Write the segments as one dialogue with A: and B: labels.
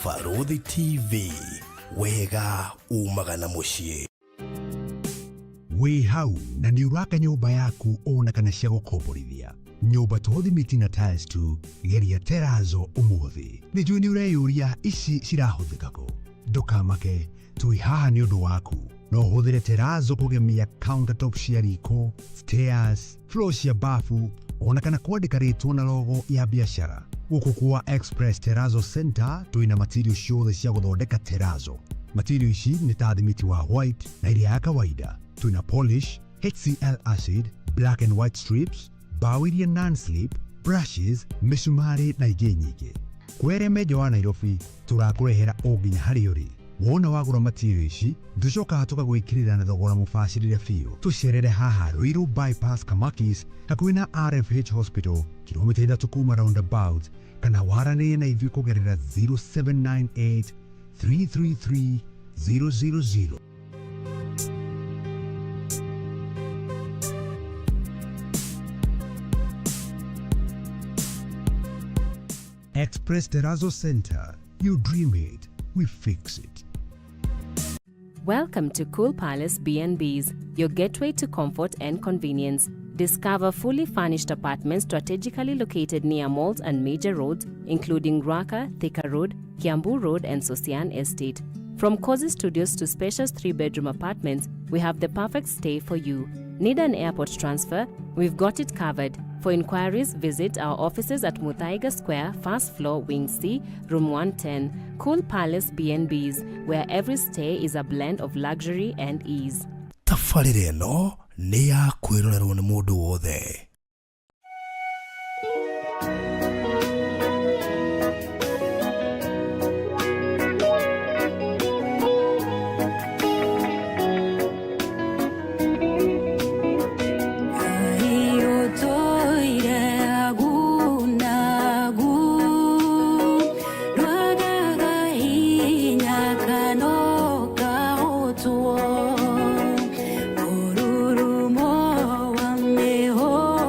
A: Farodhi TV, wega umagana muciĩ.
B: Wĩ hau na nĩ ũraka nyũmba yaku ona kana cia gũkomborithia. Nyũmba to thimiti na tiles tu, geria Terrazzo ũmũthĩ. Nĩ njũĩ nĩ ũreyũria ici cirahũthĩka kũ. Ndũkamake, tũĩ haha nĩ ũndũ waku. No ũhũthĩre Terrazzo kũgemia countertop cia riko, stairs, floor cia bafu, ona kana kwandĩka rĩtwa na logo ya biacara. Gũkũ kwa Express Terrazzo Center twĩna material ciothe cia gũthondeka Terrazzo. Material ici nĩ ta thimiti wa white na iria ya kawaida. Twĩna polish, HCl acid, black and white strips, bao iria non-slip, brushes, misumari na ingĩ nyingĩ. Kwere Meja wa Nairobi tũrakũrehera o nginya harĩa ũrĩ. Wona wagũra material ici, tũcokaga tũgagwĩkĩrĩra na thogora mũbacĩrĩre biũ. Tũcerere haha Ruiru Bypass Kamakis hakuhĩ na RFH Hospital, kilomita 3 kuma roundabout, kana waranĩrie na ithuĩ kũgerera 0798 333 000. Express Terrazzo Center. You dream it, we fix it.
C: Welcome to Cool Palace B&Bs, your gateway to comfort and convenience. Discover fully furnished apartments strategically located near malls and major roads, including Ruaka, Thika Road, Kiambu Road, and Sosian Estate. From cozy studios to spacious 3-bedroom apartments, we have the perfect stay for you. Need an airport transfer? We've got it covered. For inquiries, visit our offices at Muthaiga Square, first floor, Wing C, room 110. Cool Palace B&Bs, where every stay is a blend of luxury and ease.
A: Tafarĩre ĩno nĩ ya kwĩrorerwo nĩ mũndũ wothe.
D: Oruru mo wa meho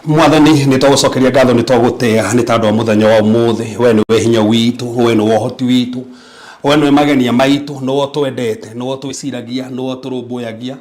D: Mwathani ni twagucokeria ngatho ni twagutea ni tondu wa muthenya wa umuthi we ni we hinya witu we ni wohoti witu we ni magenia maitu no twendete no twiciragia no turumbuyagia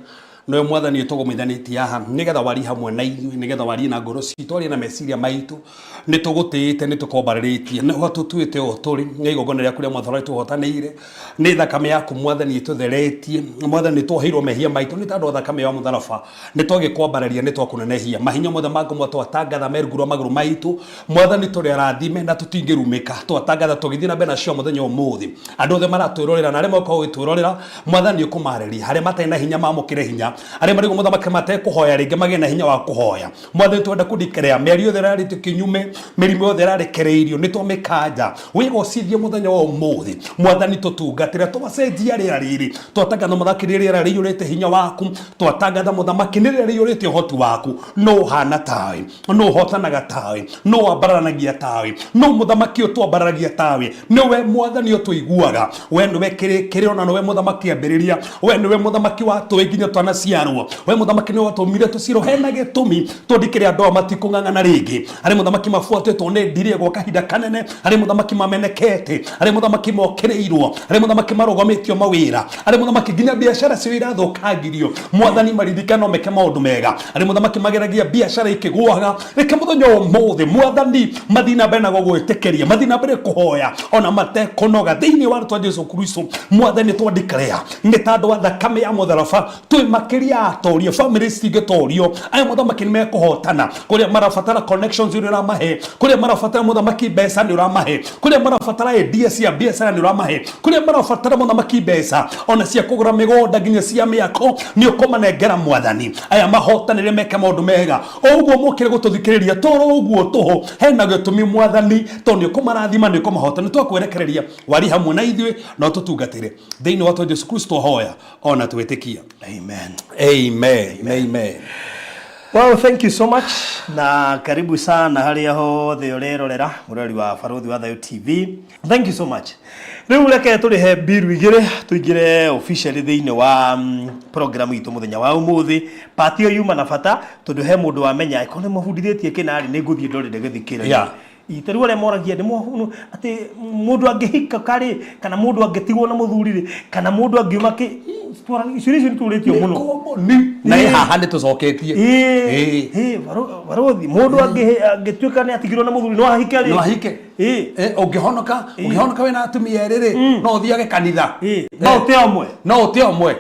D: no Mwathani tugumithanitie haha nigetha wari hamwe na ithuĩ nigetha wari na ngoro citu wari na meciria maitu ni tugutĩte ni tukombarĩtie no tutuĩte o turi nĩ igongona rĩa kũrĩa Mwathani tuhotanĩire ni thakame yaku Mwathani ĩtũtheretie Mwathani twaheirwo mehia maitu ni tondu thakame ya mũtharaba ni twagikwambararia ni twakũnenehia mahinya mothe ma ngoma twatangatha merugurwa magũrũ maitu Mwathani tũrĩ arathime na tũtingĩrumĩka twatangatha tũgĩthiĩ na mbere nacio mũthenya ũmũthĩ andũ othe maratwĩrorera na arĩa moka gwĩtwĩrorera Mwathani ũkũmarĩria harĩa matarĩ na hinya mamũkĩre hinya arĩa marĩ mũthamaki matekũhoya rĩngĩ magĩe na hinya wa kũhoya Mwathani twenda kũndikĩrĩa mĩario yothe ĩrarĩ tũkinyume mĩrimũ yothe ĩrarekereirio nĩ twamĩkanja wĩgocithie mũthenya wa ũmũthĩ Mwathani tũtungatĩre twacenjia rĩera rĩrĩ twatangatha mũthaki rĩera rĩiyũrĩte hinya waku twatangatha mũthamaki rĩera rĩiyũrĩte ũhoti waku no hana tawe no hotanaga tawe no ambaranagia tawe no mũthamaki ũtwambaranagia tawe nĩwe Mwathani ũtũiguaga we nĩwe kĩrĩkĩrĩro na nĩwe mũthamaki ambĩrĩria we nĩwe mũthamaki wa tũĩ nginya twanaciarwo we mũthamaki nĩwe watũmire tũcirwo hena gĩtũmi twandĩkĩre andũ a matikũng'ang'ana rĩngĩ arĩ mũthamaki mabuatĩtwo nĩ ndire gwa kahinda kanene arĩ mũthamaki mamenekete arĩ mũthamaki mokĩrĩirwo arĩ mũthamaki marũgamĩtio mawĩra arĩ mũthamaki nginya biacara cio irathũkangirio Mwathani maririkano meke maũndũ mega arĩ mũthamaki mageragia biacara ikĩgũaga reke mũthenya ũmũthĩ Mwathani mathiĩ na mbere na gũgwĩtĩkĩria mathiĩ na mbere kũhoya ona matekũnoga thĩinĩ wa rĩtwa Jesũ Kristo Mwathani twandĩkĩrea nĩ ta andũ a thakame ya mũtharaba twĩ makĩria atorio family cingĩtorio aya mũthamaki nĩ mekũhotana kũrĩa marabatara connections nĩ ũramahe kũrĩa marabatara mũthamaki mbeca nĩ ũramahe kũrĩa marabatara ideas cia biacara nĩ ũramahe kũrĩa marabatara mũthamaki mbeca ona cia kũgũra mĩgũnda nginya cia mĩako nĩ ũkũmanengera Mwathani aya mahotanĩre meke maũndũ mega ũguo mũkĩre gũtũthikĩrĩria toro ũguo tũhũ hena gĩtũmi Mwathani tondũ nĩ ũkũmarathima nĩ ũkũmahota nĩ twakwerekereria wari hamwe na ithuĩ no tũtungatĩre thĩinĩ wa Jesũ Kristo hoya ona twĩtĩkia amen amen amen.
E: Well, thank you so much na karibu sana haria hothe urerorera murori wa Barothi wa Thayo TV. Thank you so much. Riu reke turihe biru igire tuigire officially thiine wa program itu muthenya wa umuthi pati yo yuma na bata tondu he mundu wamenya ikone mabundithĩtie kinari ni nguthie ndorere githikira iteru ale moragia ni mo ati mundu angihika kari kana mundu angitigwo na muthuri kana mundu angiuma ki icio turetio muno
D: na haha nĩ tũcoketie
E: Barothi mundu angituika ni atigirwo na muthuri no ahike
D: ũngĩhonoka wĩna atumia erĩ no ũthiage kanitha
E: no ũte omwe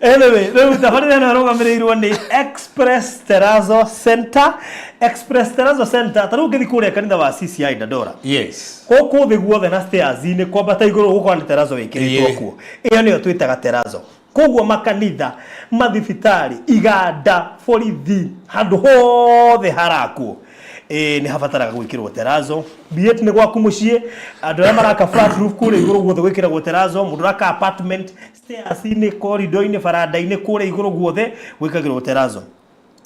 E: Anyway, rĩu tabarĩra ĩno ĩrũgamĩrĩirwo nĩ Express Terrazzo Center. Express Terrazzo Center tarĩu ũngĩthiĩ kũrĩa kanitha wa CCI Dandora.
D: Yes.
E: Gũkũ thĩ guothe na stairs-inĩ kwambata igũrũ gũkorwo nĩ terrazzo ĩkĩrĩtwo kuo. Ĩyo nĩyo twĩtaga terrazzo. Koguo makanitha, mathibitarĩ, iganda, borithi, handũ hothe harakuo ni habataraga gwikirwo terrazzo biet ni gwaku mucie andu arĩa maraka flat roof kũrĩa igũrũ guothe gwikiragwo terrazzo mundu raka apartment stairs-inĩ corridor-inĩ baranda-inĩ kũrĩa igũrũ guothe gwikagirwo terrazzo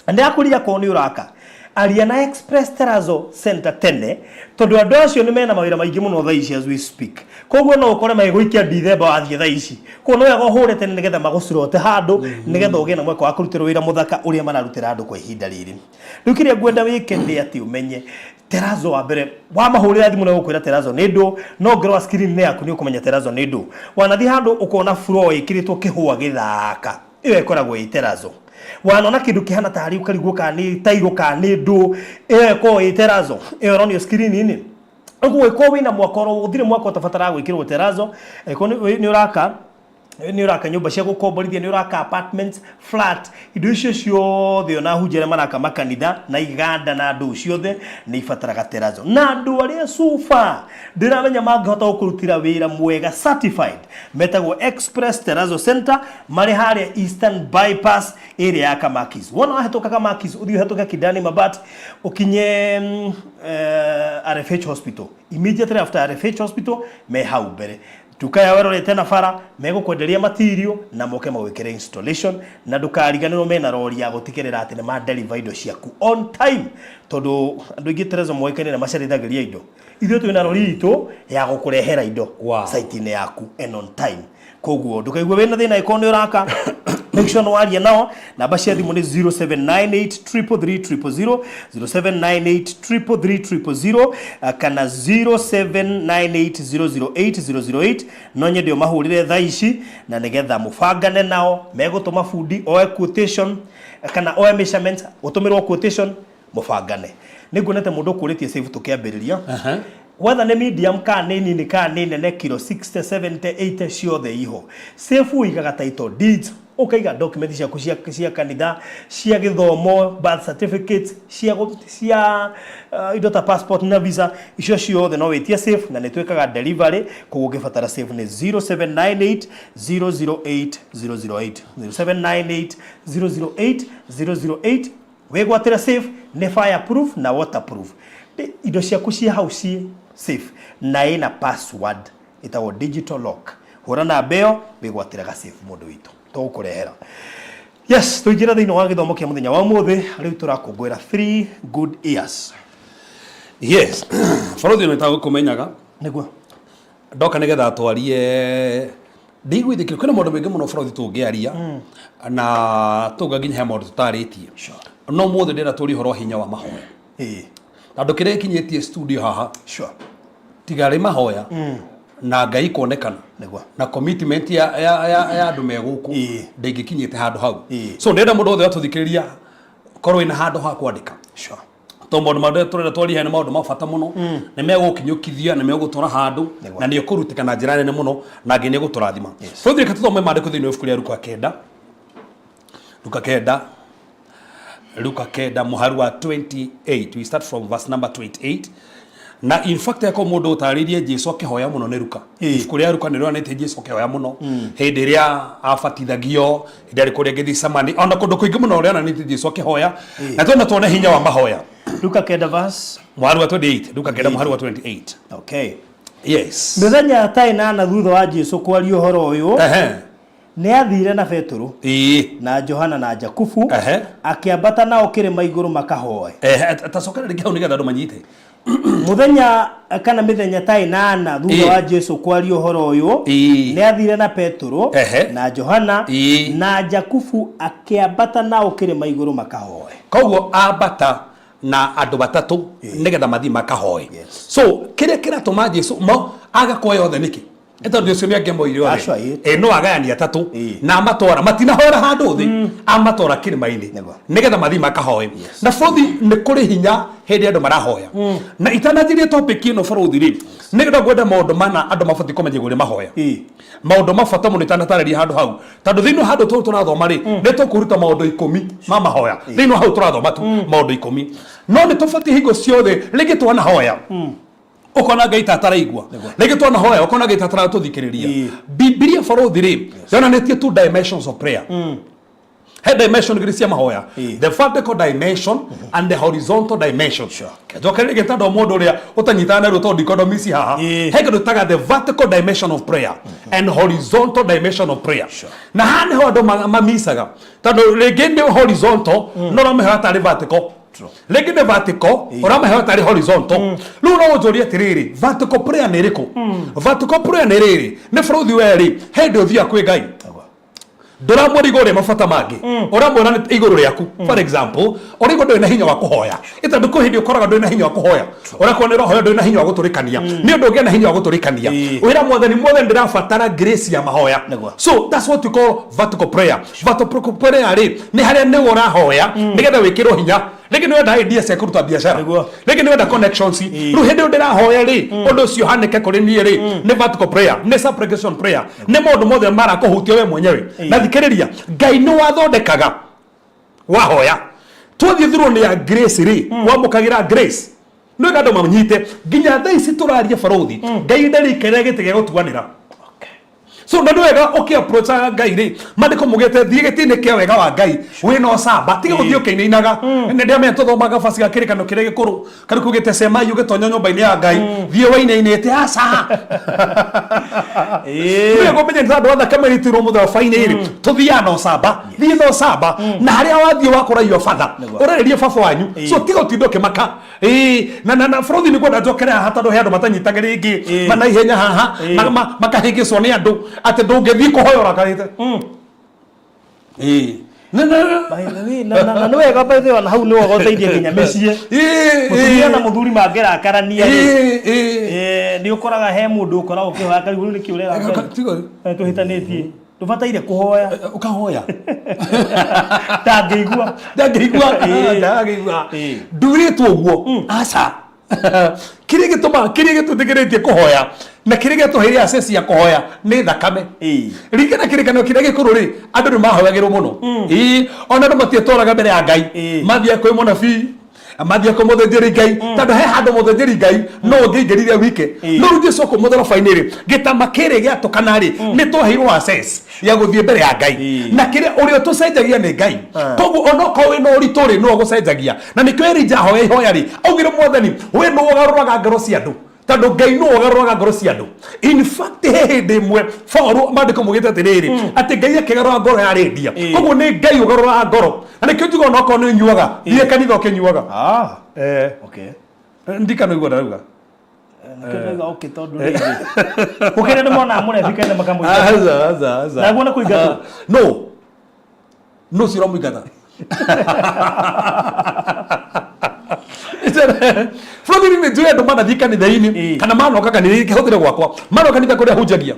E: ande akũria ko ni uraka Ariana Express Terrazzo Center tene tondu andu acio ni mena mawira maingi muno thaa ici as we speak koguo no ukore magĩgũikia December wathie thaa ici ko no yago hure tene nigetha magucirote handu nigetha ugie na mweko wa kũrutĩrwo wĩra muthaka uria mararutĩra andu kwa ihinda rĩrĩ rĩu kĩrĩa ngwenda wĩke nĩ ati umenye Terrazzo wa mbere wa mahũrĩra thimũ no gũkwĩra Terrazzo nĩ ndũ no ngĩrwa screen-inĩ yaku nĩ ũkũmenya Terrazzo nĩ ndũ wanathi handu ukona floor ĩkĩrĩtwo kĩhũa gĩthaka ĩyo ĩkoragwo ĩ Terrazzo wanona kindu kihana tari ukarigwo kani tairo kani ndu ko Terrazzo on your screen-ini uguo iko wina mwakoro uthire mwako tafatara gwikirwo Terrazzo ko ni uraka ni uraka nyumba cia gukomborithia ni uraka apartments flat indo icio ciothe ona hunjere maraka makanitha na iganda na andu ciothe ni ibataraga terazo na andu aria sufa ndiramenya mangihota gukurutira wira mwega certified metagwo Express Terazo Center mari haria Eastern Bypass area ya Kamakis wona wahetoka Kamakis uthio hetoka Kidani Mabat ukinye RFH Hospital immediately after RFH Hospital me hau mbere tukaya werore tena fara mego kwenderia material na moke mawekere installation na ndukariganirwo mena rori ya gutikerera ati ne ma deliver indo ciaku on time tondu andu ingi Terezo moekene na macerithagiria indo ithuĩ twina rori itu ya gukurehera indo site ine yaku and on time koguo ndukaigwe wena thina ikoni uraka make sure no waria nao namba cia thimu ni 0798333000 0798333000 kana 0798008008 no nye ndio mahurire thaa ici na nigetha mubangane nao megutuma fundi oe quotation kana oe measurements utumirwo quotation mubangane niguonete mundu kuritie save tukiambiriria whether ne medium ka nini ka nene kilo 60 70 80 ciothe iho safe uigaga title deeds ukaiga document cia kanitha cia githomo birth certificate cia indo ta passport na visa icio ciothe no witie safe na nitwekaga delivery koguo gibatara safe ni 0798 008008 0798 008008 wegwatira safe ne fireproof na waterproof indo ciaku cia house safe na ina password itawo digital lock hora na beo wegwatiraga safe mundu witu tukurehera yes tuingira thini wa githomo kia muthenya wa muthi riu turakungwira 3 good years
D: yes farothi no tago kumenyaga
E: niguo
D: ndoka nigetha twarie ndigwithikire kwina maundu maingi muno farothi tungiaria na tunga nginya he maundu tutaritie no muthi ndira turi horo hinya wa mahoya andu kire kinyetie studio haha tigari mahoya na ngai kuonekana na commitment ya andu meguku ndingikinyite handu hau so ndenda mundu othe atuthikiriria korwo ina handu ha kwandika to maundu mande turenda twaria hena maundu mabata muno ni megukinyukithia ni megutura handu na ni ukurutika na njira nene muno na ngai ni guturathima so thika tuthome maandiko thini ibuku ria Luka kenda muharu wa 28 we start from verse number 28 na in fact yako mundu utaririe Jesu akihoya muno ne Luka ibuku ria Luka nirwo nete Jesu akihoya muno hindi ria abatithagio ndari kuria Githisemani ona kundu kuingi muno ria nete Jesu akihoya na tuone hinya wa mahoya
E: Luka kenda verse
D: muharu wa 28 Luka kenda muharu wa 28
E: okay
D: yes
E: mithenya ta inana thutha wa Jesu kwaria uhoro uyu ne athire na Petro na Johana na Jakubu akiambata nao kirima iguru makahoe
D: tasokera ringi hau nigetha andu manyite
E: muthenya kana mithenya ta inana thutha wa Jesu kwaria uhoro uyu ne athire na Petro na Johana na Jakubu akiambata nao kirima iguru makahoe
D: koguo ambata na andu batatu nigetha mathi makahoe so kire kiratuma Jesu mo agakoya othe niki eto ndio cio niange irio no agayani atatu na amatora matinahora handu thi amatora kirimaini nigetha mathi makahoe na fothi ni kuri hinya hindi andu marahoya na itanathirie topic ino farothi ri nigetha gwenda maundu mana andu mabati kumenye guri mahoya maundu mabata muno itanatariria handu hau tondu thino handu tu turathoma ri ni tukuruta maundu 10 ma mahoya thino hau turathoma tu maundu 10 no ni tufati hingo ciothe ringi twana hoya ukona ngai tataraigwa lege twana hoya ukona ngai tatara tuthikiriria Biblia farothi ri yona netie two dimensions of prayer head dimension grisia mahoya the vertical dimension and the horizontal dimension kajoka lege tando modo ria utanyitana ro to dichotomy haha hege dutaga the vertical dimension of prayer and horizontal dimension of prayer na hane ho ndo mamisaga tando lege ni horizontal no no mehata ri vertical legi ne vertical orama hewa tari horizontal luno ujori atiriri vertical prayer neriko vertical prayer neriri ne farothi weri hende uthia kwi ngai ndora mwori gore mafata mangi oramwona iguru riaku for example origo ndo ina hinya wa kuhoya ita nduko hindi ukoraga ndo ina hinya wa kuhoya orakwo ne roho ndo ina hinya wa guturikania ni ndo ngia na hinya wa guturikania wira mwathani ndirabatara grace ya mahoya so that's what we call vertical prayer ri ni haria ne ora hoya nigetha wikirwo hinya rĩngĩ nĩ wenda ideas cia kũruta biacara
E: Nĩguo.
D: rĩngĩ nĩ wenda connections rĩu hĩndĩ ĩyo ndĩrahoya rĩ ũndũ ũcio hanĩke kũrĩ niĩ rĩ nĩ vertical prayer nĩ supplication prayer nĩ maũndũ mothe marakũhutia we mwenyewe na thikĩrĩria Ngai nĩ wathondekaga wahoya twathiĩ through nĩ ya grace rĩ wamũkagĩra grace nĩ wega andũ mamnyite nginya thaa ici tũraria barothi Ngai ndarĩikare gĩtĩ gĩa gũtuanĩra so nĩ wega approach Ngai rĩ mandĩko mugĩte thiĩ gĩtĩ-inĩ kĩa wega wa Ngai wĩna ũcamba tiga gũthiĩ ũkĩinainaga nĩ ndĩamenya tũthomaga basi ga kĩrĩkanĩro kĩrĩa gĩkũrũ karĩ kugĩte sema ũgĩtonya nyũmba-inĩ ya Ngai thiĩ wainainĩte aca nĩ gũmenya nĩ andũ othe kameritirwo mũthabainĩ rĩ tuthiaga na ũcamba thiĩ na ũcamba na harĩa wathiĩ wakora iyo batha ũrarĩrie baba wanyu so tiga ũtinde ũkĩmaka na bũrũri nĩ kwenda njokere haha tondũ he andũ matanyitaga rĩngĩ mana ihenya haha makahĩngĩcwo nĩ andũ ate ndũngĩthiĩ kũhoya ũrakarĩte
E: na nĩ wega by the way hau nĩ wogoteithie nginya mĩciĩ mũtumia na mũthuri mangĩrakarania nĩ ũkoraga he mũndũ ũkoragwo ũkĩhoya karigũ nĩ kĩũrega tũhĩtanĩtie tũbataire kũhoya
D: ũkahoya
E: ndangĩigua
D: ndurĩtwo ũguo aca kĩrĩa gĩtũtigĩrĩtie kũhoya na kĩrĩa gĩtũheire access ya kũhoya nĩ thakame ringana kĩrĩkanĩro kĩrĩa gĩkũrũ rĩ andũ nĩ mahoyagĩrwo mũno ona andũ matietwaraga mbere ya Ngai mathiĩ kwĩ mũnabii mathiĩ kwĩ mũthĩnjĩri Ngai tondũ he handũ mũthĩnjĩri Ngai no ũngĩingĩrire wike no rĩu Jesũ kũ mũtharabai-inĩ rĩ gĩtama kĩrĩ gĩatũkana rĩ nĩ twahĩirwo access ya gũthiĩ mbere ya Ngai na kĩrĩa ũrĩa tũcenjagia nĩ Ngai koguo onokorwo wĩna ũritũ rĩ no gũcenjagia na nĩkĩo Elijah ahoya ihoya rĩ augire Mwathani we no ũgarũraga ngoro cia andũ tondũ Ngai no ũgarũraga ngoro cia andũ in fact he hĩndĩ ĩmwe Paul mandĩko mugĩte atĩrĩrĩ atĩ Ngai akĩgarũra ngoro ya Lydia koguo nĩ Ngai ũgarũraga ngoro na nĩkĩo njuga onokorwo nĩ ũnyuaga thiĩ kanitha ũkĩnyuaga ndikanoigua ndauga
E: okay tondu rĩngĩ ũkĩrĩa nĩ mona mũrebikaine makamũingata naguo nĩ kũingata
D: no ciramũingata bũrũri nĩ njũĩ andũ manathiĩ kanitha-inĩ kana manoka kanitha kĩhũthĩre gwakwa manoka kanitha kũrĩa hunjagia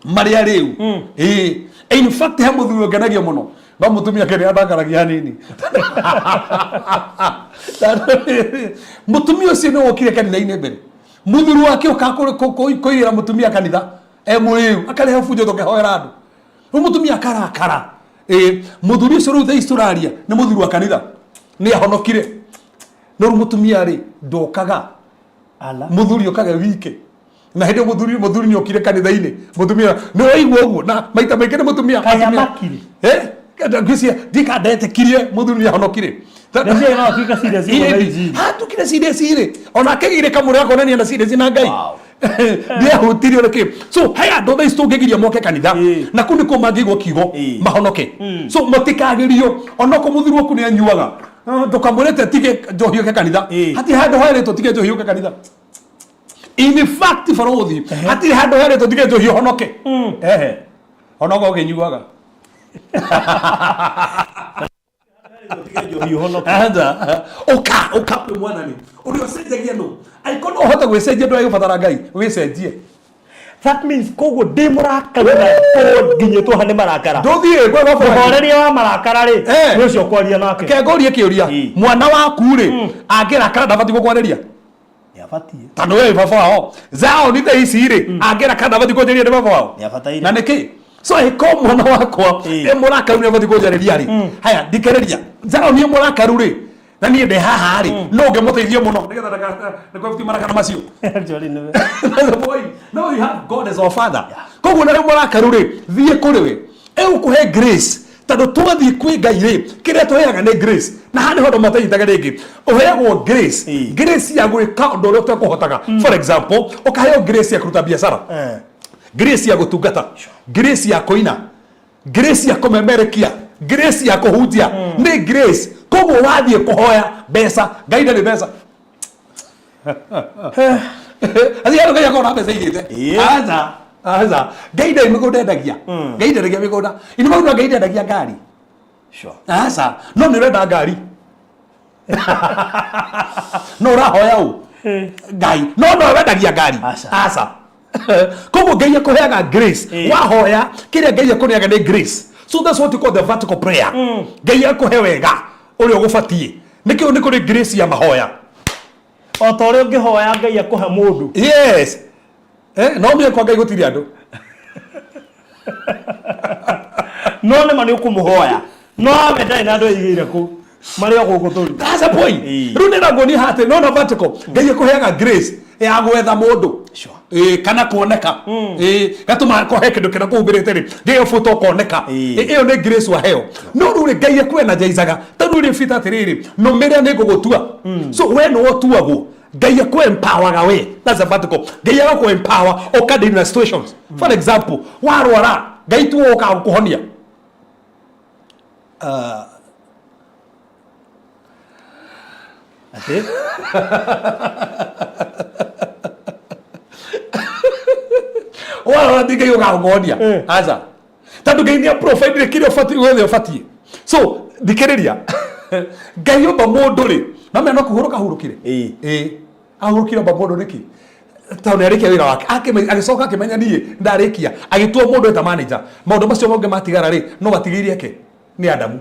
D: marĩa rĩu in fact he mũthuri ũngenagia mũno no mũtumia kĩrĩa ndakaragia hanini mũtumia ũcio nĩ wokire kanitha-inĩ mbere mũthuri wake ũkakũirĩra mũtumia kanitha mũrĩu akarehe bunjo tũkĩhoera andũ rĩu mũtumia akarakara mũthuri ũcio rĩu thaa ici tũraria nĩ mũthuri wa kanitha nĩ ahonokire no rĩu mũtumia rĩ ndokaga mũthuri okaga wike na hĩndĩ mũthuri nĩ okire kanitha-inĩ mũtumia nĩ waigua ũguo na maita maingĩ nĩ mũtumia ngwĩcia ndikandetĩkirie mũthuri nĩ ahonokire hatukire serious rĩ ona akĩgire kamũrĩ akonania na serious na Ngai ndiahutirio nĩkĩ so he andũ thaa ici tũngĩgiria moke kanitha na kũu nĩkuo mangĩigua kiugo mahonoke so mũtikagĩrio onoko mũthuri waku nĩ anyuaga ndũkamwĩrĩte tige njohi ũke kanitha hatirĩ handũ herĩtwo tige njohi ũke kanitha in fact barothi hatirĩ handũ herĩtwo tige njohi ũhonoke honoka ũkĩnyuaga ũka mwanani ũrĩa ũcenjagia nũ angĩkorwo no ũhote gwĩcenjia ndũragĩbatara Ngai wĩcenjie
E: that means koguo ndĩ mũrakarĩra nginyĩtwo ha nĩ marakara
D: ndũthiĩ
E: ũhoreria wa marakara rĩ nĩ ũcio ũkwaria nake
D: kengũrie kĩũria mwana waku rĩ angĩrakara ndabatiĩ gũkwarĩria
E: nĩabatiĩ
D: tondũ we baba wao zao nĩ thaa ici rĩ angĩrakara ndabatiĩ kwanjĩria nĩ baba wao na nĩkĩ so ĩko mwana wakwa mũrakaru nĩ abatiĩ kwanjarĩria rĩ haya ndikĩrĩria zao nĩ mũrakaru rĩ na niĩ ndĩ haha rĩ no ũngĩmũteithia mũno nĩgetha ndĩkũbuti marakara macio no you have God as our father koguo na rĩu mũrakaru rĩ thiĩ kũrĩ we egũkũhe grace tondũ twathiĩ kwĩ Ngai rĩ kĩrĩa tũheaga nĩ grace na haha nĩ handũ matanyitaga rĩngĩ ũheagwo grace ya gwĩka ũndũ ũrĩa ũtekũhotaga for example ũkaheo grace ya kũruta biacara grace ya gũtungata grace ya kũina grace ya kũmemerekia grace ya kũhunjia nĩ grace koguo wathiĩ kũhoya mbeca Ngai ndarĩ mbeca athiĩ Ngai akorwo na mbeca igĩte aza Ngai ndarĩ mĩgũnda endagia Ngai ndarĩgia mĩgũnda ini maũndũ Ngai ndendagia ngari aca no nĩ ũrenda ngari no ũrahoya ũ Ngai no wendagia ngari aca koguo Ngai akũheaga grace wahoya kĩrĩa Ngai akũneaga nĩ grace so that's what you call the vertical prayer Ngai akũhe wega ũrĩa ũgũbatiĩ nikio niko ni grace ya mahoya
E: o ta uri ungihoya Ngai akuhe mundu
D: yes no mie kwa Ngai gutiri andu
E: no ne mani ukumuhoya no ame ndai na andu igire ku mari ogugu turi
D: that's a point rune na ngoni hate no na vertical Ngai akuheaga grace ya gwetha mundu kana kuoneka gatuma kohe kindu kina kumbirite ri ngiyo photo kuoneka iyo ni grace wa heo no rure Ngai akwena jaizaga tondu ri fita tiriri no mere ni gugutua so we no otuago Ngai akwe empower we that's a vertical Ngai akwe empower okadi na situations for example warwara Ngai tu oka kuhonia
E: ate
D: wala ndiga yoga ngodia aza tandu Ngai ni provide kile fati wewe fati so dikereria Ngai oba mundu ri na me no kuhuruka hurukire ahurukire oba mundu niki tauni arikia wira wake agicoka akimenya nie ndarikia agitua mundu eta manager maundu macio monge matigara ri no batigiri yake ni Adamu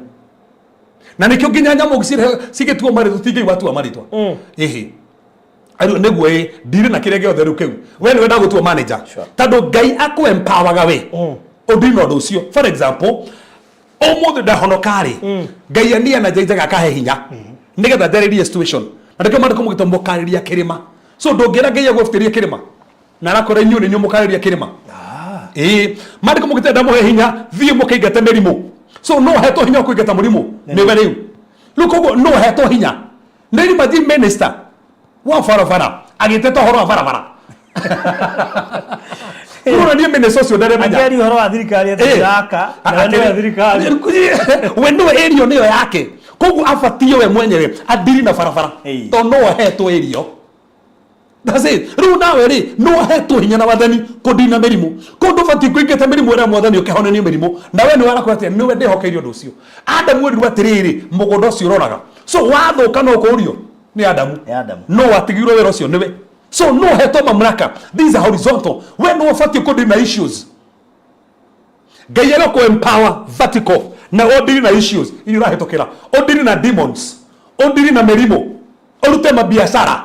D: na nikio nginya nyamu sigituo mari tutige watu amaritwa ayo neguo ndire na kirege otheru kiu we ni wenda gutua manager tando Ngai aku empower we odino ndo ucio for example omuthi ndahonokari Ngai ania na jaijaga akahe hinya nigetha ndererie situation na ndike mariko mugitombo kariria kirima so ndongera Ngai agufitirie kirima na rakora inyu ni nyumukariria kirima mariko mugitenda muhe hinya thie mukaingate merimu so no heto hinya kuingata murimu ni we riu lukogo no heto hinya neri mati minister wa farafara agiteta horo farafara Kuna ni minister sio ndare manya
E: ageri horo wa thirikari atiraka na ndio thirikari
D: wendo area niyo yake kogu afatie we mwenyewe adiri na farafara to no heto area that's it ru nawe ri no heto hinya na wathani kodina merimu kondo fati kuingata merimu era mwathani ukehona ni merimu na we ni warakwate ni we ndehokeirio ndu ucio Adamu ndi watiriri mugondo ucio roraga so wathuka no kurio ni Adamu no watigirwo wera ucio niwe so no heto mamlaka these are horizontal we no fati kodina issues Ngai ko empower vertical na odiri na issues ili rahetokera odiri na demons odiri na merimu orute mabiashara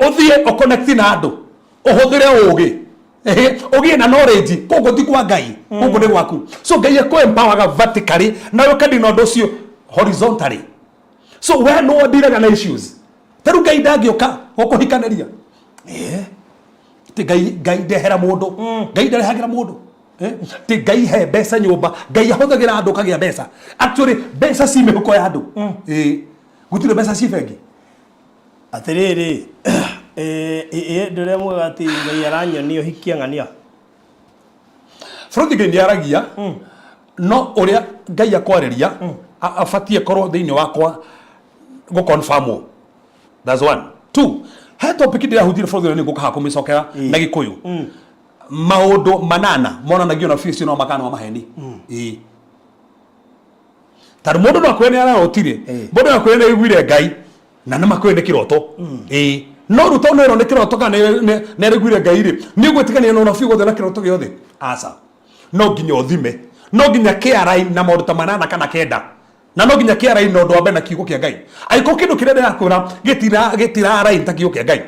D: othie o connect na andu ohuthire ugi ugi na knowledge kogo ti kwa Ngai kogo ni gwaku so Ngai ko empower vertically na yo kadi no docio horizontally so we no odire na issues taru Ngai ndagioka okuhikaniria ti Ngai ndehera mundu Ngai nderehagira mundu ti Ngai he besa nyumba Ngai ahuthagira andu kagia besa actually besa si mihuko ya andu gutire besa si bengi
E: atiriri ndire mwega ati Ngai aranyonio hikiang'ania
D: Frodi Ngai aragia no uria Ngai akwariria afatie korwo thiini wakwa go confirm that's one two he topic ndira hutire Frodi ni gukaha kumicokera na Gikuyu maundu manana monanagio na fisi no makana wa maheni tar mundu no kwene ara otire mundu no kwene igwire Ngai na nama kwene kiroto no ruto no ne kiroto kana ne regwire Ngai ri ni gwetikania no na figo thana kiroto giothe asa no ginya othime no ginya KRI na maundu ta manana kana kenda na no ginya KRI no ndo ambe na kiugo kia Ngai aiko kindu kirende yakura gitira rai ta kiugo kia Ngai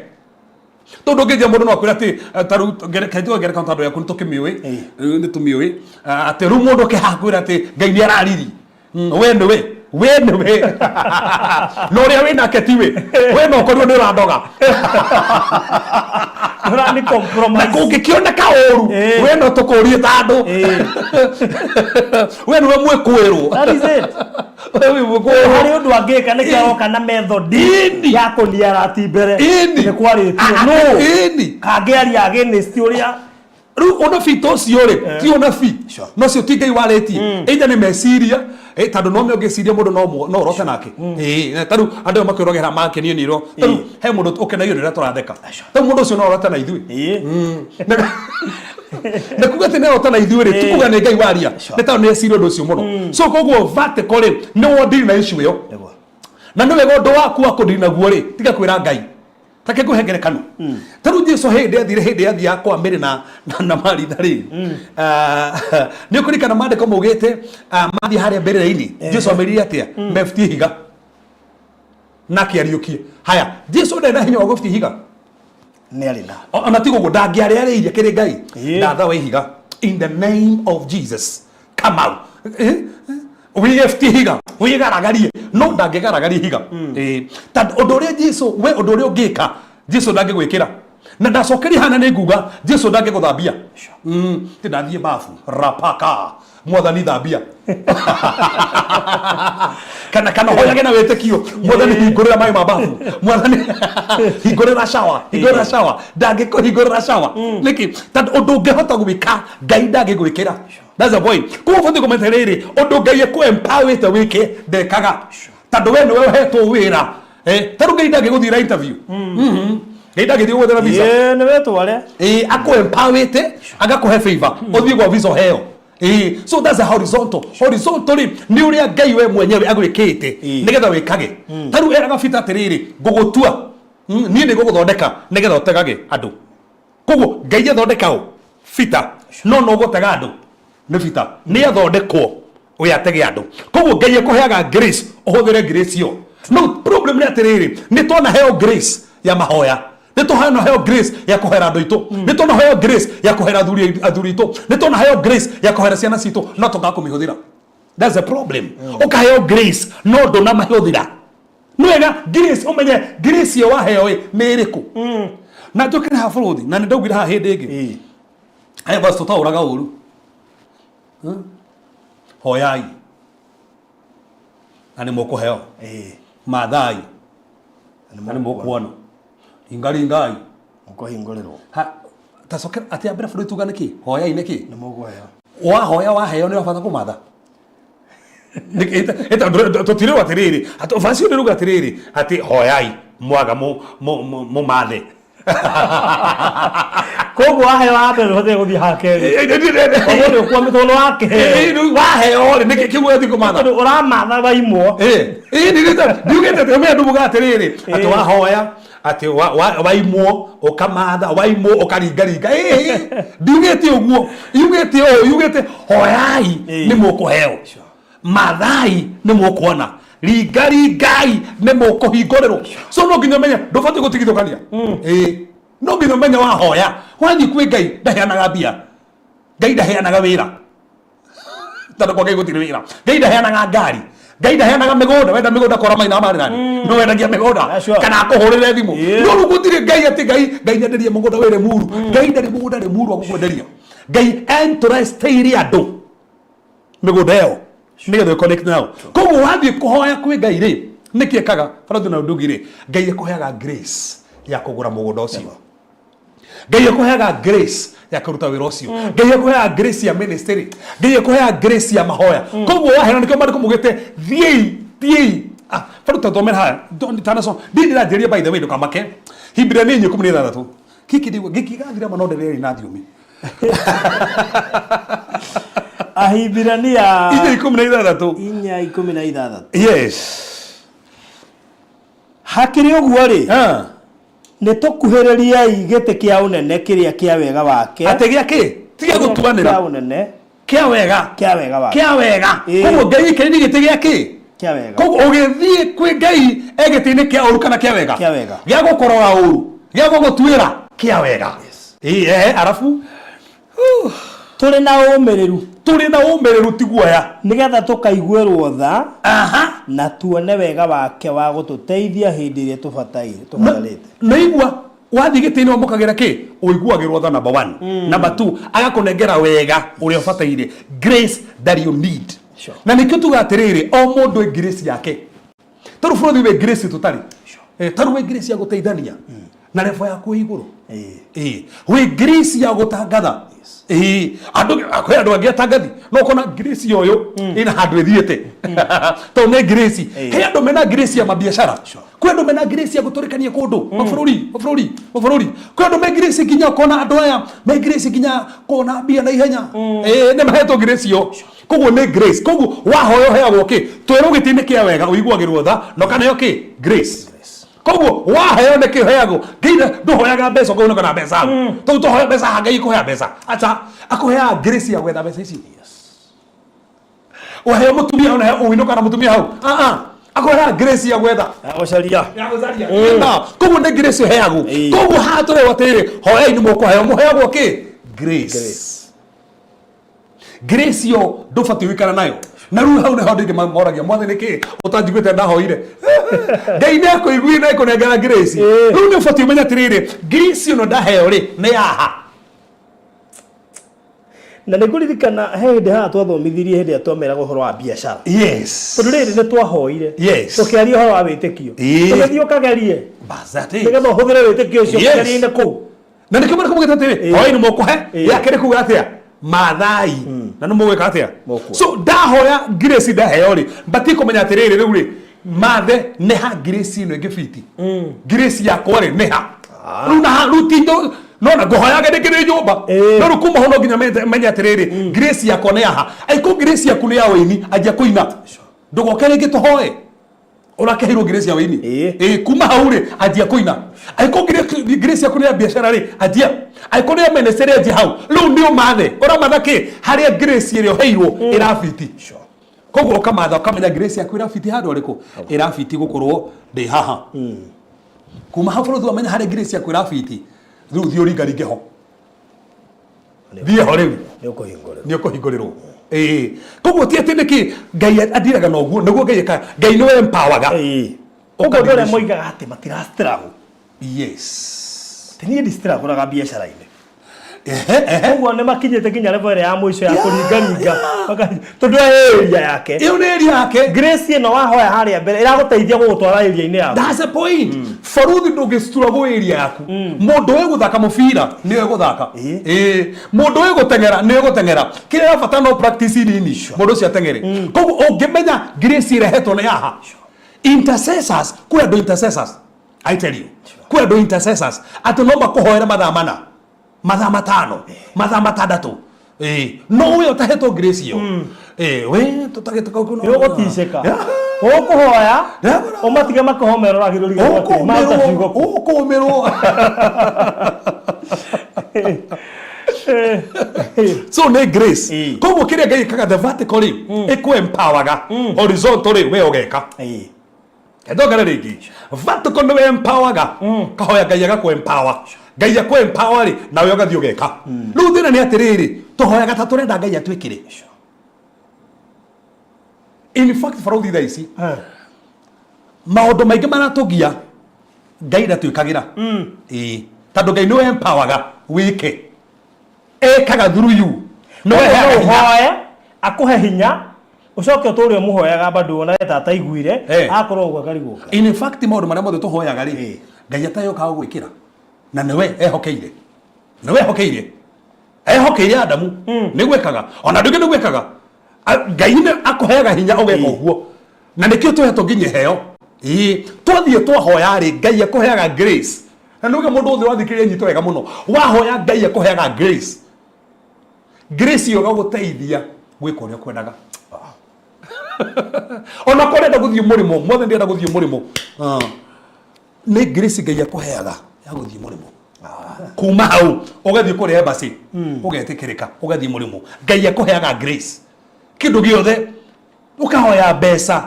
D: tondu ngeja mundu no akwira ati taru kaito gere counter ndo yakuni tukimiwe ni tumiwe ati ru mundu ke hakwira ati Ngai ni arariri we niwe no ria we nake tiwe we no korwo ni randoga
E: ni compromise
D: na kungikiona ka oru we no tukurie tandu we niwe mwikwiru
E: that is it
D: we mwikwiru
E: hari undu angika ni kioka na method ya kuniara ati mbere ni kwari no kangeri against uria
D: ru ona fito ciore ti ona fi no cio ti Ngai waretie either ni meciria tandu no me ongeciria mundu no rote nake taru andu makirogera make ni niro taru he mundu ukenagio rira turatheka taru mundu cio no rote na ithui na kuga tene rote na ithui ri tukuga ni Ngai waria ni taru ni cirio ndu cio muno so koguo vertical ri ni wondiri na issue yo na no wego ndo waku akudina guo ri tiga kwira Ngai take kuhengere kanu taru Jesu hindi athia kwa mbere na Maritha ri ni ukurika na mandiko mugite mathi haria mbere-ini Jesu amerire atia meftie higa na kiariukie haya Jesu ndenda hinya wa gũbiti higa
E: nĩ arĩ na
D: ona tigo go ndangĩarĩarĩirie kĩrĩ Ngai ndatha wa higa in the name of Jesus come out wĩgĩbiti higa wĩgaragarie no ndangĩgaragarie higa tondũ ũndũ ũrĩa Jesu we ũndũ ũrĩa ũngĩka Jesu ndangĩgwĩkĩra na ndacokeria hana nĩ nguga Jesu ndangĩgũthambia ti ndathiĩ bafu rapaka mwathani thambia kana hoyage na wĩtĩkio mwathani hingũrĩra maĩ ma bafu mwathani hingũrĩra shower ndangĩkũhingũrĩra shower nĩkĩ tondũ ũndũ ũngĩhota gwĩka Ngai ndangĩgwĩkĩra that's the point kuo bũthĩ kũmenya rĩrĩ ũndũ Ngai empowerĩte wĩke ndekaga tondũ we nĩwe ũhetwo wĩra tarũ Ngai ndangĩgũthiĩra interview Ngai ndangĩthiĩ gũgwethera visa
E: nĩ wetware
D: akũ empowerĩte agakũhe favor ũthiĩ gwa visa heo so that's a horizontal ni uria Ngai we mwenyewe agwikite nigetha wikage taru eraga fita atiriri ngugutua ni nguguthondeka nigetha utegage andu koguo Ngai athondeka u fita no gutega andu ni fita ni athondekwo uyatege andu koguo Ngai akuheaga grace uhuthire grace yo no problem ni atiriri ni tona heo grace ya mahoya nitona heo grace ya kuhera andu itu nitona heo grace ya kuhera athuri itu nitona heo grace ya kuhera ciana citu no tugakumihũthĩra that's a problem ukaheo grace no ndona mahũthĩra nwega grace umenye grace yo waheo nĩ ĩrĩkũ na njũkĩre ha bũrũri na nĩndaugire ha hĩndĩ ĩngĩ aya basi tũtaũraga ũru hoyai na nĩ mũkũheo mathai na nĩ mũkuona ingaringai
E: mukohingũrĩrwo
D: ha tacoke ati ambere bũrũri tuga nĩkĩ hoyai nĩkĩ
E: nĩ mũguoya
D: wahoya waheo nĩ wabata kũmatha tũtirĩrwo atĩrĩrĩ vacio nĩruga atĩrĩrĩ atĩ hoyai mwaga mũmathe
E: koguo waheo wambere ũhũthĩre gũthiĩ hake ũguo kwa mĩtũno wake
D: waheo rĩ nĩkĩ kĩu ũthi kũmatha
E: ũramatha waimwo
D: ndiugĩte atĩ ũmenya ndumuga atĩrĩrĩ atĩ wahoya ati waimwo ukamatha waimwo ukaringaringa ndiugite uguo yugite hoyai ni mukuheo mathai ni mukuona ringaringai ni mukuhingũrĩrwo so no nginya menya ndũbatiĩ gũtigithũkania no nginya menya wahoya wathi kwĩ Ngai ndaheanaga mbia Ngai ndaheanaga wĩra tondũ kwa Ngai gũtirĩ wĩra Ngai ndaheanaga ngari Ngai ndaheanaga mĩgũnda wenda mĩgũnda kora maina marĩ nani no wendagia mĩgũnda kana akũhũrĩre thimũ no gũtirĩ Ngai atĩ Ngai nyenderie mũgũnda wĩre muru Ngai ndarĩ mũgũnda rĩ muru agũkwenderia Ngai entrustĩire andũ mĩgũnda ĩyo nĩgetha connect nao koguo wathiĩ kũhoya kwĩ Ngai rĩ nĩkĩ ekaga barathi na ndũgi rĩ Ngai akũheaga grace ya kũgũra mũgũnda ũcio Ngai akũheaga grace ya kuruta wĩra ũcio Ngai akũheaga grace ya ministry Ngai akũheaga grace ya mahoya koguo wahera nĩkĩo marĩ kũmugĩte thiĩ faruta thomera haya tanaso ndĩrĩa njĩrie by the way ndũkamake Hibrania 10:16 gĩkĩ gathira mũno ndĩrĩa na thiomi
E: Ahibirania
D: 4:16 yes
E: hakiri ũguo rĩ nĩ tũkuhĩrĩriai gĩtĩ kĩa ũnene kĩrĩa kĩa wega wake
D: atĩ gĩakĩ tiga gũtuanĩra
E: kĩa ũnene
D: kĩa wega
E: wake
D: koguo Ngai kĩrĩ gĩtĩ gĩakĩ
E: kĩa wega
D: koguo ũgĩthiĩ kwĩ Ngai gĩtĩ-inĩ kĩa ũru kana kĩa wega gĩa gũkoroga ũru gĩa gũgũtuĩra kĩa wega arabu
E: tũrĩ na ũmĩrĩru ti guoya nĩgetha tũkaiguĩrwo tha na tuone wega wake wa gũtũteithia hĩndĩ ĩrĩa tũbatarĩte
D: naigua wathi gĩtĩ-inĩ wamũkagĩra kĩ ũiguagĩrwo tha number 1 number 2 agakũnengera wega ũrĩa ũbataire grace that you need na nĩkĩo tuga atĩrĩrĩ o mũndũ grace yake tarũ bũrũri wĩ grace tũtarĩ tarũ wĩ grace ya gũteithania na level yaku igũrũ wĩ grace ya gũtangatha andũ angĩ atangathi no kona grace yoyo ina handũ ĩthiĩte to nĩ grace he andũ mena grace ya mabiacara kwĩ andũ mena grace ya gũtũrĩkania kũndũ mabũrũri kwĩ andũ me grace nginya kona andũ aya me grace nginya kona mbia na ihenya nĩ mahetwo grace yo koguo nĩ grace koguo wahoya ũheagwo kĩ twĩrwo gĩtĩ-inĩ kĩa wega ũiguagĩrwo tha no kanaheo kĩ grace koguo waheo nĩ kĩheagwo Ngai ndũhoyaga mbeca ũkaunĩka na mbeca tũhoya mbeca Ngai kũhea mbeca acha akũheaga grace ya gwetha mbeca ici ũheo mũtumia ona ũinũka na mũtumia hau Akwara grace ya gwetha.
E: Agocaria.
D: Ya gocaria. Na, koguo nĩ grace heagwo. Koguo haha tũrĩ atĩrĩ, hoyai nĩ mũkũheo. Mũheagwo kĩ? Grace. Grace yo ndũbatiĩ wĩkara nayo. Na rĩu hau nĩho ndĩngĩ moragia mwathi nĩkĩ ũtanjiguĩte ndahoire. Ngai nĩ akũiguire na akũnengera grace. Rĩu nĩ ũbatiĩ ũmenye atĩrĩrĩ, grace ĩno ndaheo rĩ nĩ yaha.
E: Na nĩ ngũririkana he hĩndĩ haha twathomithirie hĩndĩ ĩrĩa twameraga ũhoro wa biacara.
D: Yes.
E: Tondũ rĩrĩ nĩ twahoire.
D: Yes.
E: Tũkĩaria ũhoro wa wĩtĩkio. Tũgĩthiĩ ũkagerie.
D: Bas that is.
E: Nĩgetha ũhũthĩre wĩtĩkio ũcio ũkĩgeria-inĩ kũu.
D: Na nĩkĩo marĩkũ mũgĩte atĩrĩ, hoyai nĩ mũkũhe, yakĩrĩ kuuga atĩa? Mathai. Na nĩ mũgwĩka atĩa? So ndahoya grace ndaheo rĩ, mbatiĩ kũmenya atĩrĩrĩ rĩu rĩ, mathe nĩ ha grace ĩno ĩngĩ biti. Grace yakwa rĩ nĩ ha. Rĩu na rutindo no na ngohoyaga ndĩkĩrĩ nyũmba. No rĩu kuma ho no nginya menye atĩrĩrĩ, grace yakwa nĩ yaha. Aiko grace yaku nĩ ya wĩini, anjia kũina. Ndũgoke rĩngĩ tũhoe. Ũrakehirwo grace ya wĩini. Kuma hau rĩ, anjia kũina. Aiko grace yaku nĩ ya biacara rĩ, anjia. Aiko nĩ ya ministry anjia hau. Rĩu nĩ ũmathe. Ũramatha kĩ? Harĩa grace ĩrĩa ũheirwo ĩrabiti. Koguo ũkamatha ũkamenya grace yaku ĩrabiti handũ ũrĩkũ? Ĩrabiti gũkorwo ndĩ haha. Kuma hau bũrũri wamenya harĩa grace yaku ĩrabiti. Rĩu thiĩ ũringaringe ho. Thiĩ ho rĩu. Nĩ ũkũhingũrĩrwo. Koguo ti atĩ nĩkĩ Ngai athiraga na ũguo nĩguo Ngai ekaga. Ngai nĩwe empowerga.
E: Ũguo andũ arĩa moigaga atĩ matirastruggle.
D: Yes.
E: Teniĩ ndistruggle-aga biacara-inĩ. Ũguo nĩ makinyĩte nginya level ya mũico ya kũringaringa. Tondũ area yake.
D: Ĩyo nĩ area yake.
E: Grace ĩno wahoya harĩa mbere ĩragũteithia gũgũtwara area-inĩ yaku.
D: That's the point. Baruthi ndũngĩstruggle area yaku. Mũndũ ũĩ gũthaka mũbira nĩwe gũthaka. Mũndũ ũĩ gũteng'era nĩwe gũteng'era. Kĩrĩa bata no practice nini. Mũndũ ũcio ateng'ere. Koguo ũngĩmenya grace ĩrehetwo nĩ yaha. Intercessors, kwĩ andũ intercessors. I tell you. Kwĩ andũ intercessors. Atĩ no makũhoera mathaa mana. Mathaa matano. Mathaa matandatũ. No ũyũ ũtahetwo grace ĩyo. We tũtagĩte kau kuno.
E: Nĩũgũticĩka. Ũkũhoya ũmatige makũhomerwo agĩrũriga
D: ũkũmĩrwo. So nĩ grace. Koguo kĩrĩa Ngai ekaga the vertical rĩ ĩkũ empowerga. Horizontal rĩ we ũgeka. Ndongera rĩngĩ. Vertical nĩwe empowerga. Kahoya Ngai agakũ empower. Ngai akũ empower rĩ nawe ũgathiĩ ũgeka. Rĩu thĩna nĩ atĩrĩrĩ tũhoyaga ta tũrenda Ngai atwĩkĩre. In fact Baruthi thaa ici maũndũ maingĩ maratũgia Ngai ndatwĩkagĩra. Tondũ Ngai nĩwe empowerga wĩke. Ekaga through you.
E: Nĩwe ũhoye akũhe hinya ucoke ũtũũre ũmũhoyaga bado ona tata iguire akorwo ũguo akarigũka.
D: In fact maũndũ marĩa mothe tũhoyaga rĩ Ngai atayokaga gwĩkĩra. Na nĩwe ehokeire. Nĩwe ehokeire. Ehokeire Adamu nĩgwĩkaga. Ona ndũngĩ nĩgwĩkaga. Ngai nĩ akũheaga hinya ũgeka ũguo. Na nĩkĩo tũhetwo nginya heo. Twathiĩ twahoya rĩ Ngai akũheaga grace. Na nĩuge mũndũ ũthĩ wathikĩrĩria nyito wega mũno. Wahoya Ngai akũheaga grace. Grace yo gũgũteithia gwĩka ũrĩa ũkwendaga. Ona kũrenda gũthiĩ mũrĩmo, mothe ndĩrenda gũthiĩ mũrĩmo. Nĩ grace Ngai akũheaga ya gũthiĩ mũrĩmo. Kuma hau ũgathiĩ kũrĩa embassy ũgetĩkĩrĩka ũgathiĩ mũrĩmo. Ngai akũheaga grace. Kĩndũ gĩothe ũkahoya mbeca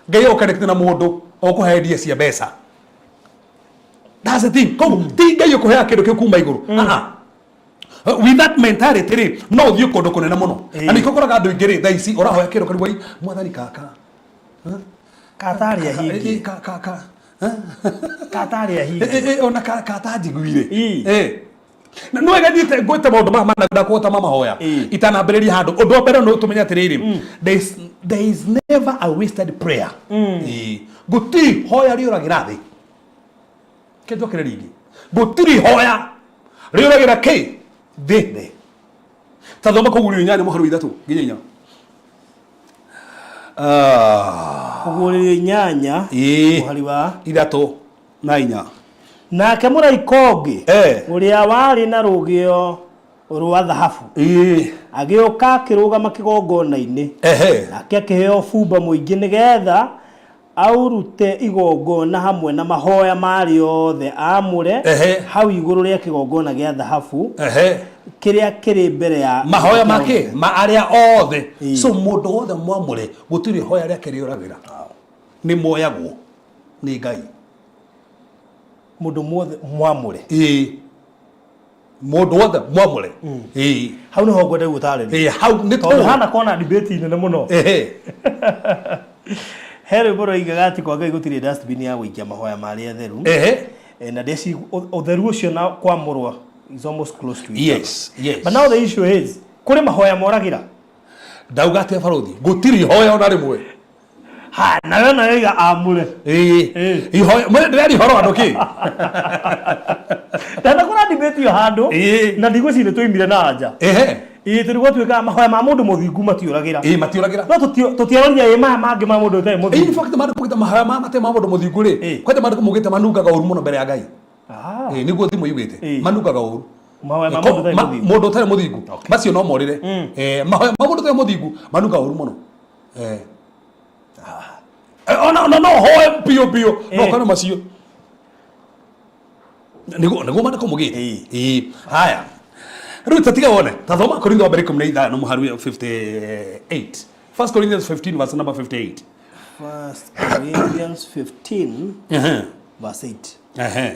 D: Ngai ũkarĩkĩte na mũndũ ũkũhe ndia cia mbeca. That's the thing. Koguo ti Ngai ũkũheaga kĩndũ kĩu kuma igũrũ. With that mentality rĩ no ũthiĩ kũndũ kũnene mũno. Na nĩkĩo ũkoraga andũ aingĩ rĩ thaa ici ũrahoya kĩndũ karibu ai mwathani kaka.
E: Katarĩa hingi. Katarĩa hingi.
D: Ona katanjiguire. Na no egathiĩte ngwĩte maũndũ maya managenda kũhota mamahoya itanambĩrĩria handũ ũndũ wa mbere no tũmenye atĩrĩrĩ there is never a wasted prayer. Gũtirĩ hoya rĩũragĩra thĩ. Kĩnjokere rĩngĩ gũtirĩ hoya rĩũragĩra kĩ thĩ. Ta thoma kũguũrio inyanya mũhari wa ithatũ nginya inya.
E: Kũguũrio inyanya mũhari wa
D: ithatũ na inya.
E: Nake mũraika ũngĩ ũrĩa warĩ na rũgĩo rwa thahabu agĩũka akĩrũgama kĩgongona-inĩ nake akĩheo bumba mũingĩ nĩgetha aurute igongona hamwe na mahoya marĩ othe amũre hau igũrũ rĩa kĩgongona gĩa thahabu kĩrĩa kĩrĩ mbere ya
D: mahoya make ma arĩa othe. So mũndũ wothe mwamũre gũtirĩ hoya rĩake rĩũragĩra. nĩ moyagwo nĩ Ngai.
E: Mũndũ muothe mwamũre.
D: Mũndũ wothe mwamũre.
E: Hau nĩho ngwenda gũtarĩria.
D: Hau nĩ
E: tondũ hana kona debate nene mũno. Heri boro igaga ati kwa Ngai gũtirĩ dustbin ya gũikia mahoya marĩa theru. Na ndeci ũtheru ũcio na kwamũrwa is almost close to each other. But now the issue is kũrĩ mahoya moragira.
D: Ndauga atĩa barothi gũtirĩ ihoya ona rĩmwe.
E: Ha nayo nayo iga amũre.
D: Ihoya mwe ndĩrari horo andũ kĩ.
E: Ndana kuna debate yo handũ na ndigwĩciria tũimire na nja. Tũrigwo twĩka mahoya ma mũndũ mũthingu matiũragĩra.
D: Matiũragĩra.
E: No tũtiaroria maya mangĩ ma mũndũ ũtarĩ mũthingu.
D: In fact maandĩko mugĩte mahoya ma mate ma mũndũ mũthingu rĩ. Kwete maandĩko mugĩte manungaga ũru mũno mbere ya Ngai. Nĩguo thimo yugĩte manungaga ũru.
E: Mahoya ma mũndũ ũtarĩ mũthingu.
D: Mũndũ ũtarĩ mũthingu. Macio no morire. Mahoya ma mũndũ ũtarĩ mũthingu manungaga ũru mũno. No hoya pio no kana macio. Nĩguo maandĩko mugĩte. Haya. Rĩu tatiga wone tathoma Korintho wa mbere 15 no mũharu 58. 1 Corinthians 15 verse number 58.
E: 1 Corinthians 15 verse 8.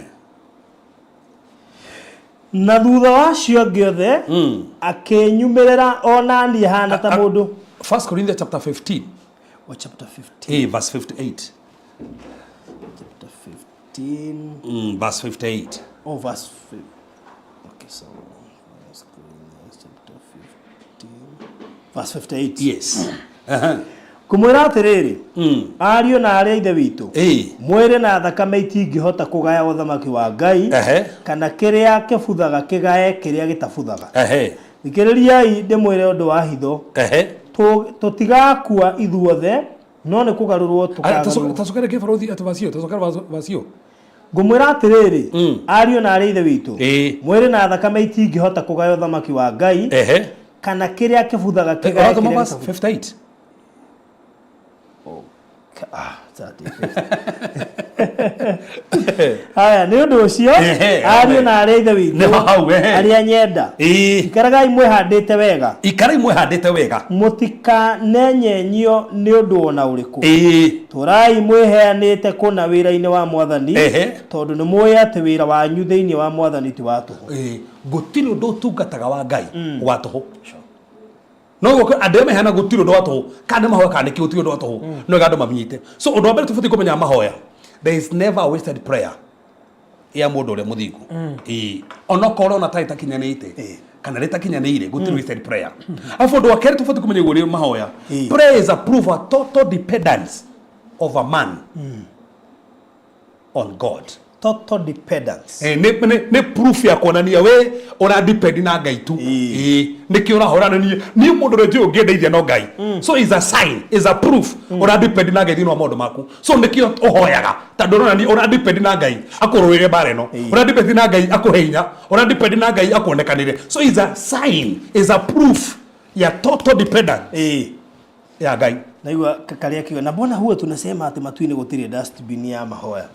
E: Na thutha wacio angĩ othe akĩnyumĩrĩra ona niĩ hana ta mũndũ.
D: 1 Corinthians chapter 15
E: or chapter 15
D: verse 58.
E: Chapter 15
D: verse 58.
E: Oh, verse 5. Okay, so chapter 15 verse 58.
D: Yes.
E: Kumwĩra atĩrĩrĩ, ariũ na arĩa ithe witũ, mwĩrĩ na thakame itingĩhota kũgaya ũthamaki wa Ngai, kana kĩrĩa kĩbuthaga kĩgaye kĩrĩa gĩtabuthaga. Thikĩrĩriai ndĩmwĩre ũndũ wa hitho, tũtigakua ithuothe, no nĩ kũgarũrwo tũkagarũrwo.
D: Tacokere kĩbarothi atĩ vacio.
E: Ngũmwĩra atĩrĩrĩ, ariũ na arĩa ithe witũ, mwĩrĩ na thakame itingĩhota kũgaya ũthamaki wa Ngai, kana kĩrĩa kĩbuthaga kĩgaye kĩrĩa gĩtabuthaga.
D: 58.
E: Haya nĩ ũndũ ũcio ariũ na arĩa ithe witũ arĩa nyenda ikaragai mwĩhandĩte wega mũtikanenyenyio nĩ ũndũ ona ũrĩkũ tũrai mwĩheanĩte kũna wĩra-inĩ wa Mwathani tondũ nĩ mũĩ atĩ wĩra wanyu thĩinĩ wa Mwathani ti wa tũhũ.
D: Gũtirĩ ũndũ ũtungataga wa Ngai wa tũhũ. No go andũ mehana gũtirĩ ũndũ wa tũhũ kana mahoya kana kĩ gũtirĩ ũndũ wa tũhũ no gandũ maminyite. So ũndũ wa mbere tũbatiĩ kũmenya mahoya, there is never a wasted prayer ya mũndũ ũrĩa mũthingu. Ona korwo na taita kinyanĩte kana rĩtakinyanĩire gũtirĩ wasted prayer. Afu ũndũ wa kerĩ tũbatiĩ kũmenya ũrĩa mahoya, prayer is a proof of total dependence of a man on God.
E: Total dependence.
D: Ne proof ya kuonania we ora depend na Ngai tu. Niki ora horana ni mundu rete ungedeithia no Ngai. So is a sign, is a proof ora depend na Ngai thino maundu maku. So niki ohoyaga tando rona ni ora depend na Ngai akurwire bare no. Ora depend na Ngai akuheinya, ora depend na Ngai akuonekanire. So is a sign, is a proof ya total dependence. Ya Ngai.
E: Na iwa kakalia kiwa na mbona huwa tunasema ati matuini gũtirĩ dustbin ya mahoya.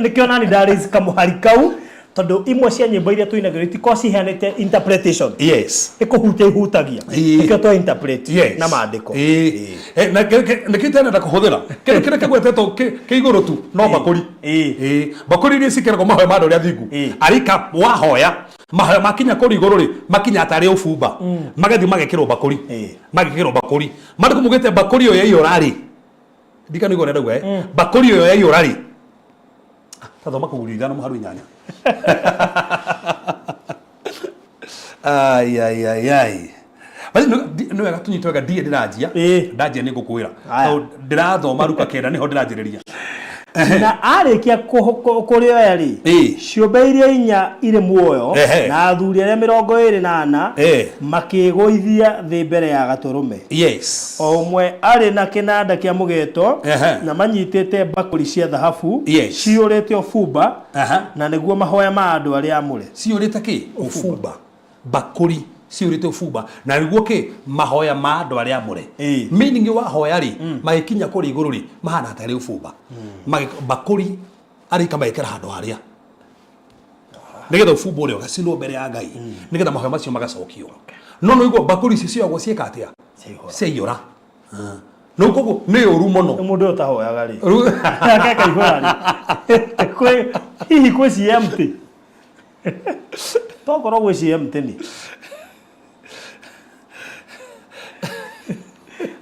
E: Nikio nani daris kamuhari kau tondu imwe cia nyimbo iria tuinagĩrĩo itiko ciheanĩte interpretation.
D: Yes.
E: Ikuhutia ihutagia. Nikio to interpret na maandĩko.
D: Na nikitena na kuhuthira. Kile kigwetetwo ke iguru tu no bakuri. Bakuri ni sikera mahoya ma ndũrĩa thingu. Arika wahoya mahoya makinya kũrĩ iguru ri makinya atari ũbumba. Magathi magekĩrwo bakuri. Magekĩrwo bakuri. Maandĩko mugĩte bakuri yo yaiyũra ri. Ndikani gore ndauga bakuri yo yaiyũra ri. Tathoma kũgurithana mũharu inyanya. Ai. Bali no wega tunyitwega ndie ndiranjia. Ndanjia nĩ ngũkwĩra. Ndirathoma ruka kenda niho ndiranjĩrĩria.
E: Na arĩkia kũrĩoya rĩ ciũmbe iria inya irĩ muoyo na athuri arĩa 24 makĩgũithia thĩ mbere ya Gatũrũme.
D: Yes.
E: O ũmwe arĩ na kĩnanda kĩa mũgeeto na manyitĩte mbakũri cia thahabu ciyũrĩte ũbumba na nĩguo mahoya ma andũ arĩa amũre.
D: Ciyũrĩte kĩ? Ũbumba. Mbakũri ciyũrĩte ũbumba na nĩguo kĩ? Mahoya ma andũ arĩa amũre. Meaning wa hoya rĩ magĩkinya kũrĩ igũrũ rĩ mahana tarĩ ũbumba. Bakuri arika maikara handu haria nigetha ũbumba ũrĩa ũgacinwo mbere ya Ngai nigetha mahoya macio magacokio. No igua bakuri ici ciogwo cieka atia ciaiyũra no kogo ne oru muno
E: mundu utahoyaga ri akeka igora ri kwe hihi kwe CMT tokoro gwe CMT ni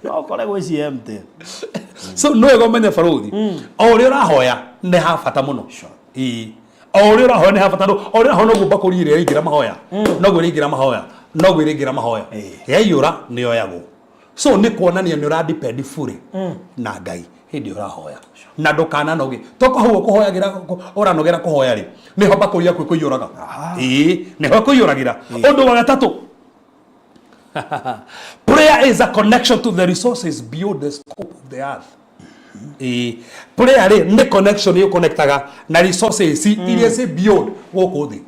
E: tokoro gwe CMT
D: so no ego menya faruthi o ri urahoya ne ha bata muno o ri urahoya ne ha bata no o ri urahoya no gumba kurire ingira mahoya no gwe ingira mahoya no gwe ingira mahoya yeyura ni oyago so ni kuonania ni ura depend fully na Ngai hindi urahoya na ndukana noge toko huo kuhoyagira uranogera kuhoya ri ni hoba kuria kwe kuyuraga ni ho kuyuragira undu wa gatatu prayer is a connection to the resources beyond the scope of the earth. Prayer ni connection yo connectaga na resources iria se beyond goko thi.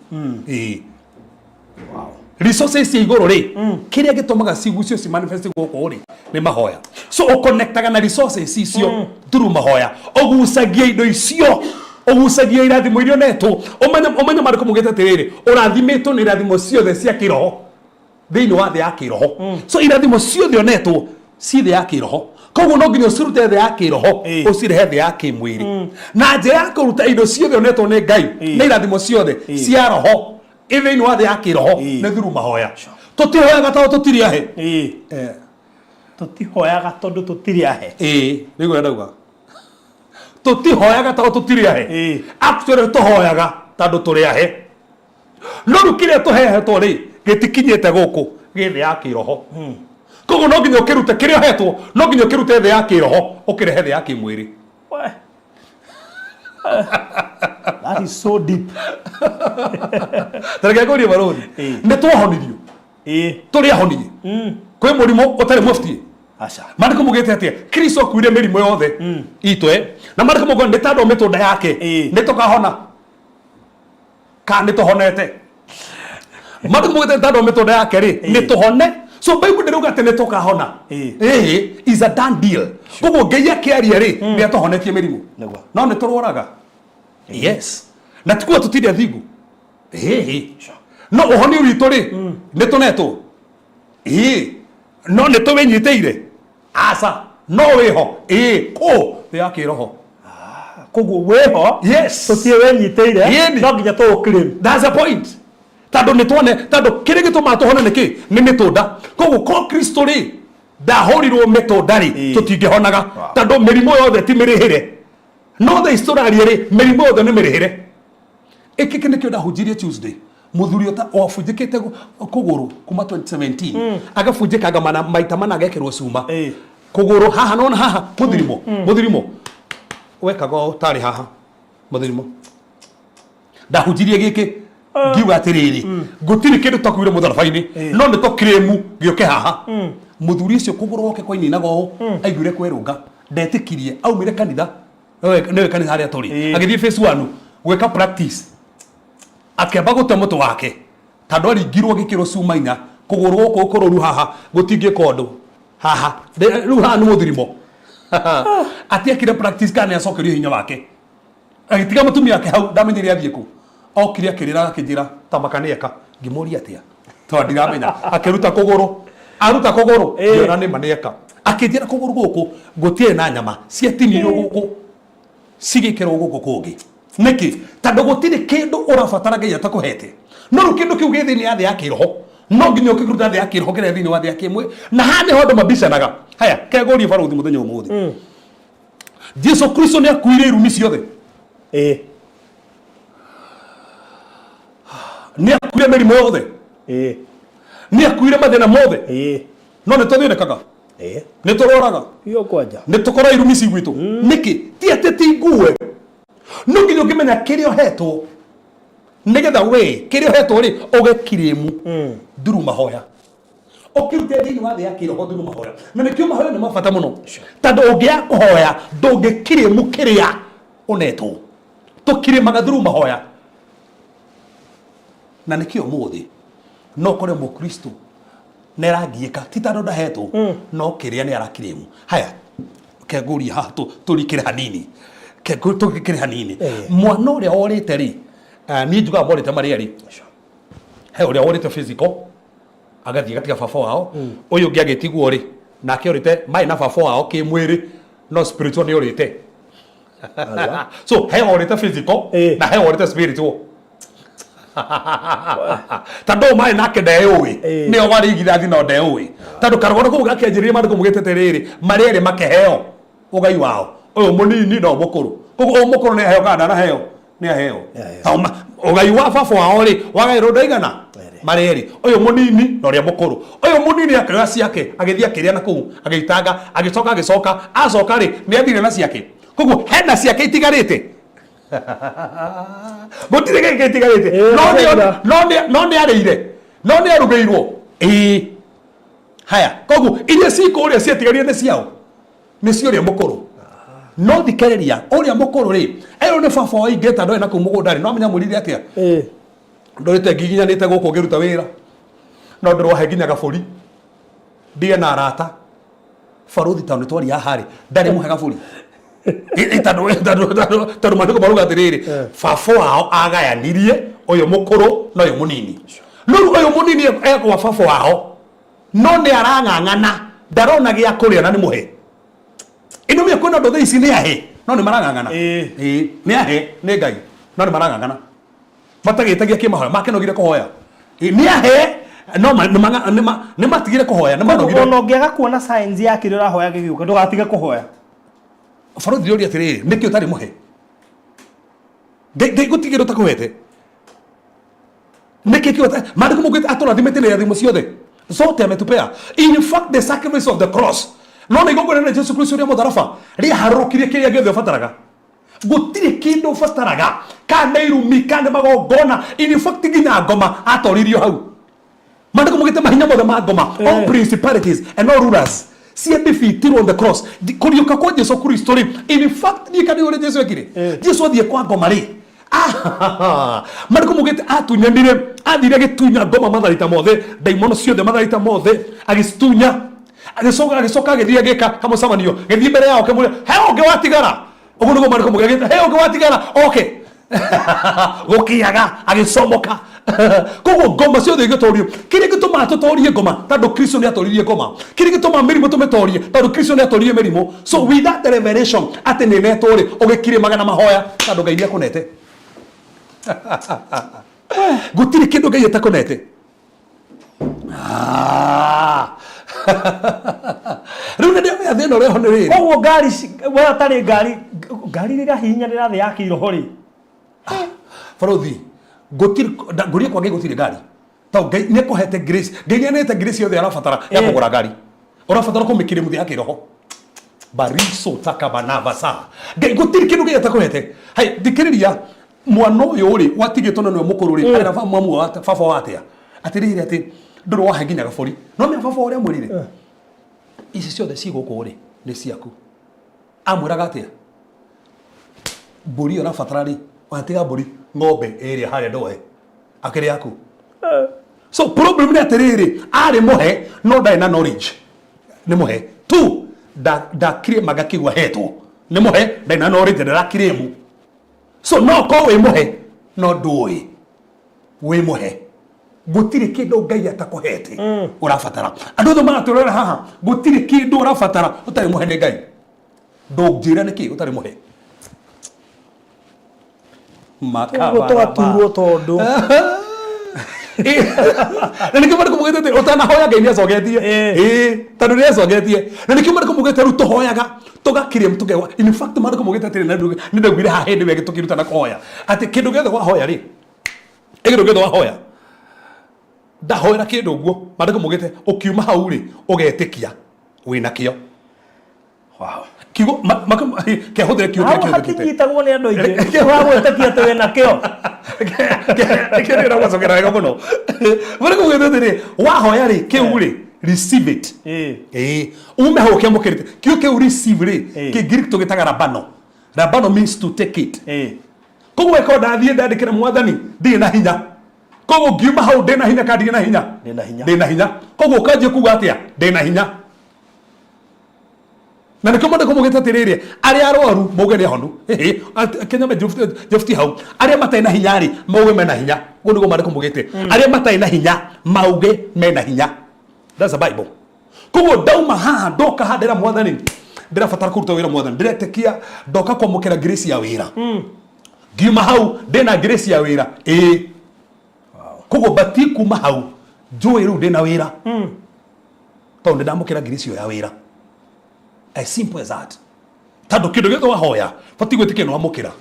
D: Wow. Resources igoro ri kiria gitumaga cigucio ci manifest goko ri ni mahoya. So o connectaga na resources icio through mahoya. Ogucagia indo icio ogucagia irathimo irio neto omanya mariko mugete tiriri urathimitwo ni irathimo ciothe cia kiroho thini wa thĩ ya kĩroho so irathimo ciothe onetwo ci thĩ ya kĩroho koguo no nginya ũcirute thĩ ya kĩroho ũcirehe thĩ ya kĩmwĩrĩ na njĩra ya kũruta indo ciothe onetwo nĩ Ngai nĩ irathimo ciothe cia roho thĩinĩ wa thĩ ya kĩroho nĩ through mahoya tũtihoyaga tondũ tũtirĩ ahe
E: tũtihoyaga tondũ tũtirĩ ahe
D: nĩguo ndauga tũtihoyaga tondũ tũtirĩ ahe actually tũhoyaga tondũ tũrĩ ahe no rĩu kĩrĩa tũhehetwo rĩ gĩtikinyĩte gũkũ gĩthĩ ya kĩroho koguo no nginya ũkĩrute kĩrĩa ũhetwo no nginya ũkĩrute thĩ ya kĩroho ũkĩrehe thĩ ya kĩmwĩrĩ
E: that is so deep
D: tareke ngũrie baruthi nĩ twahonirio tũrĩ ahonirie kwĩ mũrimũ ũtarĩ mũbtie
E: aca
D: maandĩko mugĩte atĩa Kristo akuire mĩrimũ yothe itwe na maandĩko mugĩte nĩ tondũ mĩtũnda yake nĩ tũkahona kana nĩ tũhonete maandĩko mugĩte nĩ tondũ mĩtũnda yake rĩ nĩ tũhone so Bible ndĩrauga atĩ nĩ tũkahona is a done deal koguo Ngai akĩaria rĩ nĩ atũhonetie mĩrimũ no nĩ tũrwaraga yes na tikuo tũtirĩ athingu no ũhoni witũ rĩ nĩ tũnetwo no nĩ tũwĩnyitĩire aca no wĩho kũ thĩ ya kĩroho
E: koguo wĩho
D: yes
E: tũtiĩ wĩnyitĩire no nginya tũũclaim
D: that's the point tondũ nĩ tuone tondũ kĩrĩa gĩtũmaga tũhone nĩkĩ nĩ mĩtũnda koguo ko Kristo rĩ ndahũrirwo mĩtũnda rĩ tũtingĩhonaga tondũ mĩrimũ yothe ti mĩrĩhĩre no thaa ici tũraria rĩ mĩrimũ yothe nĩ mĩrĩhĩre ĩkĩ nĩkĩo ndahunjirie Tuesday muthuri wabunjĩkĩte kũgũrũ kuma 2017 agabunjĩkanga maita mana agekĩrwo cuma kũgũrũ haha nona haha mũthirimo wekaga ũtarĩ haha mũthirimo ndahunjirie gĩkĩ ngiuga atĩrĩrĩ gũtirĩ kĩndũ tũkuire mũtharaba-inĩ no nĩ tũkirĩmu gĩũke haha mũthuri ũcio kũgũrũ wake kwainainaga ũũ aiguire kwerũnga ndetĩkirie aumire kanitha nĩwe kanitha harĩa tũrĩ agĩthiĩ phase 1 gwĩka practice akĩamba gũte mũtwe wake tondũ aringirwo gĩkĩrwo cuma-inya kũgũrũ gũkũ kũrũru haha gũtingĩka ũndũ haha rĩu haha nĩ mũthirimo atiekire practice kana nĩacokerio hinya wake agĩtiga mũtumia wake hau ndamenyire athiĩ kũ okire akĩrĩra akĩnjĩra ta makanĩeka ngĩmũria atĩa tondũ ndiramenya akĩruta kũgũrũ ngĩona nĩ manĩeka akĩnjĩra kũgũrũ gũkũ gũtirĩ na nyama ciatinirwo gũkũ cigĩkĩrwo gũkũ kũngĩ nĩkĩ tondũ gũtirĩ kĩndũ ũrabatara Ngai atakũhete no rĩu kĩndũ kĩu gĩ thĩinĩ ya thĩ ya kĩroho no nginya ũkĩruta thĩ ya kĩroho kĩrĩa thĩinĩ wa thĩ ya kĩmwe na haha nĩho andũ mabicanaga haya kegũrie baruthi mũthenya ũmũthĩ Jesu Kristo nĩ akuire irumi ciothe nĩ akuire mĩrimũ yothe nĩ akuire mathĩna mothe no nĩ tũthĩnĩkaga nĩ tũrwaraga nĩ tũkora irumi ci gwitũ nĩkĩ ti atĩ ti ngue no nginya ũngĩmenya kĩrĩa ũhetwo nĩgetha we kĩrĩa ũhetwo rĩ ũgekirĩmu through mahoya ũkĩrute thĩinĩ wa thĩ ya kĩroho through mahoya na nĩkĩo mahoya nĩ mabata mũno tondũ ũngĩaga kũhoya ndũngĩkirĩmu kĩrĩa ũnetwo tũkirĩmaga through mahoya na nĩkĩo mũthĩ no kũrĩ mũkristo nĩ arangiĩka ti tondũ ndahetwo no kĩrĩa nĩ arakirĩmu haya kengũria haha tũrikĩre hanini tũgĩkĩre hanini mwana ũrĩa worĩte rĩ niĩ njugaga morĩte marĩa rĩ he ũrĩa worĩte physical agathiĩ gatiga baba wao ũyũ ũngĩ agĩtigwo rĩ nake orite mai na baba wao ki mwiri no spiritual ni orite so he orite physical na he orite spiritual tando mai nake deui ni o wari girathi no deui tando karogoro ku gakenjirie mandu kumugete teriri marere makeheo ugai wao oyo munini no mukuru kogo mukuru ni heo kana na heo ni heo ugai wa baba wao ri wagai rodaigana mareri oyo munini no ria mukuru oyo munini akira ciake agithia kiria na ku agitanga agicoka acoka ri ni athire na ciake kogo hena ciake itigarite gutire geke itigarite no ni arire no ni arugeirwo haya kogo iria ciko ria ciatigarie ni ciao ni cio ria mukuru no thikereria uria mukuru ri eyo ni baba wa ingeta ndo na ku mugundari no amenya murire atia ndorite ngiginyanite guku ngiruta wira no ndorwa nginya gaburi ndie na arata baruthi tano twari ahari ndari muhe gaburi tano mandu maruga atiriri baba wao agayanirie uyu mukuru na uyu munini no uyu munini ekwa baba wao no ni arang'ang'ana ndarona gia kuria na ni muhe ino mia kwenda ndothe ici ni ahe no ni marang'ang'ana ni ahe ni ngai no ni marang'ang'ana matagitagia kimahoya makenogire kuhoya ni ahe no ni matigire kuhoya ni manogire
E: no ngiaga kuona signs ya kire rahoya gigiuka ndugatige kuhoya
D: faruthi yori atiriri nikio tari muhe ngai gutigire utakuhete nikio tari mari kumugite atora thimete ya thimu ciothe zote ametupea in fact the sacrifice of the cross no ni gogore na Jesu Kristo ria mutharaba ri harukirie kiria giothe ubataraga gutire kindu ubataraga kana irumi kana magogona in fact ginya ngoma atoririo hau mandiko mugite mahinya mothe ma ngoma all principalities and all rulers see defeated on the cross kuriuka kwa Jesu Kristo ri in fact ni kana uri Jesu ekire Jesu athie kwa ngoma ri mandiko mugite atunyanire athire gitunya ngoma matharita mothe daimono ciothe matharita mothe agistunya agicoka agithie gika kamucamanio githie mbere yao kemure he ungi watigara uguo niguo mariko mugagita he ungi watigara okay gukiaga agicomoka koguo ngoma ciothe igitorio kiri gituma tutorie ngoma tando Kristo ni atoririe ngoma kiri gituma mirimo tumetorie tando Kristo ni atoririe mirimo so with that revelation ati ni netore ugikire magana mahoya tando Ngai ni akunete gutire kindu Ngai atakunete riu ndio ya thino reho ni riri
E: koguo ngari we atari ngari rira hinya rira thi yakiro hori
D: faruthi gurie kwa Ngai gutire ngari tau Ngai ni kuhete grace Ngai ni ete grace yothe arabatara ya kugura ngari urabatara kumikire muthi yakiroho bariso takabanava sa Ngai gutire kindu Ngai atakuhete hai dikiriria mwana uyu ri watigitwo no mukuru ri ara mamu wa baba watia atiriri ati ndoro wa nginya gaburi no me baba uria mwirire ici ciothe ciguku ri ni ciaku amwiraga atia mburi urabatara ri watiga mburi ng'ombe iri haria ndoe akiri yaku so problem ni atiriri ari muhe no ndai na knowledge ni muhe tu da kire magakigwa hetwo ni muhe ndai na knowledge ndara kiremu so no ko we muhe no ndui we muhe gutire kindu Ngai atakuhete urabatara andu tho maraturera haha gutire kindu urabatara utari muhe ni Ngai ndungjira niki utari muhe
E: makaba turwo tondu
D: na nikio mariko mugete utana hoya Ngai ni acogetie tandu ni acogetie na nikio mariko mugete ru tuhoyaga tugakire mtugewa in fact mariko mugete atire na ndu ni ndagwire ha hindi wege tukiruta na kuhoya ati kindu gethe wa hoya ri kindu gethe wa hoya ndahoera kindu guo mariko mugete ukiuma hau ri ugetikia wina kio wow kigo ke hodre kio ke kio
E: hatigitagwo ni andu aingi wagwetekia ati wina kio
D: ke ni rawacokera wega muno mariko mugete ri wahoya ri kiu ri receive it ume hau ke mukirite kio ke receive ri ke Greek tugitaga rabano means to take it koguo eko ndathie ndandikira mwathani ndi na hinya koguo ngiuma hau ndina hinya kandi na hinya ndina hinya koguo kanjie kuga atia ndina hinya na nikio mwende kumugite atiriri aria arwaru mauge ni ahonu Kenya me jofti hau aria matai na hinya ri mauge mena hinya guo niguo mwende kumugite aria matai na hinya mauge mena hinya that's the Bible Koguo ndauma haha ndoka handira mwathani ndirabatara kuruta wira mwathani ndiretekia ndoka kwamukira grace ya wira ngiuma hau ndina grace ya wira koguo bati kuma hau njui riu ndina wira tondu ndamukira grace ya wira as simple as that tando kindu githo wahoya bati gwitikia no amukira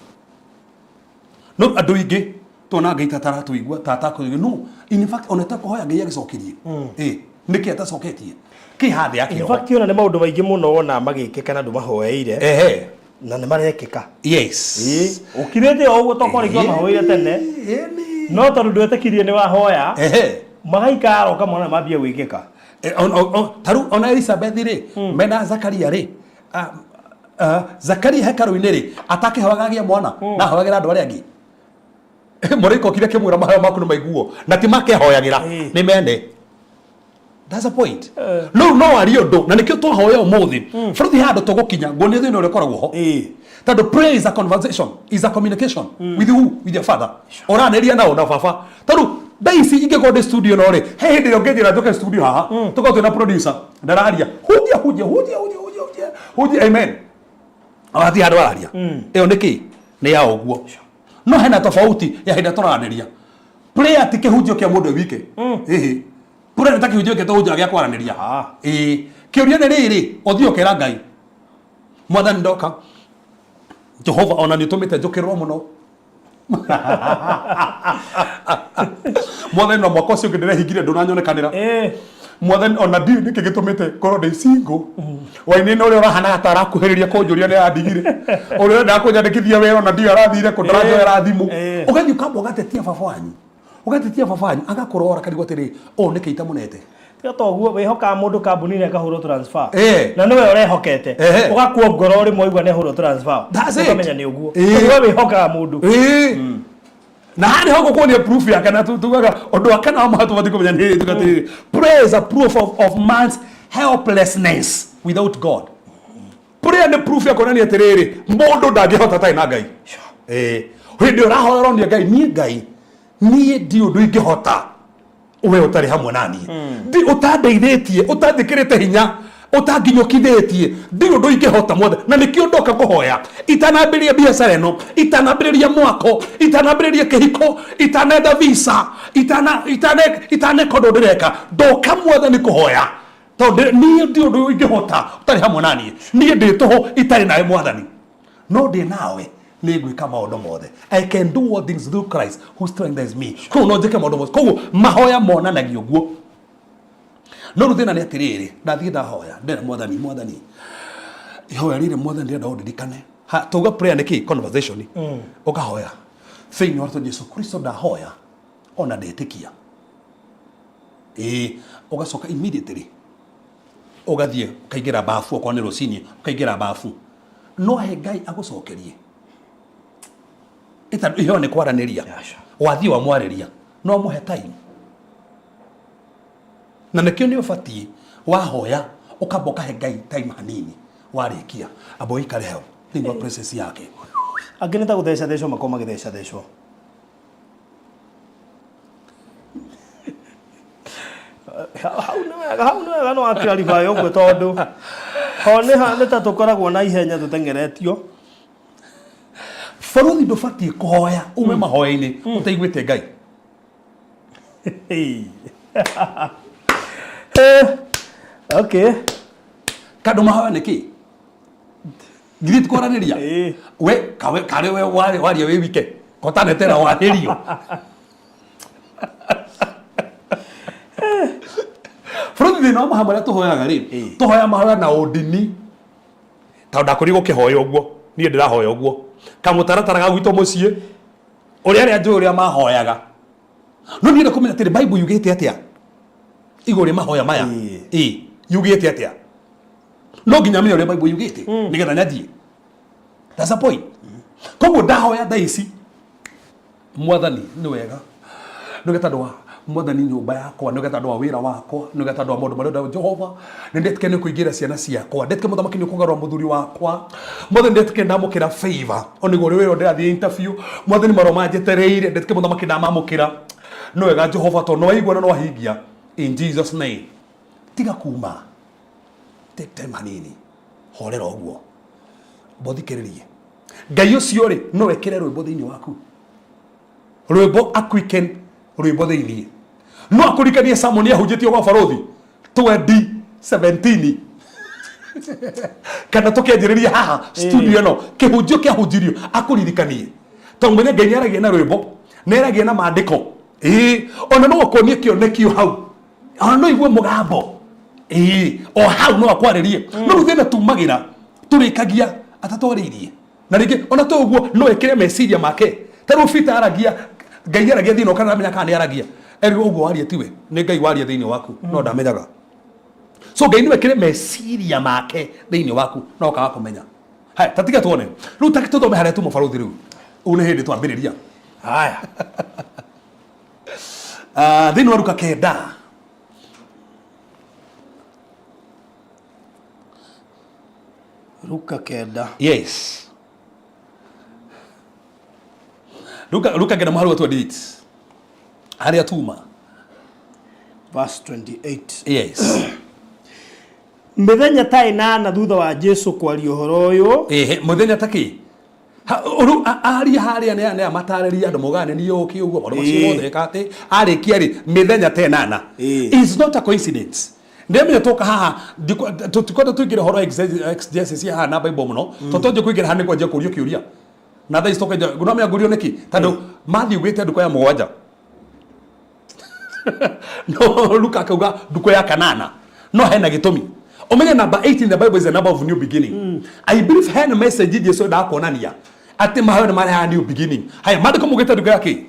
D: no andu ingi tona ngai tatara tuigua tata kuigua no in fact oneta kuhoya ngai agicokirie niki atacoketie kihathi yake
E: in fact yona ni maundu maingi muno wona magikika na ndu mahoeire na ni marekika
D: yes
E: ukirete o uguo tokori kwa mahoeire tene no tondu ndwetikirie ni wahoya magaikara ukamona mambia gwikika
D: taru ona Elizabeth ri mena Zakaria ri Zakaria hekaru-ini ri atakihoagagia mwana na ahoagira andu aria angi moriko kire kimwira mahoya maku ni maiguo na ti makehoyagira ni mende. That's a point. No ari undu na nikio twahoya umuthi borothi handu tugukinya ngoni thina uri koragwo ho tando prayer is a conversation, is a communication with who, with your father oraneria nao na baba tando daisi ingego de studio no ri he hindi ngejira njoke studio haha tuko na producer ndararia hujia amen awati handu araria iyo niki ni ya uguo no hena tofauti ya hindi turaneria prayer tikihunjio kia mundu wike pura nataki hujio ke to hujia gya kwaraniria kiuria ni riri othio kera ngai mwathani ndoka Jehova ona nitumite njukirwo muno mwathani no mwako cio ngindire hingire ndunanyonekanira mwathani ona ndi niki gitumite korwo ndi single waini no uri urahana ta arakuhiriria kunjuria ni adigire uri ndakunyandikithia wera ona ndi arathire kundarajoera thimu ugathi ukambwa gatetia baba wanyu agakurora karigwo atiri o niki itamunete
E: toguo wihoka mundu kambuni-ini akahurwo transfer na niwe urehokete ugakuo ngoro rimwe igua ne hurwo transfer ukamenya ni uguo we wihoka mundu na hani hoko kuonia proof yake na tugaga undu wake na mahatu bati kumenya ni tugati prayer is a proof of man's helplessness without God. Prayer ni proof ya kuonania atiriri mundu ndangihota tai na ngai hindi urahoerwo ni ngai ni ngai ni ndi undu ingihota uwe utari hamwe nani ndi utandeithitie utathikirite hinya utanginyokithitie ndi undu ingihota mothe na nikio ndoka kuhoya itanambiria biacara eno itanambiria mwako itanambiria kihiko itanenda visa itane kondo ndireka ndoka mothe ni kuhoya tondu ni ndi undu ingihota utari hamwe nani ni ndi toho itari nawe mwathani no ndi nawe ni gwika maundu mothe I can do all things through Christ who strengthens me ko no njike maundu mothe koguo mahoya monanagia uguo no ruthina ni atiriri ndathie ndahoya ndera mwathani ihoya rire mwathani ndirenda undirikane tuga prayer ni ki conversation ukahoya thiini wa Yesu Kristo ndahoya ona ndetikia ugacoka immediately ugathie ukaingira bafu kwa ni rucini ukaingira bafu no he ngai agucokerie ita hiyo ni kwaraniria wathi wa mwariria no muhe time na nikio ni ufatii wahoya ukaboka he ngai time hanini warikia abo ikare heo thingwa process yake akinita gutheca thecwo makoma githeca thecwo hau ni wega no akirariba yogwe tondu hone ta tukoragwo na ihenya tutengeretio
D: borothi ndubatiĩ kuhoya ume mahoya-inĩ ũtaiguĩte ngai
E: okay
D: kandu mahoya nĩ kĩ ngiri tukwaranĩria we kare we waria wĩ wike kotanetera wanĩrio borothi thĩna wa mahoya marĩa tũhoyaga rĩ tũhoya mahoya na ũndini tondũ ndakũri gũkĩhoya ũguo niĩ ndĩrahoya ũguo kamutaratara ga gwitũ muciĩ uria ria njũĩ uria mahoyaga no niĩ ndakumenya atĩ Bible yugĩte atĩa igũrũ rĩa mahoya maya yugĩte atĩa no nginya menye uria Bible yugĩte nĩgetha nyathiĩ that's a point koguo ndahoya thaa ici mwathani nĩ wega nĩgetha andũ mwathani nyũmba yakwa nĩgetha andũ a wĩra wakwa nĩgetha andũ a maũndũ marĩa Jehova nĩndetĩkia nĩ kũingĩra ciana ciakwa ndetĩkia mũthamaki nĩ kũgarũra mũthuri wakwa mwathani ndetĩkia ndamũkĩra favor oniguo rĩ wĩra ndĩrathiĩ interview mwathani marũa manjetereire ndetĩkia mũthamaki ndamamũkĩra nĩ wega Jehova tondũ no aigua na no ahingia in Jesus name tiga kuma take time hanini horera oguo bothikiririe ngai ucio ri no wekere rwimbo thiini waku rwimbo akwiken rwimbo thiini no akurikanie Samuel ahunjitio kwa barothi 2017 kana tukianjiriria haha studio no kihunjio kiahunjirio akuririkanie tondu ngai niaragia na rwimbo neragia na maandiko ona no ukonie kionekio hau ona no igwe mugambo o hau no akwaririe no ruthena tumagira turikagia atatwaririe na ringi ona to uguo no ekire meciria make taru fita aragia ngai aragia thino kana menya kana aragia eri uguo waria tiwe ni ngai waria thiini waku no ndamenyaga so ngai niwe ekire meciria make thiini waku no kaga kumenya hai tatiga tuone ru takituthome haria tu mubaruthi riu une hindi twambiriria haya thiini wa Luka kenda
E: Luka kenda
D: yes Luka kenda mahali watu wa date haria tuma
E: verse 28
D: yes
E: mithenya ta inana thutha wa Jesu kwaria uhoro uyu
D: muthenya taki aria haria ne amatarĩria andũ mogane ni yoki uguo maũndũ macio mothe kate arikia ri mithenya ta inana is not a coincidence ndemenya toka haha tutikota tuigire horo exegesis ya na Bible muno totonje kuigira hani kwa kurio kiuria na thaa istoka gunamya gurio niki tando Matthew gwite nduko ya mugwanja no Luka akauga nduko ya kanana no hena gitumi omenya number 8 in the Bible is a number of new beginning I believe hena message Jesu da kuonania ati mahayo ni mara ya new beginning haya mandiko mugite nduko yake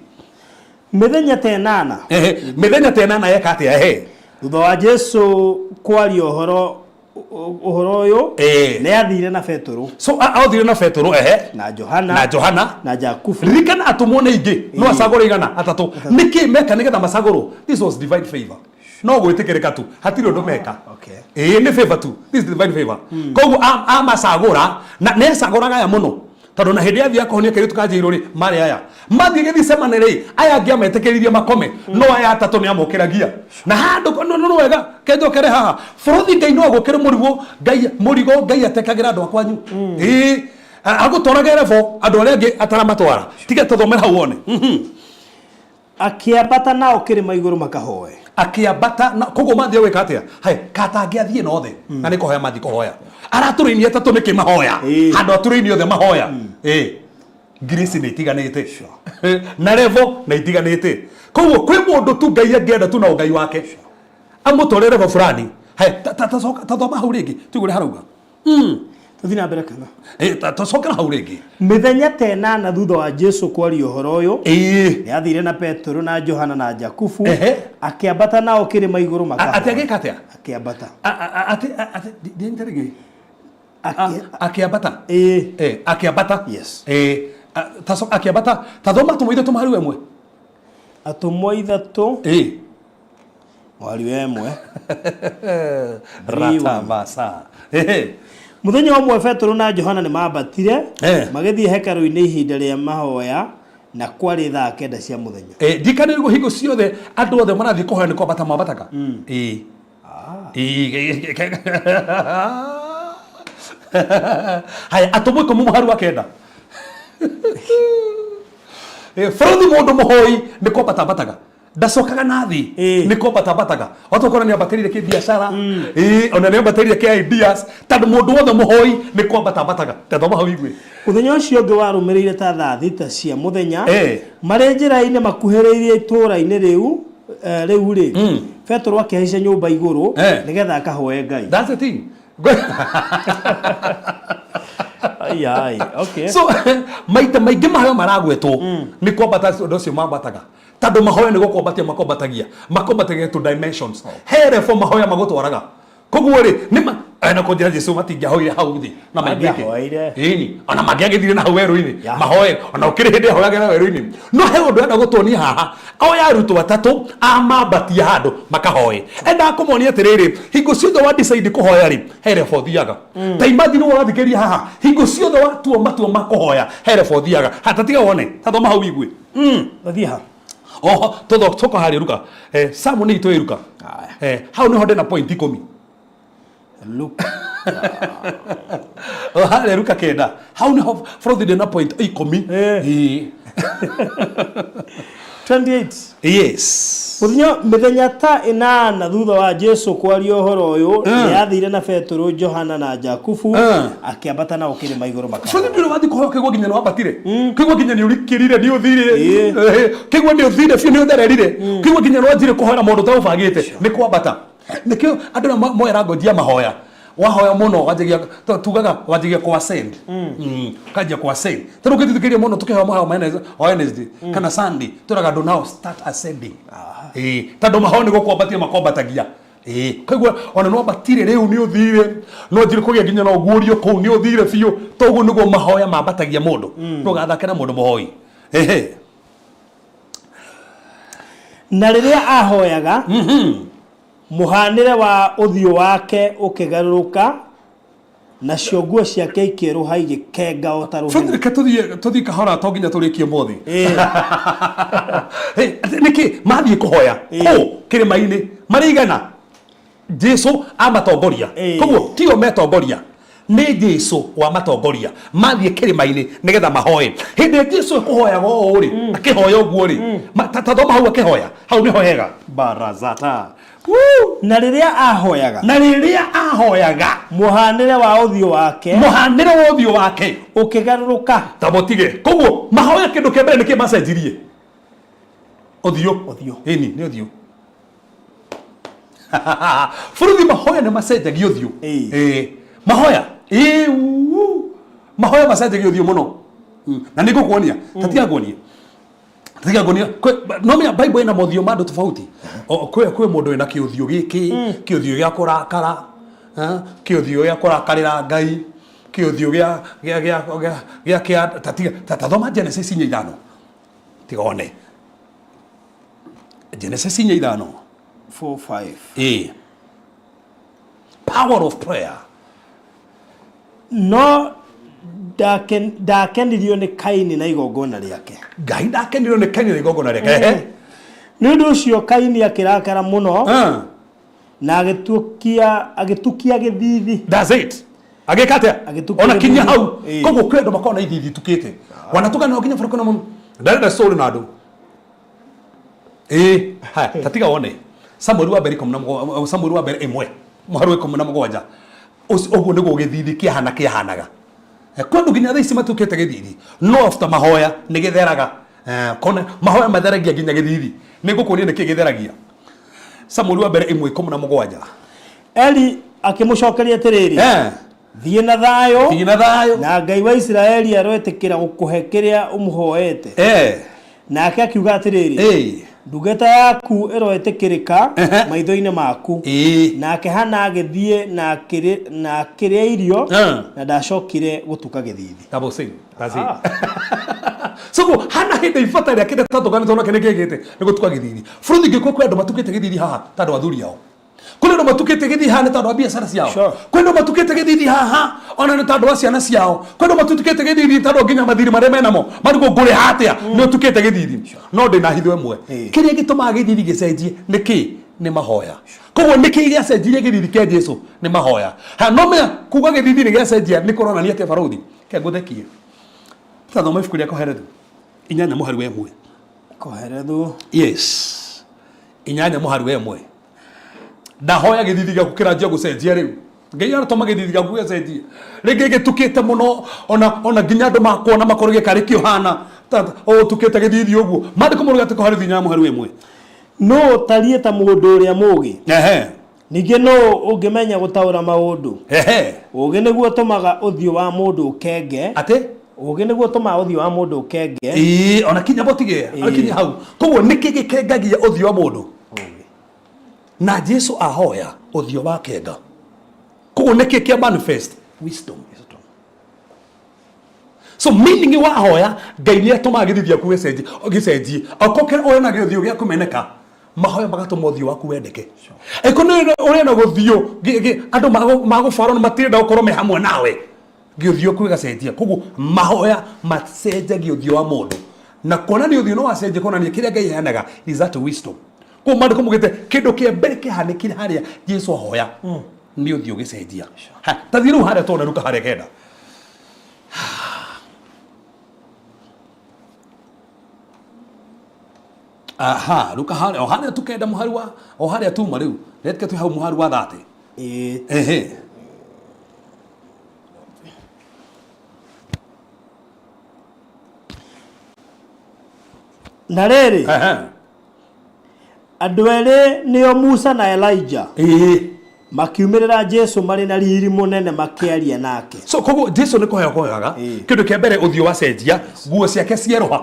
E: mithenya ta inana
D: mithenya ta inana yakati
E: thutha wa Jesu kwaria uhoro uyu ne athire na Petro
D: so athire na Petro
E: na Johana na Jakubu
D: rikana atumone ingi no asagore igana atatu niki meka nigetha masagoro this was divine favor no gwitikirika tu hatiri undu meka ni favor tu this is divine favor koguo amasagora na ne sagora ya muno tondu na hindi ya thia kohonia kiritu kanjirwo ri mari aya mathie githi semanire aya ngia metekeririe makome no aya atatu ni amukiragia na handu no wega kenjo kere haha borothi ngai no agukire murigo ngai atekagira andu akwanyu agutoragere vo andu aria ngi ataramatwara tiga tuthomera hau wone
E: akiambata nao kirima iguru makahoe
D: akiambata na koguo mathie weka atia hai katangia thie no the na ni kuhoya mathi kuhoya araturinie atatu niki mahoya handu aturinie othe mahoya grace ni itiganite na level na itiganite koguo kwi mundu tu ngai angienda tu na ngai wake amutore level fulani hai tathoma hau ringi tugure harauga
E: tuthina mbere kana
D: tacoka hau ringi
E: mithenya ta inana thutha wa Jesu kwaria uhoro uyu ni athire na Petro na Johana na Jakubu akiambata nao kirima iguru makahoya
D: ati agika atia
E: akiambata
D: ati dienterege akiambata akiambata
E: yes
D: tacoka akiambata tathoma tumoithe tumari wemwe
E: atumwa ithatu wali wemwe
D: rata basa
E: muthenya umwe Petro na Johana ni mabatire magithie hekaru-ini ihinda ria mahoya na kwari thaa 9 cia muthenya
D: ndikane riguo hingo ciothe andu othe marathie kuhoya ni kwambata mambataga haya atumwe ko muharu wa kenda borothi mundu muhoi ni kwambata mbataga ndacokaga nathi ni kwambata mbataga watu kora ni ambatirire ki biashara ona ni ambatirire ki ideas tandu mundu wothe muhoi ni kwambata mbataga tathoma hau igwe
E: muthenya ucio ungi warumirire ta thaa 6 cia muthenya mari njira-ini makuhiriirie itura-ini riu ri Petro akihaica nyumba iguru nigetha akahoe Ngai
D: that's the thing
E: ai okay
D: so maita maingi mahoya maragwetwo ni kwambata undu ucio mambataga tandu mahoya ni gukombatia makombatagia to dimensions here for mahoya magutwaraga koguo ri nima na kunjira Jesu matingiahoire hau thi na maingike ona magiagithire na hau weru-ini mahoya ona ukiri hindi ahoyaga na weru-ini no he undu enda gutuonia haha oya arutwo atatu amambatia handu makahoe enda kumuonia atiriri hingo ciothe wa decide kuhoya ri here for thiaga ta imagine warathikiria haha hingo ciothe watuo matua makuhoya here for thiaga hatatiga wone tathoma hau igwe
E: bathia ha
D: oho toko hari Luka Samu ni itwe Luka hau ni honde na point 10
E: Luka
D: hale Luka kenda hau ni from the point 10
E: 28
D: yes
E: Muthinyo mithenya ta 8 thutha wa Jesu kwaria uhoro uyu ni athire na Petro, Johana na Jakubu akiambata na ukirima iguru makara.
D: Fani ndiro wathi kuhoya kigwa ginya no abatire. Kigwa ginya ni urikirire ni uthire. Kigwa ni uthire fi ni uthererire. Kigwa ginya no athire kuhoya mundu ta ubagite ni kwambata. Nikio andu na moera ngojia mahoya. Wahoya muno wajigia tugaga wajigia kwa send kajia kwa send tero githikiria muno tukihoya mahoya maene Wednesday kana Sunday turaga do now start ascending tando mahoya ni gukwambatia makwambatagia kaigua ona no batire riu ni uthire no njire kugia ginya no gurio ku ni uthire biu togu niguo mahoya mambatagia mundu ndugathake na mundu muhoi
E: na riria ahoyaga muhanire wa uthio wake ukigaruruka na cionguo ciake ikiruha igikenga otaruhe
D: Fadhika tuthie kahora to nginya turikie mothi niki mathie kuhoya kirima-ini marigana Jesu amatongoria koguo tio metongoria ni Jesu wa matongoria mathie kirima-ini nigetha mahoye hindi Jesu kuhoyaga uri akihoya uguo ri tathoma hau akihoya hau ni hoyega
E: barazata na riria ahoyaga muhanire wa uthio wake ukigaruruka
D: tabotige koguo mahoya kindu kia mbere niki macenjirie uthio ni uthio furuthi mahoya ni macenjagia uthio mahoya mahoya macenjagia uthio muno na niko kuonia tatia kuonia no me Bible ina mothio mando tofauti kwe mundu ina kiuthio giki kiuthio gia kurakara kiuthio gia kurakarira Ngai kiuthio gia tathoma Genesis 5 tigone Genesis 5
E: 4:5
D: power of prayer
E: no ndakenirio ni Kaini na igongona riake
D: Ngai ndakenirio ni Kaini na igongona riake
E: ni undu ucio Kaini akirakara muno na agitukia githithi
D: that's it agekate ona kinya hau koguo kwendo makona ithithi tukite wanatugana nginya farko na muno ndarenda story na andu tatiga wone Samuel wa mbere 1 muharu 17 uguo niguo githithi kiahanaga kwendo nginya thaici matukite githithi no after mahoya ni githeraga kone mahoya matheragia nginya githithi nigukuria ni kigitheragia Samuel wa mbere 1:17
E: Eli akimucokeria atiriri thie na thayo na Ngai wa Israeli aroetekera gukuhe kiria umuhoete nake akiuga atiriri ndugeta yaku iroetekirika maitho-ini maku nake hana agithie na kiria irio na ndacokire gutuka githithi
D: that's it so hana hindi ifata ria kinde tatugana tona kene kigite ni gutuka githithi furuthi ngiko kwendo matukite githithi haha tando athuri yao kwendo matukite githithi haha ni tando wa biashara ciao kwendo matukite githithi haha ona ni tando wa ciana ciao kwendo matukite githithi tando nginya mathiri mare menamo marigo ngure hatia ni utukite githithi no ndi na hitho imwe kiria gituma githithi gicenjie niki ni mahoya koguo niki giacenjirie githithi kia Jesu ni mahoya no me kuga githithi ni giacenjia ni kuronania ke baruthi ke nguthekie tathoma ibuku ria Koherethu 8:1
E: Koherethu
D: yes 8:1 ndahoya githithi giaku kiranjia gucenjia riu Ngai aratoma githithi giaku gicenjie ringi gitukite muno ona nginya andu makona makorege kari kiohana tukite githithi uguo mandiko muruga te Koherethu 8:1
E: no tarie ta mundu uria mugi ningi no ungimenya gutaura maundu ugi niguo tumaga uthio wa mundu ukenge
D: ate
E: ugi niguo tumaga uthio wa mundu ukenge
D: ona kinya botige ona kinya hau koguo niki gikengagia uthio wa mundu na Jesu ahoya uthio wa kenga koguo niki kia manifest wisdom so meaning wa ahoya Ngai ni atuma githithi aku gicenjie okokera ona githio gia kumeneka mahoya magatuma uthio waku wendeke ekono uri na guthio andu magufaro matirenda ukorwo me hamwe nawe githio ku gacenjia koguo mahoya macenjagia uthio wa mundu na kona ni uthio no wacenjia kona ni kiria Ngai heanaga is that wisdom ko mandiko mugite kindu kia mbere kihanikire haria Jesu ahoya nĩ ũthiĩ ũgĩcenjia. Ta thiĩ rĩu harĩa tũona Luka harĩa kenda. Aha, Luka harĩa o harĩa tũkenda mũhari wa o harĩa tuma rĩu. Reke twĩ hau mũhari wa 30. Ehe.
E: Na rĩrĩ andũ erĩ nĩo Musa na Elijah makiumĩrĩra Jesu marĩ na riri mũnene makĩaria nake.
D: So koguo Jesu nĩ kũheo kũheaga kĩndũ kĩa mbere ũthiũ wa cenjia nguo ciake cieroha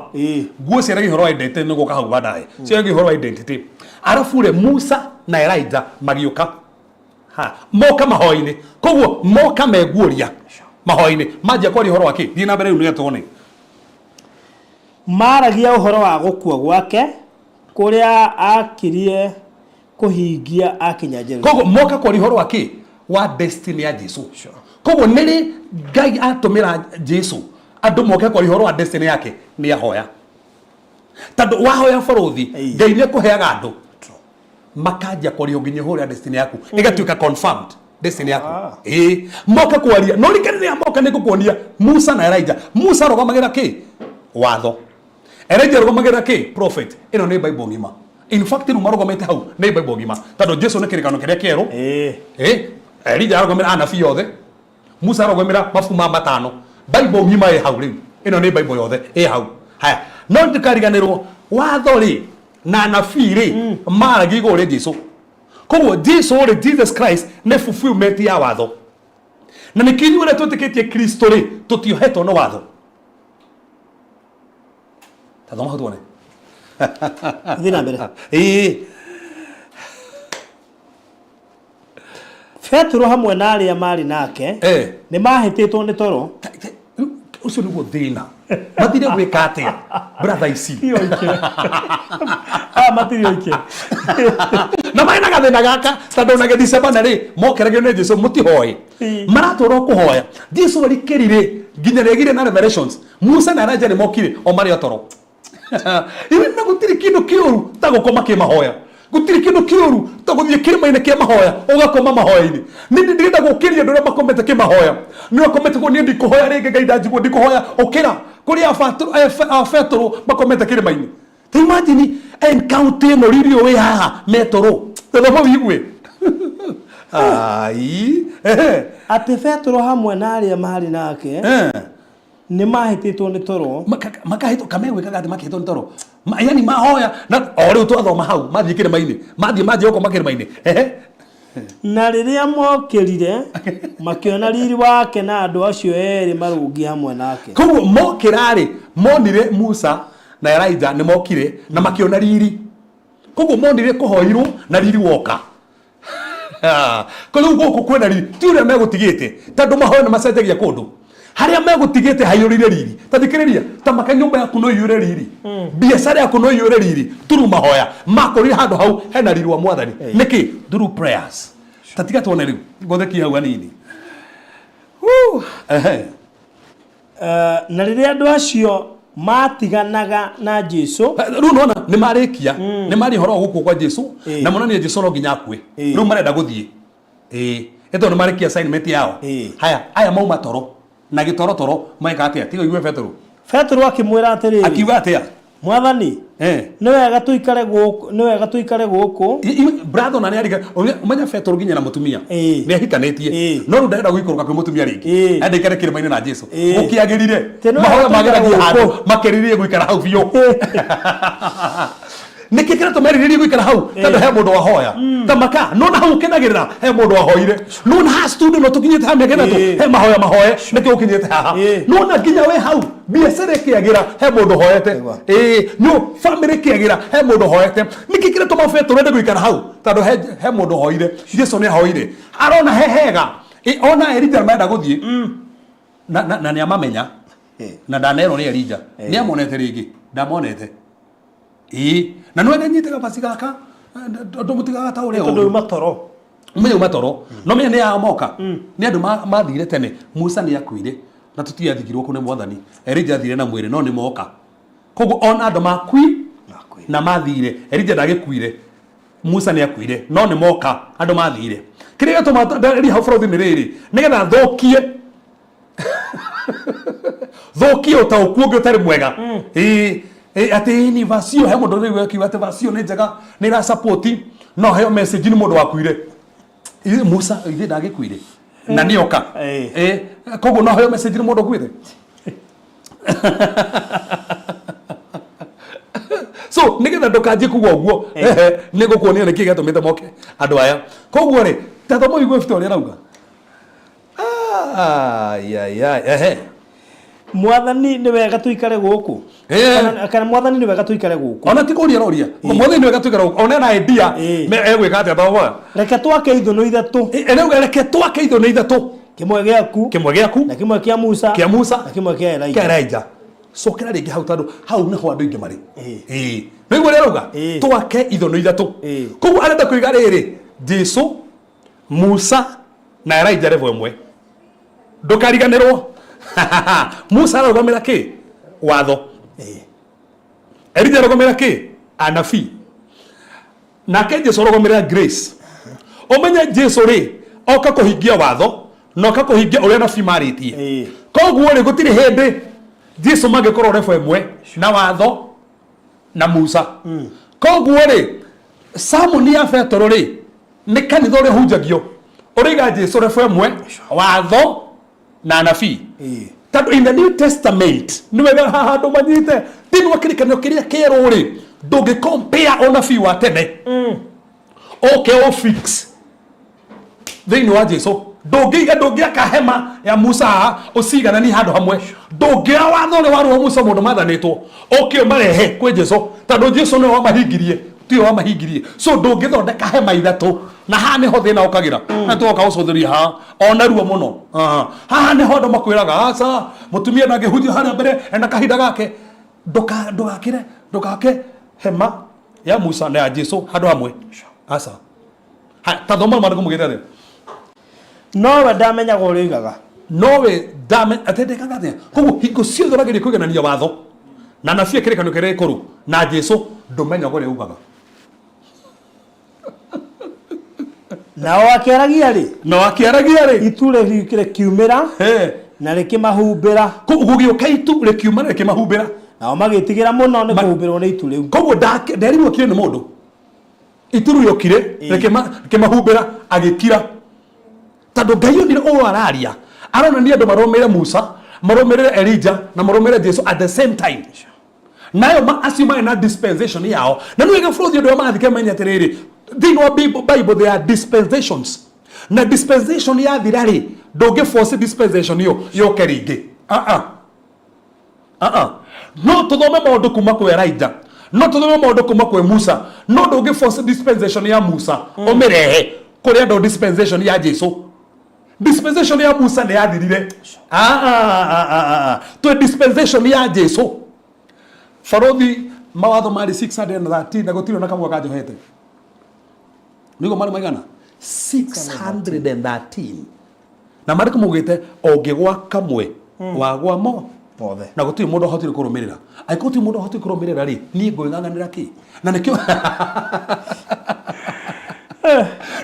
D: nguo ciake ihoro wa identity nĩ gũka hau baadaye cio ihoro wa identity. Arafu rĩ Musa na Elijah magĩũka moka mahoinĩ koguo moka meguoria mahoinĩ manjia kwaria ihoro wake thiĩ na mbere rĩu nĩ tuone
E: maragia ũhoro wa gũkua gwake kũrĩa akirie kuhingia akinya Jerusalem.
D: Koguo moka kwaria ihoro wake wa destiny ya Jesu. Koguo nĩrĩ Ngai atũmĩra Jesu andũ moke kwaria ihoro wa destiny yake nĩ ahoya tondũ wahoya bũrũthi Ngai nĩ kũheaga andũ makanjia kwaria nginya ihoro ya destiny yaku ĩgatuĩka confirmed destiny yaku. Moka kwaria no rĩkanĩria moka nĩ gũkuonia Musa na Elijah. Musa arũgamagĩra kĩ watho, Elijah arũgamagĩra kĩ prophet. Ĩno nĩ Bible ngima. In fact rĩu marũgamĩte hau nĩ Bible ngima tondũ Jesu nĩ kĩrĩkanĩro kĩrĩa kĩerũ. Elijah arũgamĩra anabii yothe, Musa arũgamĩra mabuku ma matano. Bible ngima ĩ hau rĩu. Ĩno nĩ Bible yothe ĩ hau. Haya no ndikariganĩrwo watho rĩ na anabii rĩ maragi igũrũ rĩ Jesu. Koguo Jesu rĩ Jesus Christ nĩ fulfillment ya watho. Na nĩ kĩnyuĩ ũrĩa twĩtĩkĩtie Kristo rĩ tũtiohetwo nĩ watho. Tathoma hau tuone.
E: Thiĩ na mbere. Petro hamwe na arĩa marĩ nake nĩ mahĩtĩtwo nĩ toro.
D: Ucio nĩguo thĩna. Mathire gwĩka atĩa brother ici.
E: Matirĩ oike.
D: Na maina gathĩna gaka tondũ na Gethsemane rĩ mokeragio nĩ Jesu mũtihoe. Maratũrwo kũhoya. Jesu arikĩrire nginya rĩgire na Revelations. Musa na Elijah nĩ mokire o marĩ toro. Iwe na gutiri kindu kĩũru ta gũkoma kĩmahoya. Gutiri kindu kĩũru ta gũthiĩ kĩrĩma-inĩ kĩa mahoya ũgakoma mahoya-inĩ. Nĩ ndĩrenda gũkĩria andũ arĩa makomete kĩmahoya. Nĩ wakomete niĩ ndikũhoya rĩngĩ Ngai ndanjigua ndikũhoya ũkĩra kũrĩa Petro makomete kĩrĩma-inĩ. Ta imagine encounter ĩno riri wĩ haha metoro. Thoma wĩigwe.
E: Atĩ Petro hamwe na arĩa marĩ nake nĩ mahĩtĩtwo nĩ toro
D: makahĩtwo kamegwĩkaga atĩ makĩhĩtwo nĩ toro yani mahoya na o rĩu twathoma hau mathiĩ kĩrĩma-inĩ manjia gũkoma kĩrĩma-inĩ
E: na rĩrĩa mokĩrire makĩona riri wake na andũ acio erĩ marũngiĩ hamwe nake.
D: Koguo mokĩra rĩ monire Musa na Elijah nĩ mokire na makĩona riri. Koguo monire kũhoirwo na riri woka. Koguo gũkũ kwĩna riri ti ũrĩa megũtigĩte tondũ mahoya nĩ macenjagia kũndũ. Haria megũtigĩte haiyũrire riri. Tathikĩrĩria ta maka nyũmba yaku no iyũre riri. Biacara yaku no iyũre riri. Turu mahoya makũrire handũ hau hena riri wa Mwathani. Nĩkĩ through prayers. Tatiga tuone rĩu ngotheki hau anini.
E: Na rĩrĩa andũ acio matiganaga na Jesu
D: rĩu nona nĩ marĩkia nĩ marĩ horo gũkũ kwa Jesu na monania Jesu no nginya akue. Rĩu marenda gũthiĩ. Eto nĩ marĩkia assignment yao. Haya aya mauma toro na gĩtorotoro maika atĩa tiga igue Petro.
E: Petro akĩmwĩra atĩrĩ
D: akiuga atĩa
E: Mwathani nĩ wega tũikare gũkũ
D: brother na nĩ arika umenya Petro nginya na mũtumia nĩ ahikanĩtie no rĩu ndarenda gũikũrũka kwĩ mũtumia rĩngĩ enda ikare kĩrĩma-inĩ na Jesu ũkĩagĩrire mahoya mageragia handũ makĩrĩrie gũikara hau biũ nĩkĩ kĩrĩa tũmerĩrĩrie gũikara hau tondũ he mũndũ wahoya ta maka no na hau kenagĩrĩra he mũndũ wahoire no na ha studio no tũkinyĩte ha mĩaka ĩtatũ he mahoya mahoye nĩkĩ ũkinyĩte haha no na nginya we hau biacara ĩkĩagĩra he mũndũ hoyete no family ĩkĩagĩra he mũndũ hoyete nĩkĩ kĩrĩa tũmabete tũrenda gũikara hau tondũ he mũndũ hoire Jesu nĩ ahoire arona hehega ona Elijah marenda gũthiĩ na nĩ amamenya na ndanerwo nĩ Elijah nĩ amonete rĩngĩ ndamonete na no nyite gabasi gaka ndo mutigaga ta uria
E: ndo matoro
D: matoro no menya ni amoka ni andu mathire tene Musa ni akuire na tutiathikirwo kune Mwathani Elijah athire na mwire no ni moka koguo ona andu makui na mathire Elijah ndagikuire Musa nĩ akuire no nĩ moka andũ mathire kĩrĩa gĩtũma ndari hau bũrũri-inĩ rĩrĩ nĩgetha thũkie ũtaũku ũngĩ ũtarĩ mwega atĩ ni vasio he mũndũ rĩu akiuga atĩ vasio nĩ njega nĩ ira support no heo message nĩ mũndũ wakuire Musa ithe ndagĩkuire na nĩoka koguo no heo message nĩ mũndũ ũkuire so nigetha ndukanjie kuga uguo ni gukuonia niki gatumite moke andu aya koguo ri tathomo igwe fito ri arauga
E: mwathani ni wega tuikare guku kana mwathani ni wega tuikare guku
D: ona ti kuria roria mwathani ni wega tuikare guku ona na idea me egwika atia thomo
E: reke twake ithuno ithatu
D: reke twake ithuno ithatu
E: kimwe giaku
D: na
E: kimwe kia Musa
D: na
E: kimwe kia Elijah
D: sokera ringi hau tandu hau niho andu ingi mari niguo rauga twake ithono ithatu koguo arenda kuiga riri Jesu Musa na Elijah revo imwe ndukariganirwo Musa arogomera ki watho Elijah arogomera ki anabii nake Jesu arogomera grace omenye Jesu ri oka kuhingia watho no ka kuhingia uria nabii maritie koguo ri gutiri hindi Jesu magikorwo revo imwe na watho na Musa koguo ri Samoni ya Petro ri ni kanitha uri hunjagio uriga Jesu revo imwe watho na anabii tando in the New Testament ni wega handu manyite thini wa kirikanio kiria kieru ri ndungi compare onabii wa tene o fix thini wa Jesu ndungiaka hema ya Musa usigana ni handu hamwe ndungia watho ni waru wa Musa mundu mathanitwo marehe kwi Jesu tando Jesu ni wa mahingirie tio wa mahingirie so ndungithondeka hema ithatu na haha niho thina ukagira na tuoka ucuthuria ha ona ruo muno haha niho andu makwiraga aca mutumia ndangihunjia haria mbere ena kahinda gake ndugake hema ya Musa na ya Jesu handu hamwe aca tathoma mariko mugirire
E: nowe ndamenyaga uri igaga
D: nowe atendekaga atia koguo hingo ciothe uragiri kuiganania watho na nabii kirikanio kiria ikuru na Jesu ndumenyaga uria ugaga
E: nao akiaragia ri iture rikire kiumira na rikimahumbira
D: gugioka itu rikiuma rikimahumbira
E: nao magitigira muno ni kuhumbirwo ni itu riu
D: koguo nderimwo kire ni mundu ituru yokire rikimahumbira agikira tando Ngai onire o araria arona ni andu maromere Musa maromere Elijah na maromere Jesu at the same time nayo acio marĩ na dispensation yao na nĩ wega bũrũri ũndũ mathike menya atĩrĩrĩ thĩinĩ wa Bible there are dispensations na dispensation yathira rĩ ndũngĩforce dispensation ĩyo yoke rĩngĩ no tũthome maũndũ kuma kwĩ Elijah no tũthome maũndũ kuma kwĩ Musa no ndũngĩforce dispensation ya Musa ũmĩrehe kũrĩ andũ dispensation ya Jesu dispensation ya Musa nĩ yathirire twĩ dispensation ya Jesu Farodhi mawatho mari 613 na gutiro na kamwe kanjohete nigo mari maigana 613 na mari kumugite ongegwa kamwe wagwa mo othe na gutiri mundu hotire kurumirira aikuti mundu hotire kurumirira ri ni ngũnganganira ki na nikio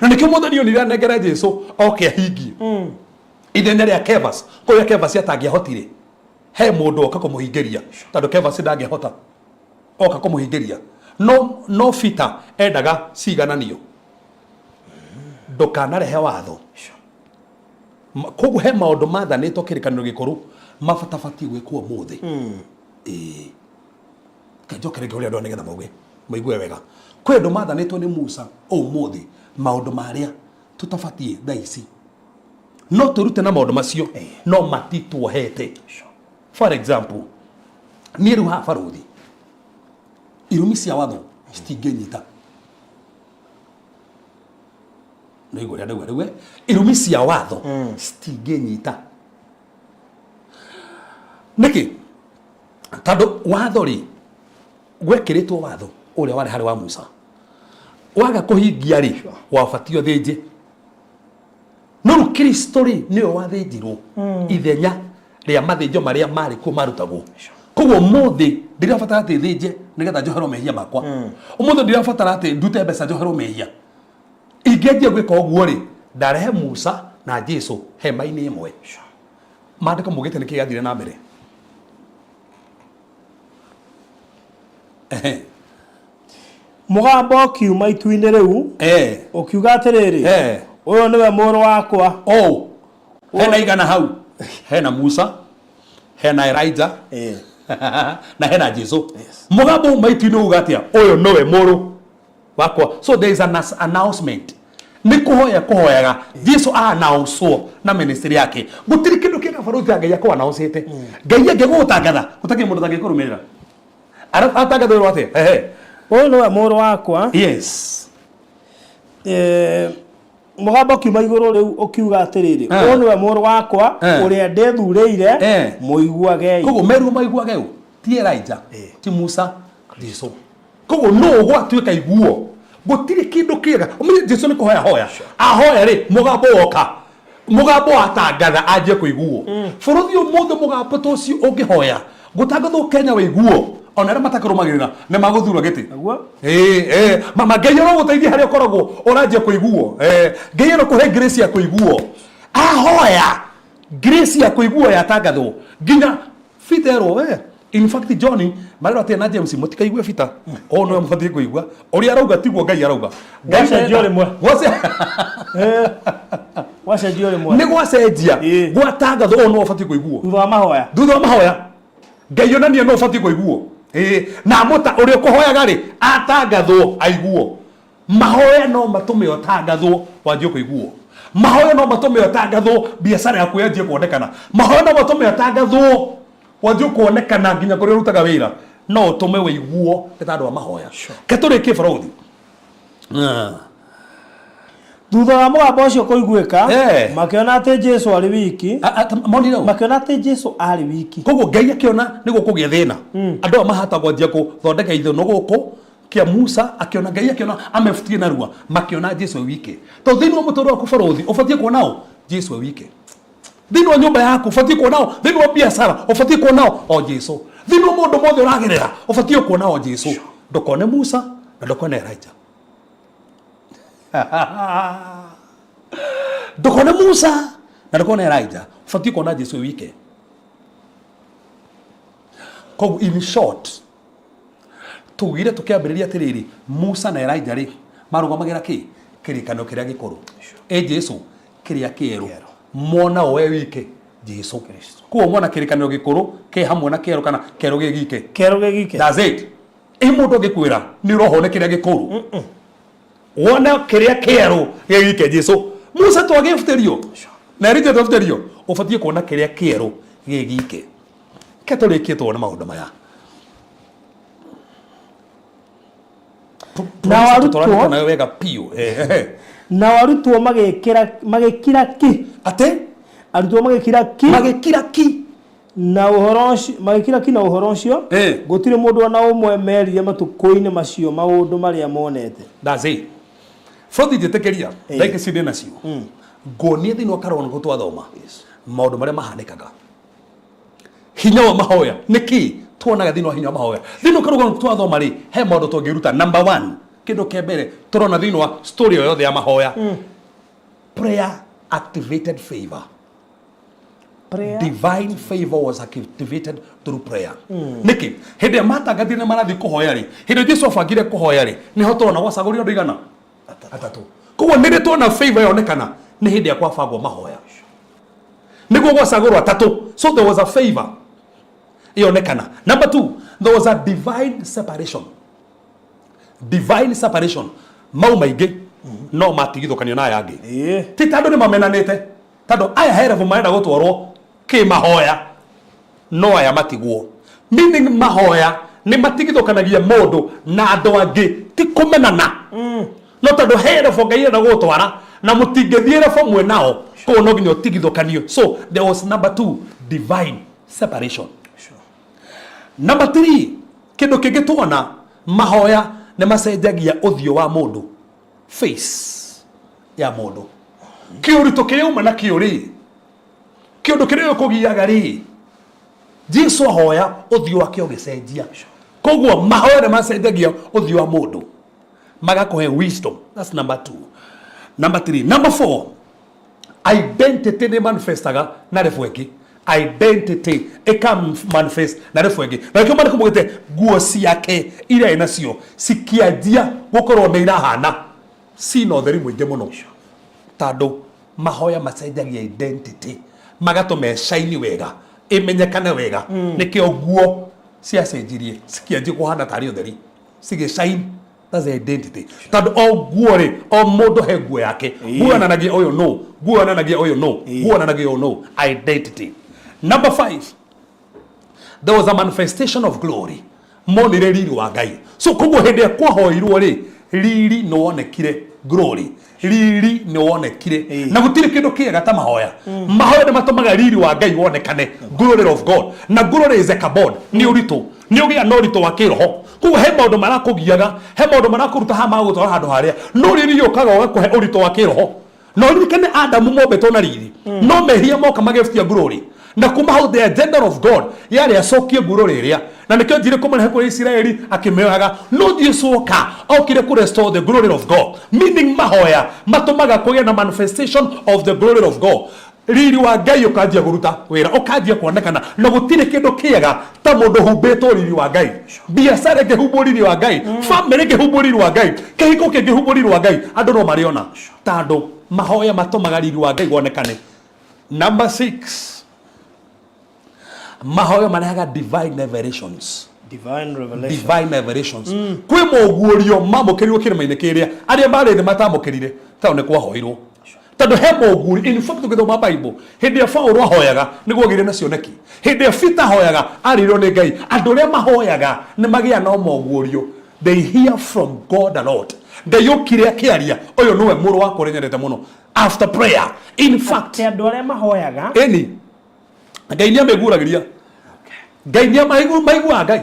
D: na nikio mundu ni onira negera Jesu hingi ithenya ria Kefas kuria Kefas atangĩahotire he mundu oka kumuhingiria tando Kefas ndangĩhota oka kumuhingiria no Peter endaga cigananio ndukanarehe watho koguo he maundu mathanĩtwo kĩrĩkanĩro gĩkũrũ mabatabatie gwĩkwo mũthĩ kanjokere ngĩũria andũ nĩgetha maigue wega kwĩ andũ mathanĩtwo nĩ Musa ũmũthĩ maundu marĩa tũtabatie thaa ici no tũrute na maundu macio no matituohete. For example, niĩ rĩu haha barũthi irumi cia watho citingĩnyita no igũrĩa ndauga rĩu irumi cia watho citingĩnyita nĩkĩ tondũ watho rĩ gwekĩrĩtwo watho ũrĩa warĩ harĩ wa Musa waga kũhingia rĩ wabatio thĩnje no rĩu Kristo rĩ nĩwe wathĩnjirwo ithenya ria mathĩnjo marĩa marĩ kuo marutagwo koguo muthi ndirabatara ati thinje nigetha njoherwo mehia makwa umuthi ndirabatara ati ndute mbeca njoherwo mehia ingianjia gwika uguo ri ndarehe Musa na Jesu hema-ini imwe mandiko mugite niki gathire na mbere
E: mugambo ukiuma itu-ini riu ukiuga atiriri uyu niwe muru wakwa
D: hena igana hau hena Musa hena Elijah na hena Jesu mugambo uma itu-ini uga atia uyu niwe muru wakwa so there is an announcement ni kuhoyaga Jesu announce na ministry yake gutiri kindu kiega baruti Ngai yakwa announceite Ngai angegutangatha gutaki mundu tangikurumira atangatha ro atia
E: uyu niwe muru wakwa
D: yes
E: mugambo kiuma iguru riu ukiuga atiriri uyu niwe muru wakwa uria ndethureire muiguage
D: koguo meru maiguage ti Elijah ti Musa Jesu koguo no gwatuika iguo gutiri kindu kiega umenye Jesu ni kuhoya ahoya ri mugambo woka mugambo atangatha anjie kuiguo buruthi umuthi mugambo tocio ungihoya gutangatho Kenya wa iguo ona ra matakurumagirira ne maguthura giti mama Ngai ro guteithia hari ukoragwo uranjia kuiguo Ngai ro kuhe grace ya kuiguo ahoya grace ya kuiguo yatangathwo nginya fitero in fact John marero ati na James mutikaigue fita no mfatie kuigua uri arauga tiguo Ngai arauga
E: Ngai jore mwe wase jore mwe
D: ni gwacenjia gwatangatho no ufatie kuiguo
E: thutha wa mahoya
D: Ngai onania no ufatie kuiguo na muta uri kuhoyaga ri atangathwo aiguo mahoya no matume otangathwo wanjie kuiguo mahoya no matume otangathwo biashara yaku yanjie kuonekana mahoya no matume otangathwo wanjie kuonekana nginya kuri rutaga wira no utume wiguo ndandu wa mahoya keturi kibarothi
E: thutha wa mugambo ucio kuiguika makiona ati Jesu ari wiki makiona ati Jesu ari wiki
D: koguo Ngai akiona nigo kugia thina andu amahata gwanjia kuthondeka ithono guku kia Musa akiona Ngai akiona amefutie na rua makiona Jesu wiki to thini wa mutoro wa kubarothi ufatie kuonao Jesu wiki thini wa nyumba yaku ufatie kuonao thini wa biashara ufatie kuonao Jesu thini wa mundu mothe uragirira ufatie kuonao Jesu ndukone Musa na ndukone Elijah ndukone Musa na ndukone Elijah ufatie kuona Jesu wiki koguo in short tugire tukiambiriria atiriri Musa na Elijah ri marugamagira ki kirikano kiria gikuru Jesu kiria kieru mona we wike Jesu Kristo kuo mona kirikano gikuru ke hamwe na kero kana kero gigike that's it imundu gikwira ni roho ne kiria gikuru wona kiria kero gigike Jesu Musa twagifuterio na Elijah twagifuterio ufatie kuona kiria kero gigike keturikie tuona maundu maya
E: na warutwo
D: na wega pio
E: na warutwo magikira ki
D: ate
E: arutwo magikira ki na uhoro ucio magikira ki na uhoro ucio gutire mundu ona umwe meririe matuko-ini macio maundu maria monete
D: that's it fodi jetekeria like sinde nacio ngonie thini wa karona gutwathoma maundu maria mahanikaga hinya wa mahoya niki tuonaga thini wa hinya wa mahoya thini karuga twathoma ri he maundu tungiruta number 1 kindu ke mbere turona thini wa story yothe ya mahoya prayer activated favor divine favor was activated through prayer niki hinde matangathire marathi kuhoya ri hinde Jesu afangire kuhoya ri niho turona gwacagũrio andũ igana atatu koguo nĩ tuona favor yonekana nĩ hĩndĩ ya kwabangwo mahoya nĩguo gwacagũrwo atatu so there was a favor yonekana number 2 there was a divine separation mau maingĩ no matigithũkanio na aya angĩ ti tandũ nĩ mamenanĩte tandũ aya herevu marenda gũtwarwo kĩ mahoya no aya matigwo meaning mahoya nĩ matigithũkanagia mũndũ na andũ angĩ ti kũmenana no tandũ herevu Ngai enda gũtwara na mũtingĩthiĩre famwe nao koguo no nginya ũtigithũkanio so there was number 2 divine separation number 3 kindu kingi tuona mahoya ne macenjagia uthio wa mundu face ya mundu kiurito kiuma na kiuri kindu kiria kugiaga ri Jesu ahoya uthio wake ugicenjia. Koguo mahoya nĩ macenjagia uthio wa mundu. Magakuhe wisdom. That's number 2. Number 3. Number 4. Identity nĩ manifestaga na refweki. Identity ika manifest na refweki. Na kĩo mari kumugite nguo ciake iria enacio cikianjia gukorwo nĩ irahana. Sina ũtheri mũingĩ mũno. Tando mahoya macenjagia identity. Magatume shine wega. Imenyekane wega. Nikĩo nguo ciacenjirie cikianjia kuhana tari ũtheri. Sige shine. That's the identity. Tando o nguo ri o mundu he nguo yake. Nguo ananagia oyo no. Nguo ananagia oyo no. Nguo ananagia oyo no. Identity. Number 5. There was a manifestation of glory. Monire riri wa Ngai. So koguo hindi ya kwahoirwo ri riri no wonekire glory. Riri no wonekire. Na gutire kindu kiega ta mahoya. Mahoya ni matumaga riri wa Ngai wonekane. Glory of God. Na glory is a carbon. Ni urito. Ni ugia no rito wa kiroho. Kugo he maundu marakugiaga, he maundu marakuruta ha magutwara handu haria. No riri yokaga ugakuhe urito wa kiroho. No ririkane Adamu mombetwo na riri. No mehia moka mageftia glory. Na kuma how the agenda of God yari acokie glory iria. Na nikio njire kumana kuri Israeli akimeaga no Jesu oka okire ku restore the glory of God. Meaning mahoya matumaga kugia na manifestation of the glory of God. Riri wa Ngai ukanjia guruta wira ukanjia kuonekana na gutire kindu kiega ta mundu humbetwo riri wa Ngai. Biacara ngehumbo riri wa Ngai, family ngehumbo riri wa Ngai, kihiko ngehumbo riri wa Ngai, andu no mariona tando mahoya matumaga riri wa Ngai wonekane. Number 6. Mahoya marehaga divine revelations.
E: Divine revelation.
D: Divine revelations. Kwi mogurio mamukirirwo kirima-ini kiria aria mari matamukirire tao ni kwahoirwo. Tando he moguri in fact tukithoma Bible hindi ya Paulo ahoyaga niguo gire na cioneki. Hindi ya Peter ahoyaga arirwo ni Ngai. Andu ria mahoyaga ni magia no mogurio. They hear from God the Lord. Ngai ukire akiaria uyu niwe muru wa kurenyerete muno after prayer. In fact
E: andu ria mahoyaga
D: eni Ngai ni ameguragiria. Ngai ni maigua Ngai.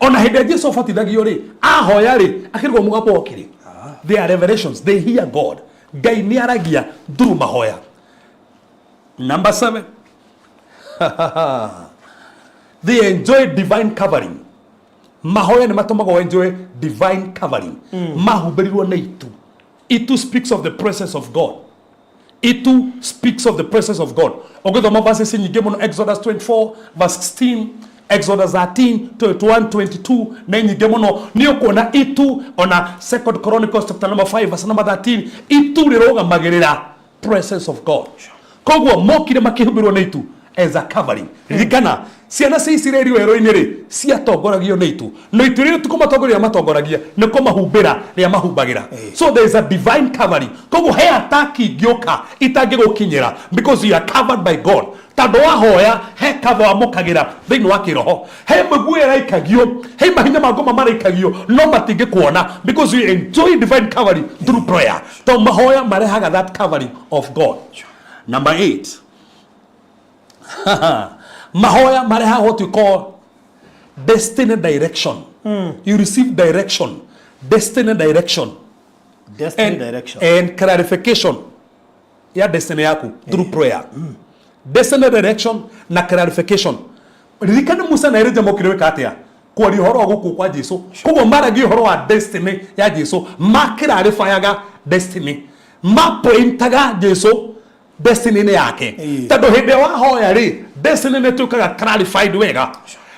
D: Ona hindi Jesu afatithagio ri ahoya ri akirwo mugapo okire. They are revelations. They hear God. Ngai ni aragia through mahoya. Number 7. They enjoy divine covering. Mahoya ni matumaga enjoy divine covering. Mahubiriwa na itu. Itu speaks of the presence of God. Itu speaks of the presence of God. Ogethoma verses nyingi muno Exodus 24 verse 16, Exodus 13, 21, 22 na nyingi muno ni ukuona itu ona 2 Chronicles chapter number 5 verse number 13 itu riroga magirira presence of God. Koguo mokire makihubirwo na itu as a covering. Ririkana ciana cia Isiraeli werũ-inĩ ri ciatongoragio na itu. No itu rĩrĩ tukumatongoria matongoragia nĩ kũmahumbĩra rĩa mahumbagĩra. So there is a divine covering. Koguo he attack ingĩũka itangĩgũkinyĩra because you are covered by God. Tando wahoya he cover wa mũkagĩra thĩinĩ wa kĩroho. He mĩguĩ ĩraikagio, he mahinya ma ngoma maraikagio no matingĩkuona because you enjoy divine covering through prayer. To mahoya marehaga that covering of God. Number 8. Mahoya mareha what we call destiny direction. You receive direction, destiny direction,
E: direction
D: and clarification ya destiny yaku through prayer. Destiny direction na clarification. Ririkana Musa na Elijah mokiriweka atia kwari horo guku kwa Jesu. Koguo maragi horo wa destiny ya Jesu makirarifayaga destiny mapointaga Jesu destiny ni yake. Tando hindi wahoya ri destiny ni tukaga clarified wega.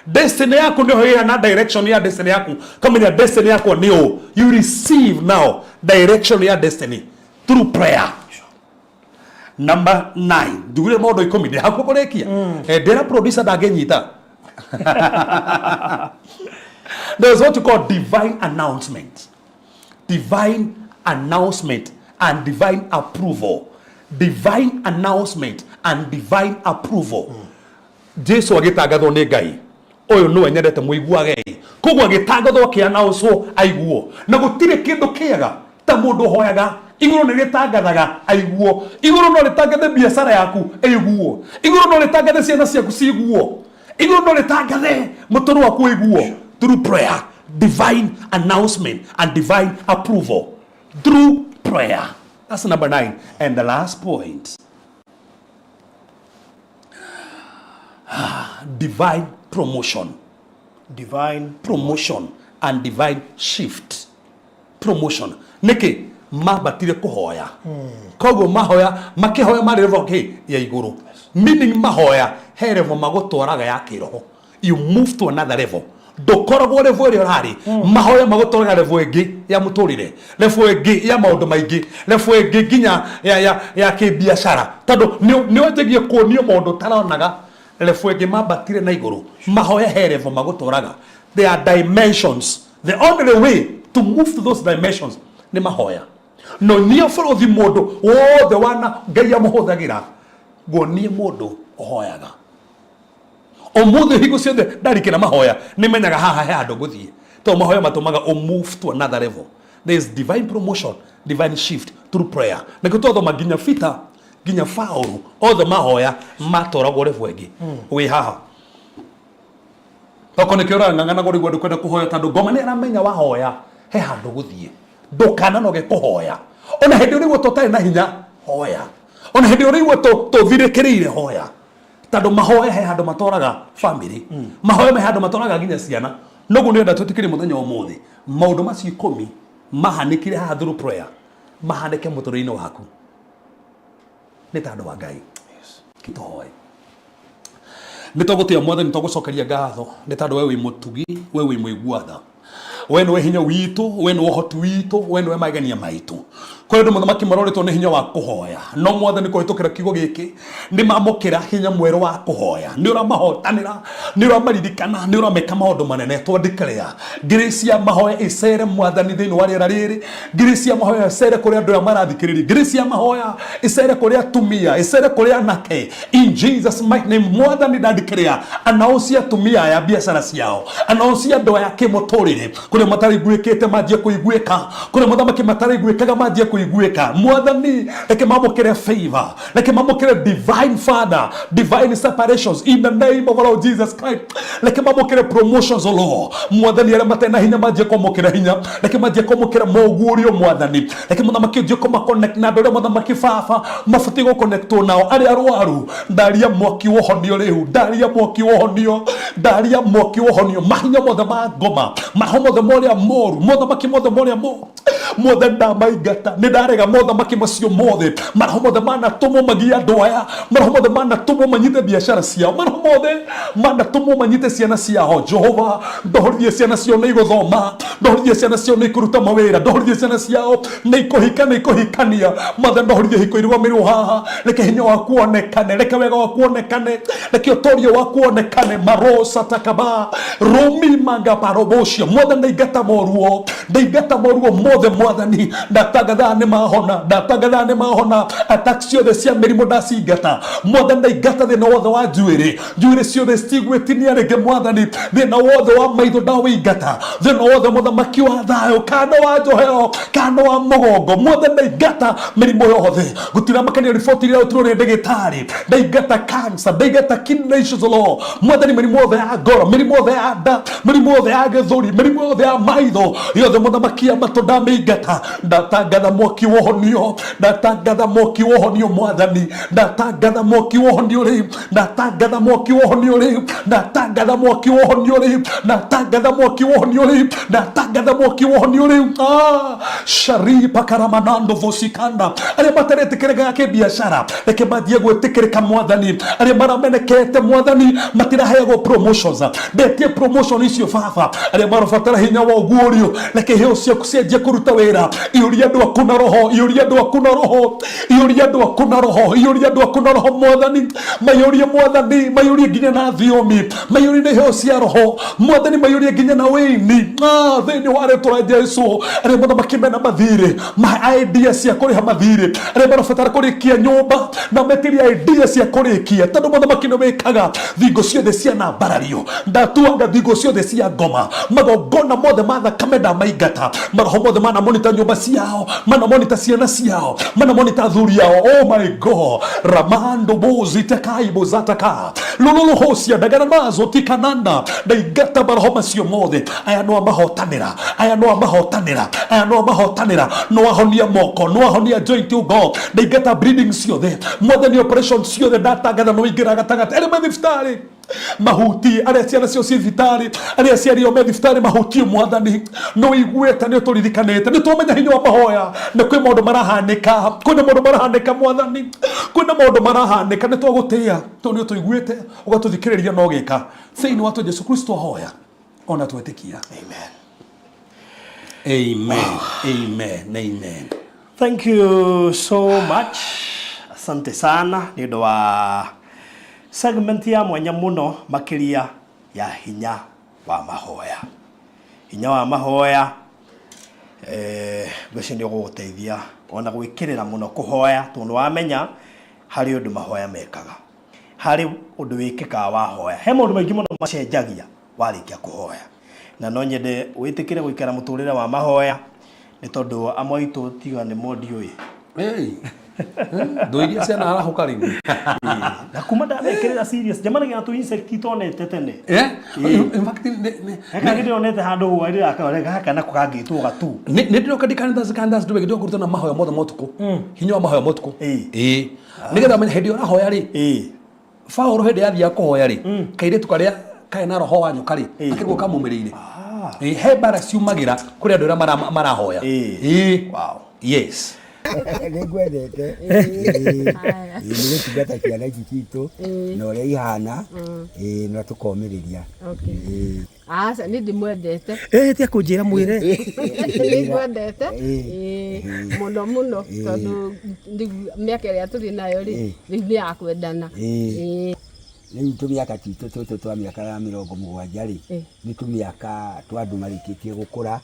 D: Destiny yako ndio hiyo na direction ya destiny yako. Kama ni destiny yako ndio you receive now direction ya destiny through prayer. Number 9. Dugule modo ikomide hakukorekia. Dera producer dagenyita. There's what you call divine announcement. Divine announcement and divine approval. Divine announcement and divine approval. Jesu agitagathwo ni Ngai. Oyo no enyendete muiguage. Koguo agitagathwo akiannouncewo aiguo. Na gutire kindu kiega ta mundu hoyaga iguru ni ritangathaga aiguo. Iguru no ritangathe biacara yaku aiguo. Iguru no ritangathe ciana ciaku ciiguo. Iguru no ritangathe mutoro waku aiguo. Through prayer, divine announcement and divine approval through prayer. That's number 9. And the last point. Divine promotion.
E: Divine
D: Promotion and divine shift. Promotion. Niki mabatire kuhoya. Koguo mahoya makihoya mari level ya iguru. Meaning mahoya he level magutwaraga ya kiroho. You move to another level. Dokoragwo level ĩrĩa ũrarĩ mahoya magũtwaraga level ĩngĩ ya mũtũrĩre, level ĩngĩ ya maũndũ maingĩ, level ĩngĩ nginya ya kĩbiacara, tondũ nĩ ũtegie kuonio maũndũ taronaga level ĩngĩ mabatire na igũrũ. Mahoya he level magũtwaraga. There are dimensions. The only way to move to those dimensions nĩ mahoya. No niĩ bũrũthi mũndũ wothe wana Ngai amũhũthagĩra guonie mũndũ ũhoyaga. Omuthe hingo ciothe ndarikĩra mahoya nĩmenyaga haha he handũ ngũthiĩ, tondũ mahoya matũmaga move to another level. There is divine promotion, divine shift through prayer. Nĩkĩo twathoma nginya Peter nginya Paulo othe mahoya matwaragwo level ĩngĩ. Wĩ haha toko nĩkĩo ũrang'ang'ana gũrĩgwo ndũkwenda kũhoya, tondũ ngoma nĩ aramenya wahoya he handũ gũthiĩ. Ndũkananoge kũhoya ona hĩndĩ ũrĩgwo tũtarĩ na hinya hoya, ona hĩndĩ ũrĩgwo tũthirĩkĩrĩire hoya, tondũ mahoya he handũ matwaraga family. Mahoya me handũ matwaraga nginya ciana. Noguo nĩenda twĩtĩkĩrie mũthenya ũmũthĩ maũndũ macio 10 mahanĩkire haha through prayer mahanĩke mũtũrĩre-inĩ waku nĩ tondũ wa Ngai. Kĩtohoe nĩtũgũtĩa Mwathani, nĩtũgũcokeria ngatho nĩ tondũ we wĩ mũtugi, we wĩ mũiguatha, we nĩwe hinya witũ, we nĩwe ũhoti witũ, we nĩwe magenia maitũ. Kwa hiyo mũthamaki maroretwo nĩ hinya wa kũhoya, no Mwathani kũhĩtũkĩra kiugo gĩkĩ nĩ mamũkĩra hinya mwerũ wa kũhoya. Nĩ ũramahotanĩra, nĩ ũramaririkana, nĩ ũrameka maũndũ manene. Twandĩkĩrĩa grace ya mahoya ĩcere Mwathani thĩinĩ wa rĩera rĩrĩ, grace ya mahoya ĩcere kũrĩ andũ arĩa marathikĩrĩria, grace ya mahoya ĩcere kũrĩ atumia, ĩcere kũrĩ anake, in Jesus mighty name. Mwathani ndandĩkĩrĩa anaocia atumia ya biacara ciao, anaocia andũ aya kĩmũtũrĩre, kũrĩa matarĩ iguĩkĩte manjie kũiguĩka, kũrĩa mũthamaki matarĩ iguĩkaga manjie kũiguĩka. Mwathani reke mamũkĩre favor, reke mamũkĩre divine father, divine separations in the name of our Lord Jesus Christ. Reke mamũkĩre promotions, O Lord. Mwathani arĩa matarĩ na hinya manjie kũmũkĩra hinya, reke manjie kũmũkĩra moguũrio Mwathani, reke mũthamaki ũnjie kũmaconnect na andũ arĩa mũthamaki baba mabatiĩ gũconnectwo nao, arĩa arwaru. Ndaria mwaki wohonio rĩu, ndaria mwaki wohonio, ndaria mwaki wohonio, mahinya mothe ma ngoma, maho mothe marĩa moru, mũthamaki mothe marĩa moru, mothe ndamaingata, nĩ ndarega mũthamaki macio mothe, maho mothe manatũmwo magie andũ aya, maho mothe manatũmwo manyite biacara ciao, maho mothe manatũmwo manyite ciana ciao. Jehova ndohorithie ciana ciao nĩ igũthoma, ndohorithie ciana ciao nĩ ikũruta mawĩra, ndohorithie ciana ciao nĩ ikũhikania. Mothe ndohorithie hiko irũgamĩrĩrwo haha, reke hinya waku wonekane, reke wega waku wonekane, reke ũtũũrio waku wonekane. Marosa takaba romi manga parobocia. Mothe ndaingata moruo, ndaingata moruo mothe Mwathani, ndatangatha nĩ mahona, ndatangatha nĩ mahona. Attacks ciothe cia mĩrimũ ndacingata Mwathani, ndaingata thĩna wothe wa njuĩrĩ ciothe citigwĩtinia rĩngĩ Mwathani, thĩna wothe wa maitho ndawĩingata, thĩna wothe mũthamaki wa thayũ, kando wa njohero, kando wa mũgongo. Mwathani ndaingata mĩrimũ yothe, gũtira makania riboti iria ũturwo nĩ ndagĩtarĩ, ndaingata cancer, ndaingata kidney issues, Lord. Mwathani mĩrimũ yothe ya ngoro, mĩrimũ yothe ya nda, mĩrimũ yothe ya gĩthũri, mĩrimũ yothe ya maitho yothe mũthamaki ya matũ ndamĩingata. Ndatangatha mwaki wohonio, ndatangatha mwaki wohonio Mwathani, ndatangatha mwaki wohonio rĩu, ndatangatha mwaki wohonio rĩu, ndatangatha mwaki wohonio rĩu, ndatangatha mwaki wohonio rĩu, ndatangatha mwaki wohonio rĩu. Sharipa karamanando vosikanda, arĩa mataretĩkĩrĩka kĩbiacara reke manjie gwĩtĩkĩrĩka Mwathani, arĩa maramenekete Mwathani matiraheagwo promotions, ndetie promotion icio baba, arĩa marabatara hinya wa ũguũrio reke heo ciaku cianjie kũruta wĩra. Iũria andũ aku na roho, iũria andũ aku na roho, iũria andũ aku na roho, iũria andũ aku na roho Mwathani, mayũrie Mwathani, mayũrie nginya na thiomi, mayũrie nĩ heo cia roho Mwathani, mayũrie nginya na wĩini thĩinĩ wa rĩĩtwa rĩa Jesũ. Arĩa mũthamaki mena mathirĩ, ma idea cia kũrĩha mathirĩ, arĩa marabatara kũrĩkia nyũmba na metiria idea cia kũrĩkia, tondũ mũthamaki nĩ wĩkaga thingo ciothe cia nambarario, ndatuanga thingo ciothe cia ngoma, magongona mothe ma thakame ndamaingata, maroho mothe manamonita nyũmba ciao, manamonita ciana ciao, manamonita athuri yao. Oh my God, ramando bozi takai bozataka lululu hosia dagana mazo tikananda ndaingata maroho macio mothe. Aya no amahotanĩra, aya no amahotanĩra, aya no amahotanĩra, no ahonia moko, no ahonia joint ugo, ndaingata bleeding ciothe Mwathani, operation ciothe ndatangatha no ingĩra gatagatĩ arĩa mathibitarĩ mahuti aria ciana cio cithitari aria ciario me thibitari mahuti mwathani no iguete ni turirikanite ni twamenya hinya wa mahoya na kwi maundu marahanika kwina maundu marahanika mwathani kwina maundu marahanika ni twagutia to ni tuiguete ugatuthikiriria no gika thiini wa tu Jesu Kristo ahoya ona twetikia amen amen amen.
E: Thank you so much. Asante sana ni ndo wa segment ya mwanya muno makiria ya hinya wa mahoya. Hinya wa mahoya gweci ndio guguteithia ona gwikirira muno kuhoya tondu wamenya hari undu mahoya mekaga. Hari undu wikika wa hoya. He maundu maingi muno macenjagia warikia kuhoya. Na no nyende witikire gwikara muturire wa mahoya ni tondu amwe itu tiga ni modioi.
D: Ndo iria ciana arahuka ringi
E: na kuma ndamekirira serious jamani gina tu insect itonete tene
D: in fact
E: eka ndio onete handu wa ira akarega haka na kugangitwo gatu
D: ni ndio kandas ndube ndio kurutana mahoya mothe motuko hinya wa mahoya motuko nigetha menya hindi ora hoya ri Paulo hindi yathia kuhoya ri kaire tukaria kae na roho wa nyoka ri akirwo kamumirire he bara ciumagira kuri andu ira marahoya wow yes
F: Nĩngwendete nĩ gũtungata ciana ici citũ na ũrĩa ihana na tũkomĩrĩria.
G: Aca nĩ ndĩmwendete
E: tia kũnjĩra mwĩre
G: nĩngwendete mũno mũno tondũ mĩaka ĩrĩa tũrĩ nayo rĩ nĩ ya kwendana.
F: Rĩu tũmĩaka titũ tũtũ twa mĩaka ya 70 rĩ nĩ tũmĩaka twa andũ marĩkĩtie gũkũra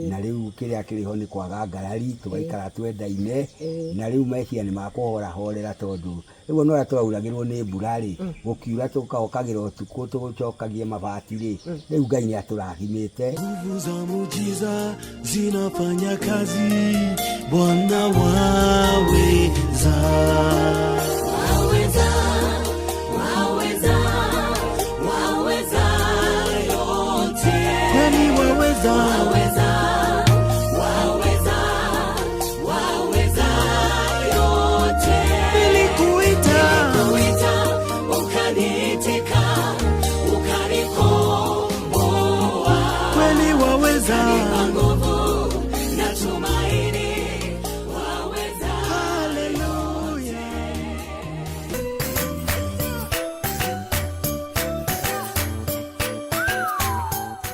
F: na rĩu kĩrĩa kĩrĩho nĩ kwaga ngarari tũgaikara twendaine na rĩu meciria nĩ makũhora horera tondũ rĩu no tũrauragĩrwo nĩ mbura rĩ gũkiura tũkahokagira ũtukũ tũgũcokagie mabati rĩ rĩu Ngai nĩ atũrathimĩte.
H: Nguvu za muujiza zinafanya kazi, Bwana waweza.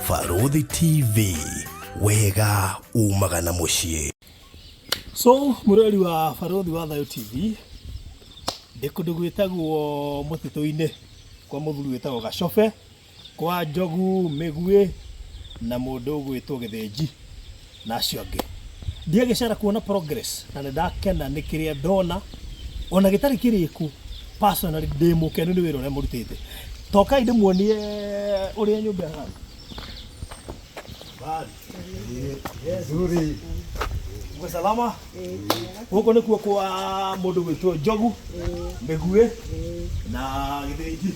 A: Farodhi TV wega umagana mushie.
E: So murori wa Farodhi wa Thayo TV ndikundu gwitagwo mutito-ine kwa muthuri witagwo Gacobe kwa Njogu Migwe na mundu gwitwo Githenji na acio angi ndiagicara kuona progress na ndakena nikiria ndona ona gitari kiriku personally ndimukenu ni wira uria murutite tokai ndimuonie uria nyumba ya
F: Nzuri.
E: Mwe salama? Huko nikuwa kwa mundu gwitwo Njogu Migwe na Githenji.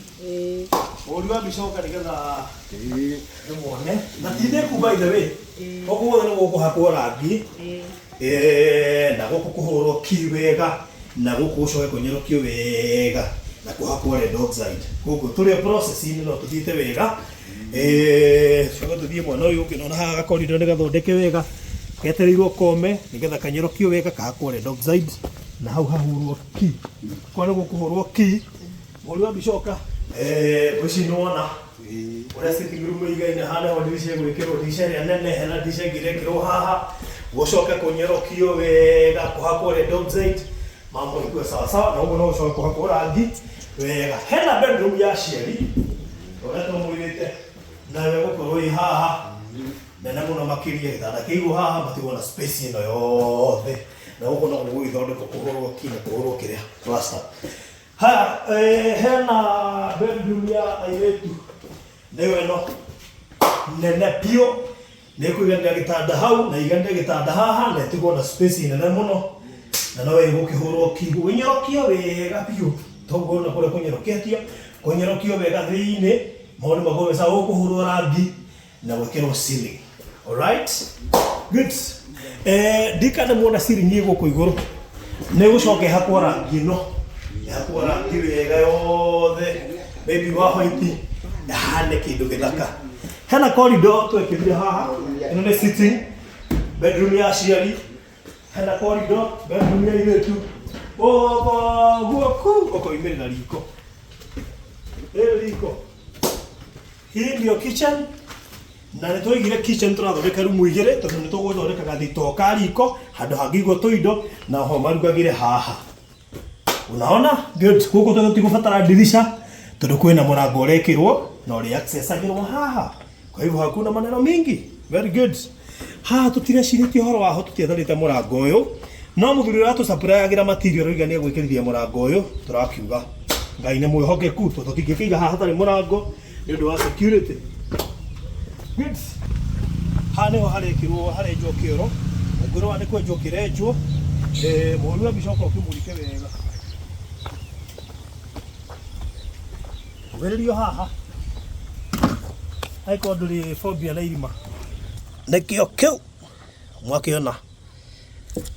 E: Uri wa bicoka nigetha ndimone na tinde ku by the way okuo ni gukuhakwo rangi na gukuhurwo kiwega na gukucoke kunyerokio wega na kuhakwo red oxide guku turi process ini no tuthite wega coka tuthie mwana uyu ungi nona haga corridor ni gathondeke wega ketereirwo kome nigetha kanyerokio wega kahakwo red oxide na hau hahurwo ki kwa niguo kuhurwo ki uri wa bicoka gucinona uria sitting room igaine hana ho dirisha gwikirwo dirisha ria nene hena dirisha ngirekirwo haha gucoke kunyerokio wega kuhakwo red oxide mambo ikuwe sawa sawa na uguo no gucoke kuhakwo rangi wega hena bedroom ya ciari uria tumwirite nawe gukorwo i haha nene muno makiria gitanda kiigu haha matigwo na space ino yothe na uguo no gugithondekwo kuhurwo kina kuhurwo kiria plaster. Ha hena bedroom ya airetu niwe no nene pio nikuigania gitanda hau na igania gitanda haha na tigwo na space nene muno na nawe gukihurwo kiigu winyorokio wega pio toguo na kure kunyerokio wega thiini maundu magome sa gukuhurwo rangi na gwikirwo ceiling. Alright, good. Dika na muona ceiling guku iguru ni gucoke hakwo rangi no hakwo rangi wega yothe baby wa white hane kindu githaka hena corridor twekithire haha ino ni sitting bedroom ya ciari hena corridor bedroom ya iretu guoku imerera riko riko hii ndio kitchen na nä twaigire kitchen turathondeka rumu igä rä tondå nä tå gå thondeka gathito ka riko handå hangä igwo tå indo na ho marugagä re haha unaona good gå kå tå tigå batara ndirisha tondå kwä na må rango å rekä rwo na å rä accessagä rwo haha kwa hivyo hakuna maneno mingi very good haha tå tirecirä tie å horo waho tå tietharä te må rango å yå no må thuri å ratå supplyagä ra material oiga nä egwä kä rithia må rango å yå tå rakiuga ngai nä mwä hokeku tondå tingä kä iga haha hatarä må rango nä å ndå wa security. Good. Hane ho harekirwo harenjwo kioro ngoro ane kwenjwo kirenjwo mworu abicoka ukimurike wega ugererio haha aiko nduri phobia na irima nekio kiu mwakiona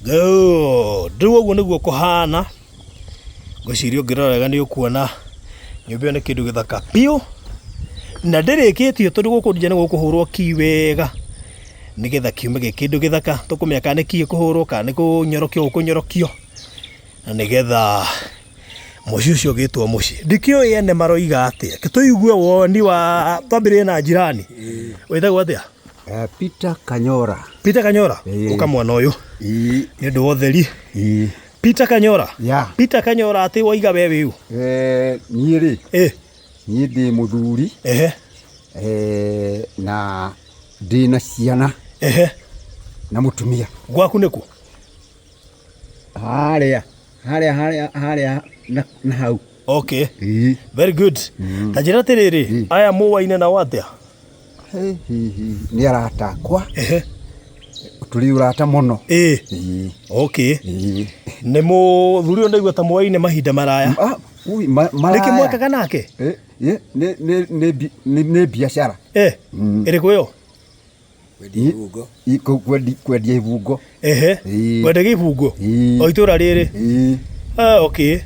E: go ndu uguo niguo kuhana ngocirio ngirorega ni ukuona nyumba ni kindu githaka piu na ndirikitio tondu guku nje ni gukuhurwo ki wega nigetha kiume gikindu githaka tukumeka ni ki kuhurwo ka ni kunyorokio ukunyorokio na nigetha muci ucio gitwo muci ndikio yene maroiga atia kituigue woni wa twambire na jirani wetagwo atia
F: Peter Kanyora
E: ukamwana uyu ni ndu otheri Peter Kanyora Peter Kanyora ati waiga wewe uyu
F: nyiri niĩ ndĩ mũthuri na ndĩna ciana na mũtumia
E: gwaku nĩku
F: harĩa na hau
E: okay very good ta njĩra atĩrĩrĩ aya mũwaine nao atĩa
F: nĩ arata akwa tũrĩ ũrata mũno
E: okay nĩ mũthuri ũyũ ndaigua ta mũwaine mahinda maraya nĩkĩ mwekaga nake
F: nĩ biacara
E: ĩrĩkũ ĩyo
F: kwendia ibungo
E: wendagia ibungo o itũra rĩrĩ okay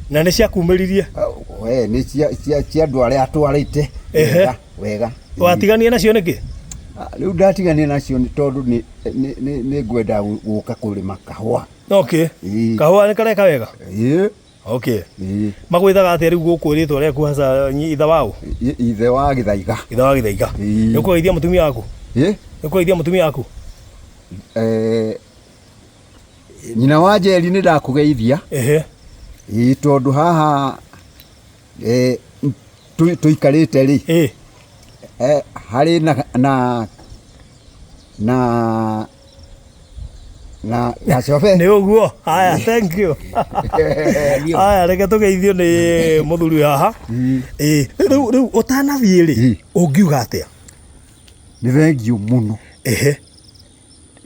E: na nĩ ciakumĩririe
F: nĩ cia andũ arĩa atwarĩte wega
E: watigania nacio nĩkĩ
F: rĩu ndatigania nacio nĩ tondũ nĩ ngwenda gũka kũrĩma kahũa
E: okay kahũa nĩ kareka wega okay magwithaga atia riu guku ritwa riaku hasa itha wao
F: ithe wa Githaiga
E: nĩ kugeithia mutumia waku nĩ kugeithia mutumia waku
F: nyina wa Njeri nĩ ndakugeithia tondũ haha tuikarĩte rĩ harĩ na gacobe
E: nĩ ũguo haya thank you haya reke tũgeithio nĩ mũthuri haha rĩu ũtanathiĩ rĩ ũngiuga atĩa
F: nĩ thengiũ mũno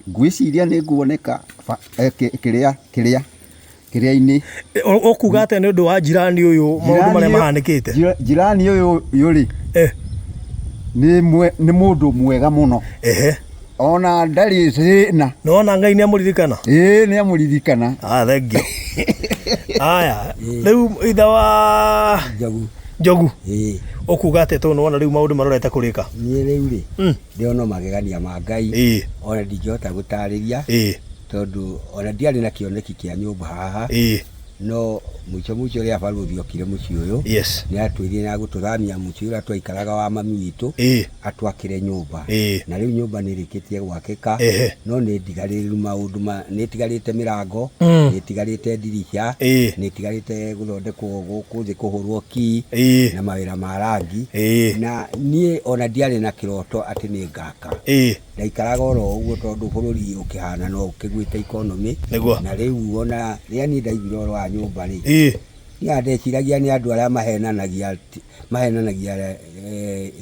F: ngwĩciria nĩ nguoneka kĩrĩa-inĩ
E: ũkuga atĩa nĩ ũndũ wa jirani ũyũ maũndũ marĩa mahanĩkĩte
F: jirani ũyũ rĩ nĩ mũndũ mwega mũno ona ndarĩ thĩna
E: nona Ngai nĩ amũririkana
F: nĩ amũririkana
E: thengiũ haya rĩu itha wa Njogu ũkuga atĩa tondũ wona rĩu maũndũ marorete kũrĩka
F: niĩ rĩu rĩ ndĩona magegania ma Ngai ona ndingĩhota gũtarĩria tondũ ona ndiarĩ na kĩoneki kĩa nyũmba haha no mũico rĩa baruthi okire mũciĩ ũyũ nĩ atwĩrire na gũtũthamia mũciĩ ũrĩa twaikaraga wa mami witũ atwakĩre nyũmba na rĩu nyũmba nĩ ĩrĩkĩtie gwakĩka no nĩ ndigarĩrĩru maũndũ nĩ ĩtigarĩte mĩrango nĩ ĩtigarĩte ndirisha nĩ ĩtigarĩte gũthondekwo gũkũ thĩ kũhũrwo ki na mawĩra ma rangi na niĩ ona ndiarĩ na kĩroto atĩ nĩ ngaka ndaikaraga oro ũguo tondũ bũrũri ũkĩhana no ũkĩgwĩte economy na rĩu ona rĩrĩa niĩ ndaiguire ũhoro wa nyũmba rĩ niĩ ndeciragia nĩ andũ arĩa mahenanagia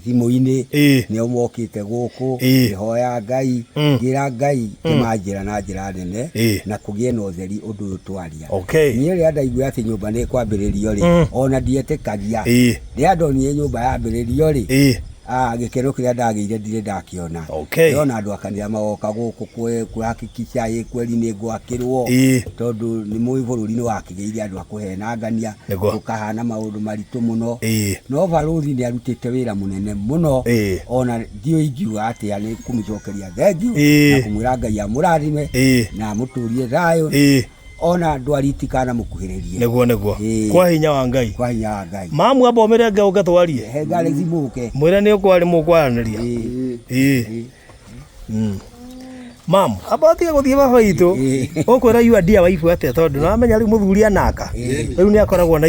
F: thimũ-inĩ nĩo mokĩte gũkũ ngĩhoya Ngai ngĩra Ngai kĩmanjĩra na njĩra nene na kũgĩe na ũtheri ũndũ ũyũ twaria niĩ rĩrĩa ndaigua atĩ nyũmba nĩ kwambĩrĩrio rĩ ona ndietĩkagia rĩrĩa ndonire nyũmba yambĩrĩrio rĩ gikero kiria ndagire ndire ndakiona ndona andu akanira magoka guku kuhakikisha kweli ni gwakirwo tondu ni mui bururi ni wakigeire andu akuhenangania ukahana maundu maritu muno no baruthi ni arutite wira munene muno ona ndio ingiuga atia ni kumucokeria thengiu na kumwira Ngai amurathime na muturie thayo ona ndwaritikana mukuhiririe
E: neguo kwa hinya wa Ngai mamu abomere Ngai ugatwarie
F: hega lezimuke
E: mwira ni ukwari mukwaniria mamu abati guthie baba itu ukwira yu adia waifu ate tondu na menya ri muthuri anaka riu ni akoragwo na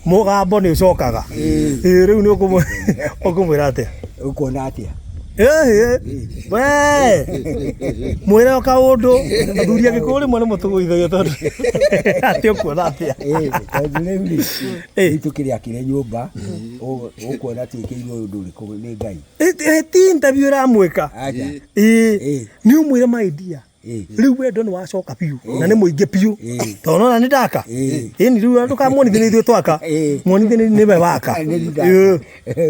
E: mugambo ni ucokaga riu ni ukumwira ate
F: ukuona atia
E: we mwira o kaundu muthuri agikuri mwana mutuguithagia tondu ati ukuona atia
F: tukiria kire nyumba ukuona ati kiiro undu riku ni Ngai
E: ti interview ramwika ni umwire maidia riu wendo ni wacoka piu na ni muingi piu tondu na ni ndaka ni riu tukamuonithia ithuĩ twaka muonithia ni we waka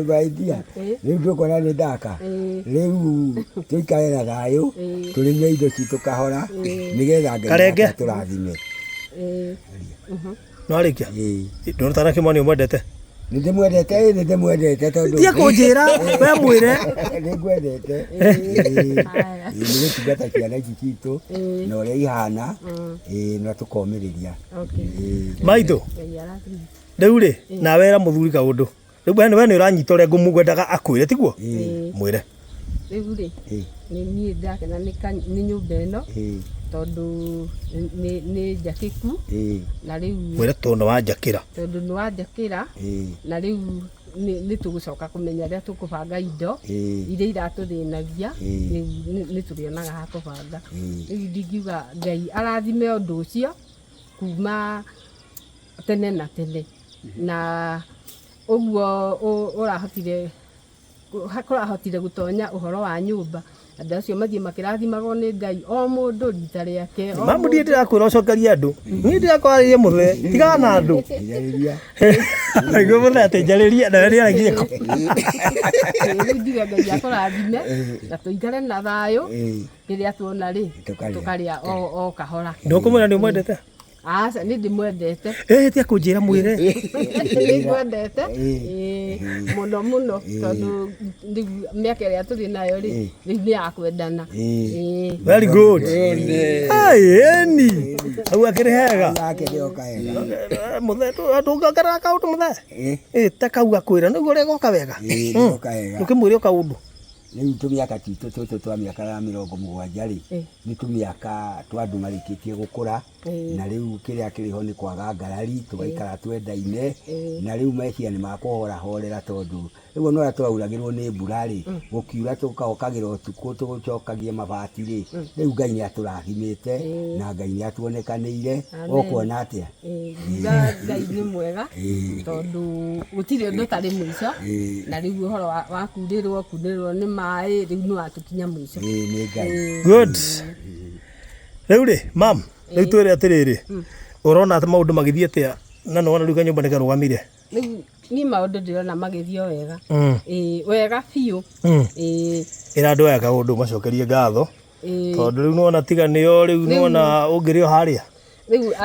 F: maidia riu tukona ni ndaka riu tuikare na thayo turime indo citu kahora nigetha Ngai turathime
E: no arikia ndu tana kimoni umwendete
F: Nindimwendete tondu
E: tia kunjira we mwire
F: ningwendete ni gutungata ciana ici citu na uria ihana na tukomiriria
E: maitũ riu ri nawe era muthuri kaundu riu we ni uranyita uria ngumugwendaga akwire tiguo mwire
G: riu ri ni nie ndakena ni nyumba ino tondu ni njakiku na riu
E: mwire tondu wa njakira
G: na riu ni tugucoka kumenya ria tukubanga indo iria iratuthinagia ni turionaga ha kubanga riu ndingiuga Ngai arathime undu ucio kuma tene na tene na uguo urahotire gutonya uhoro wa nyumba andu acio mathie makirathimago ni Ngai o mundu rita riake
E: mamu ndie ndirakwira ucokeria andu ni ndirakwaririe muthe tigana na andu aigo muthe ati njariria na weria aragiye ko
G: ndiga Ngai akurathime na tuikare na thayo riria tuona ri tukaria o kahora
E: ndukumwira ni mwendete
G: asa ni ndimwendete
E: tia kunjira mwire
G: ni mwendete muno tondu miaka iria turi nayo ri ni akwendana
E: very good eni au akirihega muthe ndungakara kaundu muthe takauga kwira niguo regoka wega ukimwire kaundu
F: riu tumiaka titu tutu twa miaka ya 70 ri ni tumiaka twa andu marikitie gukura na riu kiria kiriho ni kwaga ngarari tugaikara twendaine na riu meciria ni makuhora horera tondu riu no turauragirwo ni mbura ri gukiura tukaokagira utuku tugucokagia mabati ri riu Ngai ni aturathimite na Ngai ni atuonekanire ukuona atia
G: Ngai ni mwega tondu gutiri undu tari mwico na riu uhoro wa kundirwo ni mai riu ni watukinya mwico
F: ni Ngai
E: good riu ri mam riu twire atiriri urona ati maundu magithie atia na no riu kanyumba ni karugamire
G: riu ni maundu ndirona magithio wega wega biu
E: ira andu aya kaundu macokerie ngatho tondu riu nona tiga nio riu nona ungirio haria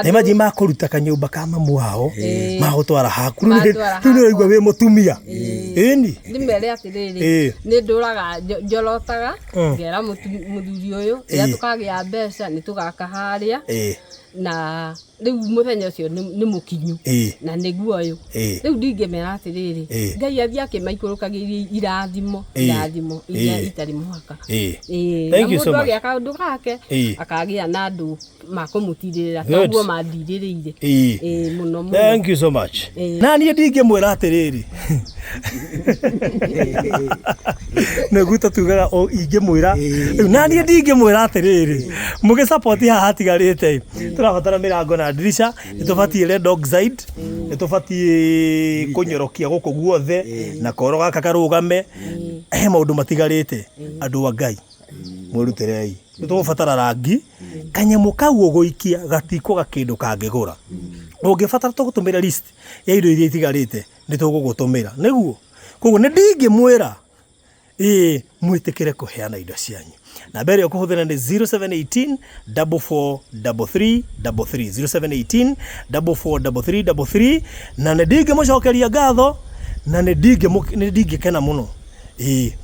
E: Nemaji makuruta kanyumba ka mamu wao magutwara haku riu niraigua wi mutumia ini
G: ndimere atiriri ni nduraga njorotaga ngera muthuri uyu ria tukagia mbeca ni tugaka haria na riu muthenya ucio ni mukinyu na niguo uyu riu ndingemera atiriri Ngai athie akimaikurukagiria irathimo iria itari muhaka
E: thank you so much
G: akaundu gake akagia na andu makumutirira koguo mandiririire muno
E: thank you so much na nie ndingemwira atiriri neguta tugaga o ingemwira na nie ndingemwira atiriri mugi support haha tigarite turabatara mirango na dirisha nitubatie red oxide nitubatie kunyorokia guku guothe na koro gaka karugame maundu matigarite andu wa Ngai mwirutirei nitubatara rangi kanyamu kau uguikia gatiko gakindu kangigura ungibatara tugutumira list ya indo iria itigarite nitugugutumira niguo koguo ni ndingimwira mwitikire kuheana indo cianyu. Namba ĩrĩa ũkũhũthĩra nĩ 0718 443333 0718 443333 na nĩ ndingĩmũcokeria ngatho na nĩ ndingĩkena mũno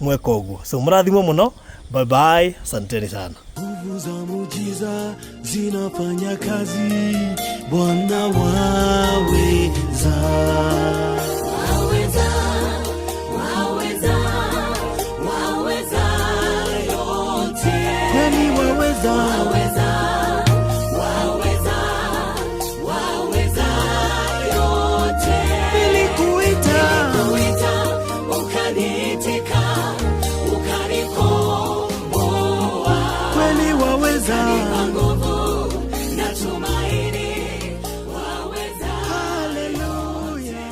E: mweka ũguo. So mũrathimwo mũno. Bye bye. Asanteni sana.
H: Nguvu za muujiza zinafanya kazi, Bwana waweza.
I: Waweza, waweza, waweza yote.
H: Kweli waweza.
I: Waweza, waweza, waweza yote.
H: Nilikuita
I: ukaniitika,
H: kweli waweza.
I: nguvu na tumaini, waweza.
H: Haleluya.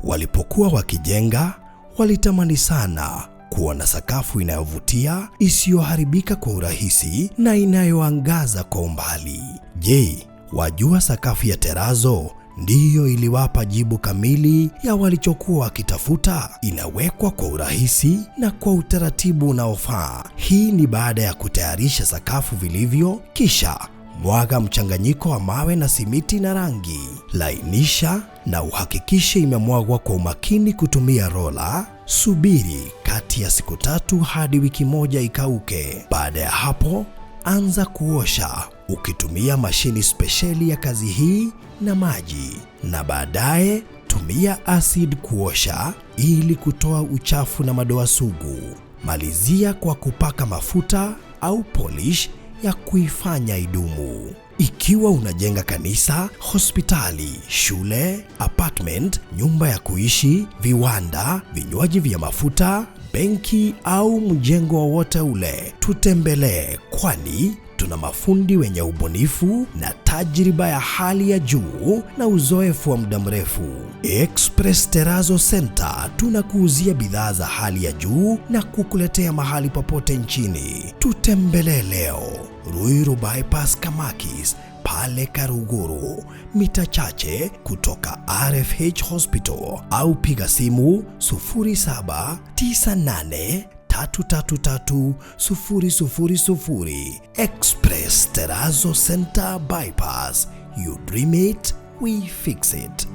A: Walipokuwa wakijenga, walitamani sana kuwa na sakafu inayovutia, isiyoharibika kwa urahisi na inayoangaza kwa umbali. Je, wajua sakafu ya terazo ndiyo iliwapa jibu kamili ya walichokuwa wakitafuta? Inawekwa kwa urahisi na kwa utaratibu unaofaa. Hii ni baada ya kutayarisha sakafu vilivyo, kisha mwaga mchanganyiko wa mawe na simiti na rangi. Lainisha na uhakikishe imemwagwa kwa umakini kutumia rola. Subiri kati ya siku 3 hadi wiki 1 ikauke. Baada ya hapo, anza kuosha ukitumia mashini spesheli ya kazi hii na maji, na baadaye tumia acid kuosha ili kutoa uchafu na madoa sugu. Malizia kwa kupaka mafuta au polish ya kuifanya idumu. Ikiwa unajenga kanisa, hospitali, shule, apartment, nyumba ya kuishi, viwanda, vinywaji vya mafuta, benki au mjengo wowote ule, tutembelee, kwani tuna mafundi wenye ubunifu na tajriba ya hali ya juu na uzoefu wa muda mrefu. Express Terazo Center tunakuuzia bidhaa za hali ya juu na kukuletea mahali popote nchini. Tutembelee leo, Ruiru Bypass Kamakis, pale Karuguru, mita chache kutoka RFH Hospital, au piga simu 0798 333 000. Express Terazo Center Bypass. You dream it, we fix it.